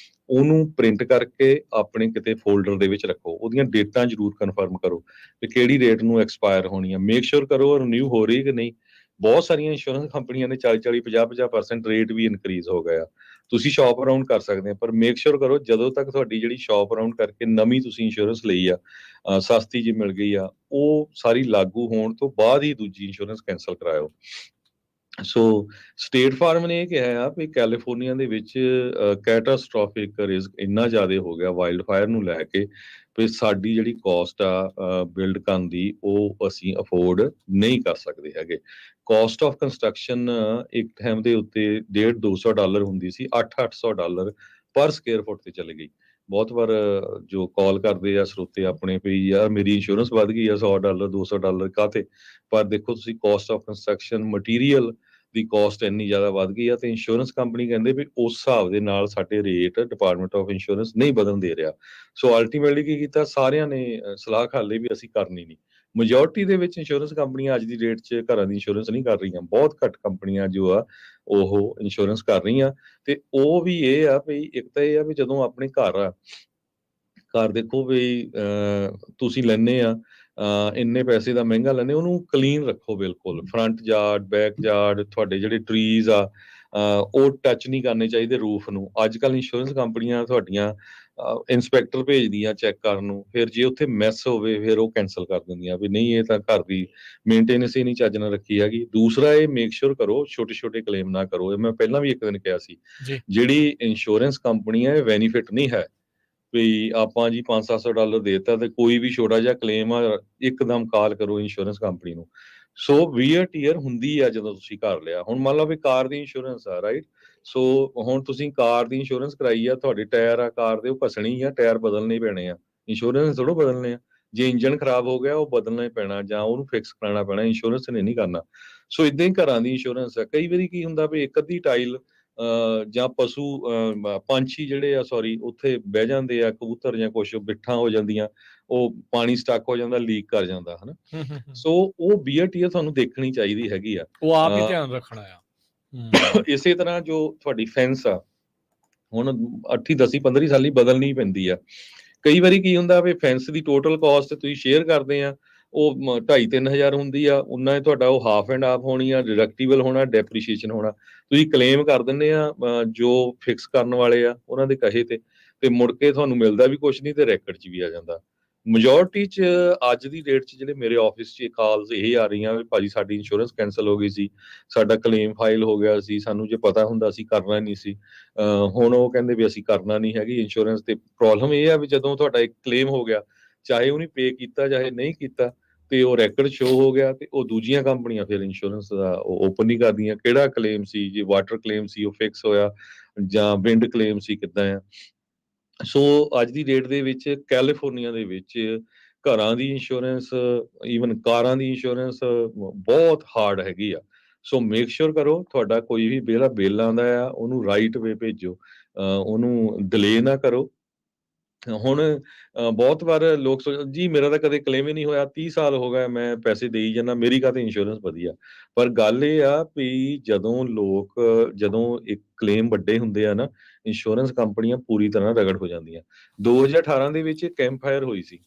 ਉਹਨੂੰ ਪ੍ਰਿੰਟ ਕਰਕੇ ਆਪਣੇ ਕਿਤੇ ਫੋਲਡਰ ਦੇ ਵਿੱਚ ਰੱਖੋ। ਉਹਦੀਆਂ ਡੇਟਾਂ ਜ਼ਰੂਰ ਕਨਫਰਮ ਕਰੋ ਕਿ ਕਿਹੜੀ ਡੇਟ ਨੂੰ ਐਕਸਪਾਇਰ ਹੋਣੀ ਆ। ਮੇਕ ਸ਼ੋਰ ਕਰੋ ਰਿਨਿਊ ਹੋ ਰਹੀ ਕਿ ਨਹੀਂ। ਬਹੁਤ ਸਾਰੀਆਂ ਇੰਸ਼ੋਰੈਂਸ ਕੰਪਨੀਆਂ ਨੇ 40-40, 50-50% ਰੇਟ ਵੀ ਇਨਕਰੀਜ਼ ਹੋ ਗਿਆ। ਤੁਸੀਂ ਸ਼ੌਪ ਅਰਾਊਂਡ ਕਰ ਸਕਦੇ ਆ, ਪਰ ਮੇਕ ਸ਼ੋਰ ਕਰੋ ਜਦੋਂ ਤੱਕ ਤੁਹਾਡੀ ਜਿਹੜੀ ਸ਼ੌਪ ਅਰਾਊਂਡ ਕਰਕੇ ਨਵੀਂ ਤੁਸੀਂ ਇੰਸ਼ੋਰੈਂਸ ਲਈ ਆ, ਸਸਤੀ ਜੀ ਮਿਲ ਗਈ ਆ, ਉਹ ਸਾਰੀ ਲਾਗੂ ਹੋਣ ਤੋਂ ਬਾਅਦ ਹੀ ਦੂਜੀ ਇੰਸ਼ੋਰੈਂਸ ਕੈਂਸਲ ਕਰਾਇਓ। ਸੋ ਸਟੇਟ ਫਾਰਮ ਨੇ ਇਹ ਕਿਹਾ ਆ ਵੀ ਕੈਲੀਫੋਰਨੀਆ ਦੇ ਵਿੱਚ ਕੈਟਾਸਟ੍ਰੋਫਿਕ ਰਿਸਕ ਇੰਨਾ ਜ਼ਿਆਦਾ ਹੋ ਗਿਆ ਵਾਈਲਡ ਫਾਇਰ ਨੂੰ ਲੈ ਕੇ ਵੀ ਸਾਡੀ ਜਿਹੜੀ ਕਾਸਟ ਆ ਬਿਲਡ ਕਰਨ ਦੀ, ਉਹ ਅਸੀਂ ਅਫੋਰਡ ਨਹੀਂ ਕਰ ਸਕਦੇ ਹੈਗੇ। ਕਾਸਟ ਆਫ ਕੰਸਟਰਕਸ਼ਨ ਇੱਕ ਟਾਈਮ ਦੇ ਉੱਤੇ $150-200 ਹੁੰਦੀ ਸੀ, $800 ਪਰ ਸਕੁਅਰ ਫੁੱਟ ਤੇ ਚਲੀ ਗਈ। ਬਹੁਤ ਵਾਰ ਜੋ ਕਾਲ ਕਰਦੇ ਆ ਸਰੋਤੇ ਆਪਣੇ ਵੀ ਯਾਰ ਮੇਰੀ ਇੰਸ਼ੋਰੈਂਸ ਵੱਧ ਗਈ ਆ $100 $200 ਕਾਹਤੇ। ਪਰ ਦੇਖੋ ਤੁਸੀਂ caste of construction material the caste ਇੰਨੀ ਜ਼ਿਆਦਾ ਵੱਧ ਗਈ ਆ ਤੇ ਇੰਸ਼ੋਰੈਂਸ ਕੰਪਨੀ ਕਹਿੰਦੇ ਵੀ ਉਸ ਹਿਸਾਬ ਦੇ ਨਾਲ ਸਾਡੇ ਰੇਟ ਡਿਪਾਰਟਮੈਂਟ ਆਫ ਇੰਸ਼ੋਰੈਂਸ ਨਹੀਂ ਵਧਣ ਦੇ ਰਿਹਾ। ਸੋ ਅਲਟੀਮੇਟਲੀ ਕੀ ਕੀਤਾ, ਸਾਰਿਆਂ ਨੇ ਸਲਾਹ ਕਰ ਲਈ ਵੀ ਅਸੀਂ ਕਰਨੀ ਨਹੀਂ। ਮੈਜੋਰਟੀ ਦੇ ਵਿੱਚ ਇੰਸ਼ੋਰੈਂਸ ਕੰਪਨੀਆਂ ਅੱਜ ਦੀ ਡੇਟ 'ਚ ਘਰਾਂ ਦੀ ਇੰਸ਼ੋਰੈਂਸ ਨਹੀਂ ਕਰ ਰਹੀਆਂ। ਬਹੁਤ ਘੱਟ ਕੰਪਨੀਆਂ ਜੋ ਆ ਉਹ ਇੰਸ਼ੋਰੈਂਸ ਕਰ ਰਹੀਆਂ। ਤੇ ਉਹ ਵੀ ਇਹ ਆ ਵੀ ਇੱਕ ਤਾਂ ਇਹ ਆ ਵੀ ਜਦੋਂ ਆਪਣੇ ਘਰ ਆ, ਘਰ ਦੇਖੋ ਵੀ ਤੁਸੀਂ ਲੈਂਦੇ ਆ ਇੰਨੇ ਪੈਸੇ ਦਾ ਮਹਿੰਗਾ ਲੈਂਦੇ, ਉਹਨੂੰ ਕਲੀਨ ਰੱਖੋ ਬਿਲਕੁਲ। ਫਰੰਟ ਯਾਰਡ, ਬੈਕ ਯਾਰਡ, ਤੁਹਾਡੇ ਜਿਹੜੇ ਟਰੀਜ਼ ਆ ਉਹ ਟੱਚ ਨਹੀਂ ਕਰਨੇ ਚਾਹੀਦੇ ਰੂਫ ਨੂੰ। ਅੱਜ ਕੱਲ੍ਹ ਇੰਸ਼ੋਰੈਂਸ ਕੰਪਨੀਆਂ ਤੁਹਾਡੀਆਂ ਇੰਸਪੈਕਟਰ ਭੇਜਦੀਆਂ ਚੈੱਕ ਕਰਨ ਨੂੰ, ਫਿਰ ਜੇ ਉੱਥੇ ਮੈਸ ਹੋਵੇ ਫਿਰ ਉਹ ਕੈਂਸਲ ਕਰ ਦਿੰਦੀਆਂ ਵੀ ਨਹੀਂ ਇਹ ਤਾਂ ਘਰ ਦੀ ਮੇਨਟੇਨੈਂਸ ਹੀ ਨਹੀਂ ਚੱਜ ਨਾਲ ਰੱਖੀ ਹੈਗੀ। ਦੂਸਰਾ ਇਹ ਮੇਕ ਸ਼ੋਰ ਕਰੋ ਛੋਟੇ ਛੋਟੇ ਕਲੇਮ ਨਾ ਕਰੋ। ਇਹ ਮੈਂ ਪਹਿਲਾਂ ਵੀ ਇੱਕ ਦਿਨ ਕਿਹਾ ਸੀ, ਜੀ ਜਿਹੜੀ ਇੰਸ਼ੋਰੈਂਸ ਕੰਪਨੀ ਹੈ ਇਹ ਬੈਨੀਫਿਟ ਨਹੀਂ ਹੈ ਵੀ ਆਪਾਂ ਜੀ $500-700 ਦੇਤਾ ਤੇ ਕੋਈ ਵੀ ਛੋਟਾ ਜਿਹਾ ਕਲੇਮ ਆ ਇੱਕਦਮ ਕਾਲ ਕਰੋ ਇੰਸ਼ੋਰੈਂਸ ਕੰਪਨੀ ਨੂੰ। ਸੋ ਵੀਅਰ ਟੀਅਰ ਹੁੰਦੀ ਆ ਜਦੋਂ ਤੁਸੀਂ ਘਰ ਲਿਆ। ਹੁਣ ਮੰਨ ਲਓ ਵੀ ਕਾਰ ਦੀ ਇੰਸ਼ੋਰੈਂਸ ਆ, ਰਾਈਟ। ਸੋ ਹੁਣ ਤੁਸੀਂ ਕਾਰ ਦੀ ਇੰਸ਼ੋਰੈਂਸ ਕਰਾਈ ਆ, ਤੁਹਾਡੇ ਟਾਇਰ ਆ ਕਾਰ ਦੇ, ਉਹ ਘਸਣੀ ਆ, ਟਾਇਰ ਬਦਲਣੇ ਪੈਣੇ ਆ। ਇੰਸ਼ੋਰੈਂਸ ਥੋੜ੍ਹਾ ਬਦਲਣੇ ਆ। ਜੇ ਇੰਜਨ ਖਰਾਬ ਹੋ ਗਿਆ ਉਹ ਬਦਲਣਾ ਹੀ ਪੈਣਾ ਜਾਂ ਉਹਨੂੰ ਫਿਕਸ ਕਰਾਉਣਾ ਪੈਣਾ, ਇੰਸ਼ੋਰੈਂਸ ਨੇ ਨਹੀਂ ਕਰਨਾ। ਸੋ ਇਦਾਂ ਹੀ ਘਰਾਂ ਦੀ ਇੰਸ਼ੋਰੈਂਸ ਆ। ਕਈ ਵਾਰੀ ਕੀ ਹੁੰਦਾ ਵੀ ਇੱਕ ਅੱਧੀ ਟਾਈਲ ਜਾਂ ਪਸ਼ੂ ਪੰਛੀ ਜਿਹੜੇ ਆ ਸੌਰੀ ਉੱਥੇ ਬਹਿ ਜਾਂਦੇ ਆ, ਕਬੂਤਰ ਜਾਂ ਕੁਛ ਬਿੱਠਾਂ ਹੋ ਜਾਂਦੀਆਂ, ਉਹ ਪਾਣੀ ਸਟਕ ਹੋ ਜਾਂਦਾ, ਲੀਕ ਕਰ ਜਾਂਦਾ ਹਨਾ। ਸੋ ਉਹ ਬੀਅਰ ਟੀਅਰ ਤੁਹਾਨੂੰ ਦੇਖਣੀ ਚਾਹੀਦੀ ਹੈਗੀ ਆ। ਉਹ ਆਪ ਹੀ ਧਿਆਨ ਰੱਖਣਾ ਆ। ਇਸੇ ਤਰ੍ਹਾਂ ਜੋ ਤੁਹਾਡੀ ਫੈਂਸ ਆ ਹੁਣ 8 10 15 ਸਾਲੀ ਬਦਲਣੀ ਪੈਂਦੀ ਆ। ਕਈ ਵਾਰੀ ਕੀ ਹੁੰਦਾ ਵੀ ਫੈਂਸ ਦੀ ਟੋਟਲ ਕਾਸਟ ਤੁਸੀਂ ਸ਼ੇਅਰ ਕਰਦੇ ਆ, ਉਹ 2,500-3 ਹਜ਼ਾਰ ਹੁੰਦੀ ਆ, ਉਹਨਾਂ ਤੁਹਾਡਾ ਉਹ ਹਾਫ ਐਂਡ ਹਾਫ ਹੋਣੀ ਆ, ਡਿਡਕਟੀਬਲ ਹੋਣਾ, ਡੈਪਰੀਸ਼ੀਏਸ਼ਨ ਹੋਣਾ। ਤੁਸੀਂ ਕਲੇਮ ਕਰ ਦਿੰਦੇ ਆ ਜੋ ਫਿਕਸ ਕਰਨ ਵਾਲੇ ਆ ਉਹਨਾਂ ਦੇ ਕਹੇ ਤੇ ਮੁੜ ਕੇ ਤੁਹਾਨੂੰ ਮਿਲਦਾ ਵੀ ਕੁਛ ਨਹੀਂ ਤੇ ਰੈਕਡ 'ਚ ਵੀ ਆ ਜਾਂਦਾ। ਮੈਜੋਰਟੀ 'ਚ ਅੱਜ ਦੀ ਡੇਟ 'ਚ ਜਿਹੜੇ ਮੇਰੇ ਆਫਿਸ 'ਚ ਕਾਲਸ ਇਹ ਆ ਰਹੀਆਂ ਵੀ ਭਾਜੀ ਸਾਡੀ ਇੰਸ਼ੋਰੈਂਸ ਕੈਂਸਲ ਹੋ ਗਈ ਸੀ, ਸਾਡਾ ਕਲੇਮ ਫਾਈਲ ਹੋ ਗਿਆ ਸੀ, ਸਾਨੂੰ ਜੇ ਪਤਾ ਹੁੰਦਾ ਅਸੀਂ ਕਰਨਾ ਨਹੀਂ ਸੀ। ਹੁਣ ਉਹ ਕਹਿੰਦੇ ਵੀ ਅਸੀਂ ਕਰਨਾ ਨਹੀਂ ਹੈਗੀ ਇੰਸ਼ੋਰੈਂਸ। ਤੇ ਪ੍ਰੋਬਲਮ ਇਹ ਆ ਵੀ ਜਦੋਂ ਤੁਹਾਡਾ ਇੱਕ ਕਲੇਮ ਹੋ ਗਿਆ, ਚਾਹੇ ਉਹਨੇ ਪੇ ਕੀਤਾ ਚਾਹੇ ਨਹੀਂ ਕੀਤਾ, ਤੇ ਉਹ ਰੈਕਡ ਸ਼ੋ ਹੋ ਗਿਆ ਤੇ ਉਹ ਦੂਜੀਆਂ ਕੰਪਨੀਆਂ ਫਿਰ ਇੰਸ਼ੋਰੈਂਸ ਦਾ ਉਹ ਓਪਨ ਨਹੀਂ ਕਰਦੀਆਂ। ਕਿਹੜਾ ਕਲੇਮ ਸੀ, ਜੇ ਵਾਟਰ ਕਲੇਮ ਸੀ ਉਹ ਫਿਕਸ ਹੋਇਆ ਜਾਂ ਵਿੰਡ ਕਲੇਮ ਸੀ ਕਿੱਦਾਂ ਆ। ਸੋ ਅੱਜ ਦੀ ਡੇਟ ਦੇ ਵਿੱਚ ਕੈਲੀਫੋਰਨੀਆ ਦੇ ਵਿੱਚ ਘਰਾਂ ਦੀ ਇੰਸ਼ੋਰੈਂਸ, ਈਵਨ ਕਾਰਾਂ ਦੀ ਇੰਸ਼ੋਰੈਂਸ ਬਹੁਤ ਹਾਰਡ ਹੈਗੀ ਆ। ਸੋ ਮੇਕ ਸ਼ੋਰ ਕਰੋ ਤੁਹਾਡਾ ਕੋਈ ਵੀ ਜਿਹੜਾ ਬਿੱਲ ਆਉਂਦਾ ਆ ਉਹਨੂੰ ਰਾਈਟ ਵੇ ਭੇਜੋ, ਉਹਨੂੰ ਡਿਲੇ ਨਾ ਕਰੋ। ਹੁਣ ਬਹੁਤ ਵਾਰ ਲੋਕ ਜੀ ਮੇਰਾ ਤਾਂ ਕਦੇ ਕਲੇਮ ਹੀ ਨਹੀਂ ਹੋਇਆ, 30 ਸਾਲ ਹੋ ਗਏ ਮੈਂ ਪੈਸੇ ਦੇਈ ਜਾਂਦਾ, ਮੇਰੀ ਕਾਹਤੇ ਇੰਸ਼ੋਰੈਂਸ ਵਧੀਆ। ਪਰ ਗੱਲ ਇਹ ਆ ਵੀ ਜਦੋਂ ਇੱਕ ਕਲੇਮ ਵੱਡੇ ਹੁੰਦੇ ਆ ਨਾ, ਇੰਸ਼ੋਰੈਂਸ ਕੰਪਨੀਆਂ ਪੂਰੀ ਤਰ੍ਹਾਂ ਰਗੜ ਹੋ ਜਾਂਦੀਆਂ। 2018 ਦੇ ਵਿੱਚ ਕੈਂਪ ਫਾਇਰ ਹੋਈ ਸੀ,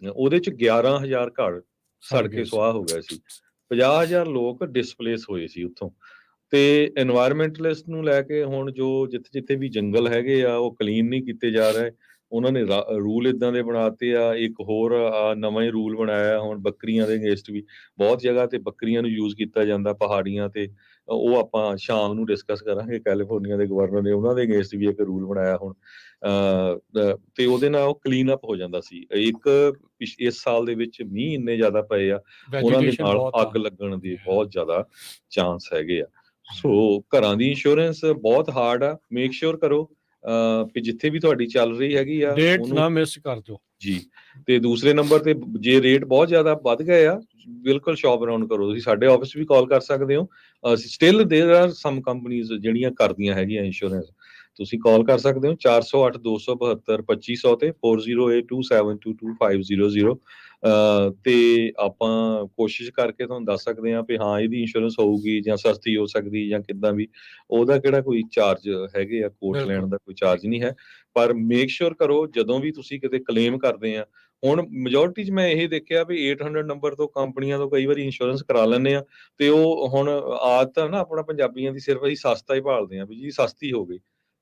ਉਹਦੇ ਚ 11,000 ਘਰ ਸੜ ਕੇ ਸੁਆਹ ਹੋ ਗਏ ਸੀ, 50,000 ਲੋਕ ਡਿਸਪਲੇਸ ਹੋਏ ਸੀ ਉੱਥੋਂ। ਤੇ এনवायरमेंटਲਿਸਟ ਨੂੰ ਲੈ ਕੇ ਹੁਣ ਜੋ ਜਿੱਥੇ ਜਿੱਥੇ ਵੀ ਜੰਗਲ ਹੈਗੇ ਆ ਉਹ ਕਲੀਨ ਨਹੀਂ ਕੀਤੇ ਜਾ ਰਹੇ। ਉਹਨਾਂ ਨੇ ਰੂਲ ਇਦਾਂ ਦੇ ਬਣਾਤੇ ਆ। ਇੱਕ ਹੋਰ ਨਵਾਂ ਹੀ ਰੂਲ ਬਣਾਇਆ ਹੁਣ ਬੱਕਰੀਆਂ ਦੇ ਅਗੇਂਸਟ ਵੀ। ਬਹੁਤ ਜਗ੍ਹਾ ਤੇ ਬੱਕਰੀਆਂ ਨੂੰ ਯੂਜ਼ ਕੀਤਾ ਜਾਂਦਾ ਪਹਾੜੀਆਂ ਤੇ, ਉਹ ਆਪਾਂ ਸ਼ਾਮ ਨੂੰ ਡਿਸਕਸ ਕਰਾਂਗੇ। ਕੈਲੀਫੋਰਨੀਆ ਦੇ ਗਵਰਨਰ ਨੇ ਉਹਨਾਂ ਦੇ ਅਗੇਂਸਟ ਵੀ ਇੱਕ ਰੂਲ ਬਣਾਇਆ ਹੁਣ, ਤੇ ਉਹਦੇ ਨਾਲ ਉਹ ਕਲੀਨ ਅਪ ਹੋ ਜਾਂਦਾ ਸੀ। ਇਸ ਸਾਲ ਦੇ ਵਿੱਚ ਮੀਂਹ ਇੰਨੇ ਜ਼ਿਆਦਾ ਪਏ ਆ, ਉਹਨਾਂ ਦੇ ਨਾਲ ਅੱਗ ਲੱਗਣ ਦੇ ਬਹੁਤ ਜ਼ਿਆਦਾ ਚਾਂਸ ਹੈਗੇ ਆ। ਸੋ ਘਰਾਂ ਦੀ ਇੰਸ਼ੋਰੈਂਸ ਬਹੁਤ ਹਾਰਡ ਆ। ਮੇਕ ਸ਼ੋਰ ਕਰੋ ਵੀ ਜਿੱਥੇ ਵੀ ਤੁਹਾਡੀ ਚੱਲ ਰਹੀ ਹੈਗੀ ਆ ਡੇਟ ਉਹਨੂੰ ਨਾ ਮਿਸ ਕਰ ਦਿਓ। ਜੀ। ਤੇ ਦੂਸਰੇ ਨੰਬਰ ਤੇ ਜੇ ਰੇਟ ਬਹੁਤ ਜ਼ਿਆਦਾ ਵੱਧ ਗਏ ਆ, ਬਿਲਕੁਲ ਸ਼ੌਪ ਅਰਾਊਂਡ ਕਰੋ। ਤੁਸੀਂ ਸਾਡੇ ਆਫਿਸ ਵੀ ਕਾਲ ਕਰ ਸਕਦੇ ਹੋ। ਸਟਿਲ ਦੇਰ ਆਰ ਸਮ ਕੰਪਨੀਜ਼ ਜਿਹੜੀਆਂ ਕਰਦੀਆਂ ਹੈਗੀਆਂ ਇੰਸ਼ੋਰੈਂਸ, ਤੁਸੀਂ ਕਾਲ ਕਰ ਸਕਦੇ ਹੋ 408 272 2500 ਤੇ 4082722500। ਤੇ ਆਪਾਂ ਕੋਸ਼ਿਸ਼ ਕਰਕੇ ਤੁਹਾਨੂੰ ਦੱਸ ਸਕਦੇ ਹਾਂ ਵੀ ਹਾਂ ਇਹਦੀ ਇੰਸ਼ੋਰੈਂਸ ਹੋਊਗੀ ਜਾਂ ਸਸਤੀ ਹੋ ਸਕਦੀ ਜਾਂ ਕਿੱਦਾਂ ਵੀ। ਉਹਦਾ ਕਿਹੜਾ ਕੋਈ ਚਾਰਜ ਹੈਗੇ ਆ, ਕੋਟ ਬਿਲਕੁਲ। ਲੈਣ ਦਾ ਕੋਈ ਚਾਰਜ ਨਹੀਂ ਹੈ। ਪਰ ਮੇਕ ਸ਼ੋਰ ਕਰੋ ਜਦੋਂ ਵੀ ਤੁਸੀਂ ਕਿਤੇ ਕਲੇਮ ਕਰਦੇ ਆ। ਹੁਣ ਮੈਜੋਰਟੀ 'ਚ ਮੈਂ ਇਹ ਦੇਖਿਆ ਵੀ 800 ਨੰਬਰ ਤੋਂ ਕੰਪਨੀਆਂ ਤੋਂ ਕਈ ਵਾਰੀ ਇੰਸ਼ੋਰੈਂਸ ਕਰਾ ਲੈਂਦੇ ਆ, ਤੇ ਉਹ ਹੁਣ ਆਦਤ ਆ ਨਾ ਆਪਣਾ ਪੰਜਾਬੀਆਂ ਦੀ, ਸਿਰਫ ਅਸੀਂ ਸਸਤਾ ਹੀ ਭਾਲਦੇ ਆ ਵੀ ਜੀ ਸਸਤੀ ਹੋ ਗਈ,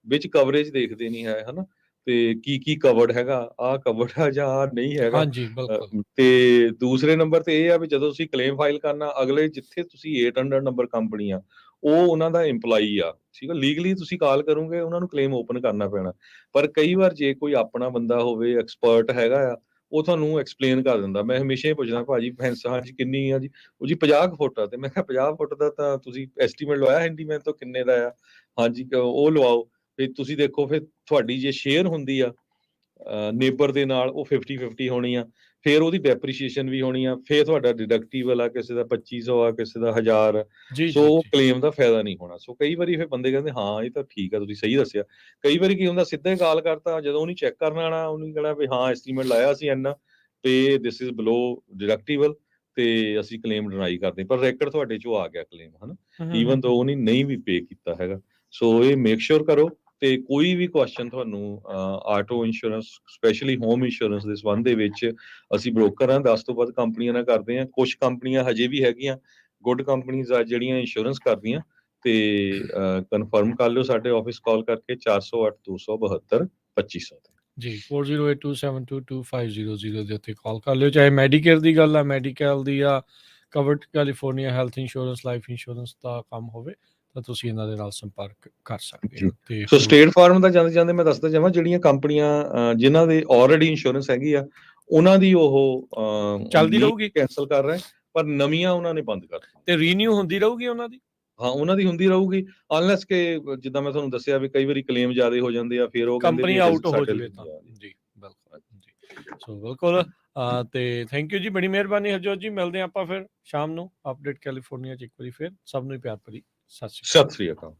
ਵਿੱਚ ਕਵਰੇਜ ਦੇਖਦੇ ਨਹੀਂ ਹੈ ਹਨਾ, ਤੇ ਕੀ ਕਵਰਡ ਹੈਗਾ, ਆਹ ਕਵਰਡ ਆ ਜਾਂ ਆਹ ਨਹੀਂ ਹੈਗਾ। ਹਾਂਜੀ ਬਿਲਕੁਲ। ਤੇ ਦੂਸਰੇ ਨੰਬਰ ਤੇ ਇਹ ਆ ਵੀ ਜਦੋਂ ਤੁਸੀਂ ਕਲੇਮ ਫਾਈਲ ਕਰਨਾ, ਅਗਲੇ ਜਿੱਥੇ ਤੁਸੀਂ 800 ਨੰਬਰ ਕੰਪਨੀ ਆ ਉਹ ਉਹਨਾਂ ਦਾ EMPLOYEE ਆ, ਠੀਕ ਆ, ਲੀਗਲੀ ਤੁਸੀਂ ਕਾਲ ਕਰੋਗੇ ਉਹਨਾਂ ਨੂੰ ਕਲੇਮ ਓਪਨ ਕਰਨਾ ਪੈਣਾ। ਪਰ ਕਈ ਵਾਰ ਜੇ ਕੋਈ ਆਪਣਾ ਬੰਦਾ ਹੋਵੇ, ਐਕਸਪਰਟ ਹੈਗਾ ਆ, ਉਹ ਤੁਹਾਨੂੰ ਐਕਸਪਲੇਨ ਕਰ ਦਿੰਦਾ। ਮੈਂ ਹਮੇਸ਼ਾ ਹੀ ਪੁੱਛਦਾ ਭਾਜੀ ਫੈਂਸ ਹਾਂਜੀ ਕਿੰਨੀ ਆ ਜੀ, ਉਹ ਜੀ 50 ਫੁੱਟ ਆ। ਤੇ ਮੈਂ ਕਿਹਾ 50 ਫੁੱਟ ਦਾ ਤਾਂ ਤੁਸੀਂ ਐਸਟੀਮੇਟ ਲਵਾਇਆ ਹੈਂਡੀਮੈਨ ਤੋਂ ਕਿੰਨੇ ਦਾ ਆ? ਹਾਂਜੀ ਉਹ ਲਵਾਓ। ਫਿਰ ਤੁਸੀਂ ਦੇਖੋ ਫਿਰ ਤੁਹਾਡੀ ਜੇ ਸ਼ੇਅਰ ਹੁੰਦੀ ਆ ਨੇਬਰ ਦੇ ਨਾਲ, ਉਹ 50-50 ਹੋਣੀ ਆ, ਫਿਰ ਉਹਦੀ ਡੈਪਰੀਸ਼ੀਏਸ਼ਨ ਵੀ ਹੋਣੀ ਆ, ਫਿਰ ਤੁਹਾਡਾ ਡਿਡਕਟੀਬਲ ਆ, ਕਿਸੇ ਦਾ 2500 ਆ, ਕਿਸੇ ਦਾ 1000 ਆ। ਜੀ ਸੋ ਜੀ ਜੀ। ਕਲੇਮ ਦਾ ਫਾਇਦਾ ਨਹੀਂ ਹੋਣਾ। ਸੋ ਕਈ ਵਾਰੀ ਫਿਰ ਬੰਦੇ ਕਹਿੰਦੇ ਹਾਂ ਇਹ ਤਾਂ ਠੀਕ ਆ, ਤੁਸੀਂ ਸਹੀ ਦੱਸਿਆ। ਕਈ ਵਾਰੀ ਕੀ ਹੁੰਦਾ, ਸਿੱਧਾ ਹੀ ਕਾਲ ਕਰਤਾ, ਜਦੋਂ ਉਹਨੇ ਚੈੱਕ ਕਰਨ ਆਣਾ ਉਹਨੇ ਕਹਿਣਾ ਵੀ ਹਾਂ ਐਸਟੀਮੇਟ ਲਾਇਆ ਸੀ ਇੰਨਾ, ਤੇ ਦਿਸ ਇਜ਼ ਬਿਲੋ ਡਿਡਕਟੀਬਲ, ਤੇ ਅਸੀਂ ਕਲੇਮ ਡਿਨਾਈ ਕਰਦੇ, ਪਰ ਰੈਕਡ ਤੁਹਾਡੇ ਚੋਂ ਆ ਗਿਆ ਕਲੇਮ ਹਨਾ, ਈਵਨ ਦੋ ਉਹਨੇ ਨਹੀਂ ਵੀ ਪੇ ਕੀਤਾ ਹੈਗਾ। ਸੋ ਇਹ ਮੇਕ ਸ਼ੋਰ ਕਰੋ। ਤੇ ਕੋਈ ਵੀ ਕੁਐਸਚਨ ਤੁਹਾਨੂੰ auto insurance, specially home insurance ਦੇ ਸੰਬੰਧ ਦੇ ਵਿੱਚ, ਅਸੀਂ ਬ੍ਰੋਕਰ ਹਾਂ, 10 ਤੋਂ ਵੱਧ ਕੰਪਨੀਆਂ ਨਾਲ ਕਰਦੇ ਹਾਂ। ਕੁਝ ਕੰਪਨੀਆਂ ਹਜੇ ਵੀ ਹੈਗੀਆਂ ਗੁੱਡ ਕੰਪਨੀਜ਼ ਆ ਜਿਹੜੀਆਂ ਇੰਸ਼ੋਰੈਂਸ ਕਰਦੀਆਂ, ਤੇ ਕਨਫਰਮ ਕਰ ਲਿਓ ਸਾਡੇ ਆਫਿਸ ਕਾਲ ਕਰਕੇ 408 272 2500 ਤੇ। ਜੀ 4082722500 ਦੇ ਉੱਤੇ ਕਾਲ ਕਰ ਲਿਓ। ਚਾਹੇ ਮੈਡੀਕੇਅਰ ਦੀ ਗੱਲ ਆ, ਮੈਡੀਕਲ ਦੀ ਆ, Covered California health insurance, life insurance ਦਾ ਕੰਮ ਹੋਵੇ ਤਾਂ ਤੁਸੀਂ ਇਹਨਾਂ ਦੇ ਨਾਲ ਸੰਪਰਕ ਕਰ ਸਕਦੇ ਜੀ। ਹੋ। ਤੇ ਸੋ ਸਟੇਟ ਫਾਰਮ ਦਾ ਜਾਂਦੇ ਜਾਂਦੇ ਮੈਂ ਦੱਸਦਾ ਜਾਵਾਂ, ਜਿਹੜੀਆਂ ਕੰਪਨੀਆਂ ਜਿਨ੍ਹਾਂ ਦੇ ਆਲਰੇਡੀ ਇੰਸ਼ੋਰੈਂਸ ਹੈਗੀ ਆ, ਉਹਨਾਂ ਦੀ ਉਹ ਚੱਲਦੀ ਨਹੀਂ ਰਹੂਗੀ ਕੈਂਸਲ ਕਰ ਰਹੇ, ਪਰ ਨਵੀਆਂ ਉਹਨਾਂ ਨੇ ਬੰਦ ਕਰ ਦਿੱਤੀਆਂ। ਤੇ ਰੀਨਿਊ ਹੁੰਦੀ ਰਹੂਗੀ ਉਹਨਾਂ ਦੀ। ਹਾਂ ਉਹਨਾਂ ਦੀ ਹੁੰਦੀ ਰਹੂਗੀ, ਅਨਲੈਸ ਕਿ ਜਿੱਦਾਂ ਮੈਂ ਤੁਹਾਨੂੰ ਦੱਸਿਆ ਵੀ ਕਈ ਵਾਰੀ ਕਲੇਮ ਜ਼ਿਆਦਾ ਹੋ ਜਾਂਦੇ ਆ, ਫਿਰ ਉਹ ਕਹਿੰਦੇ ਕੰਪਨੀ ਵੀ ਆਊਟ ਹੋ ਸਾਡੇ ਜਾਵੇ ਲਈ ਤਾਂ। ਨਹੀਂ ਆ। ਜੀ ਬਿਲਕੁਲ ਜੀ। ਸੋ ਬਿਲਕੁਲ ਤੇ ਥੈਂਕ ਯੂ ਜੀ, ਬੜੀ ਮਿਹਰਬਾਨੀ ਹਰਜੋਤ ਜੀ। ਮਿਲਦੇ ਹਾਂ ਆਪਾਂ ਫਿਰ ਸ਼ਾਮ ਨੂੰ ਅਪਡੇਟ ਕੈਲੀਫੋਰਨੀਆ 'ਚ ਇੱਕ ਵਾਰੀ ਫਿਰ। ਸਭ ਨੂੰ ਪਿਆਰ ਭਰੀ ਸਤਿ ਸ਼੍ਰੀ ਅਕਾਲ। ਸਤਿ ਸ੍ਰੀ ਅਕਾਲ।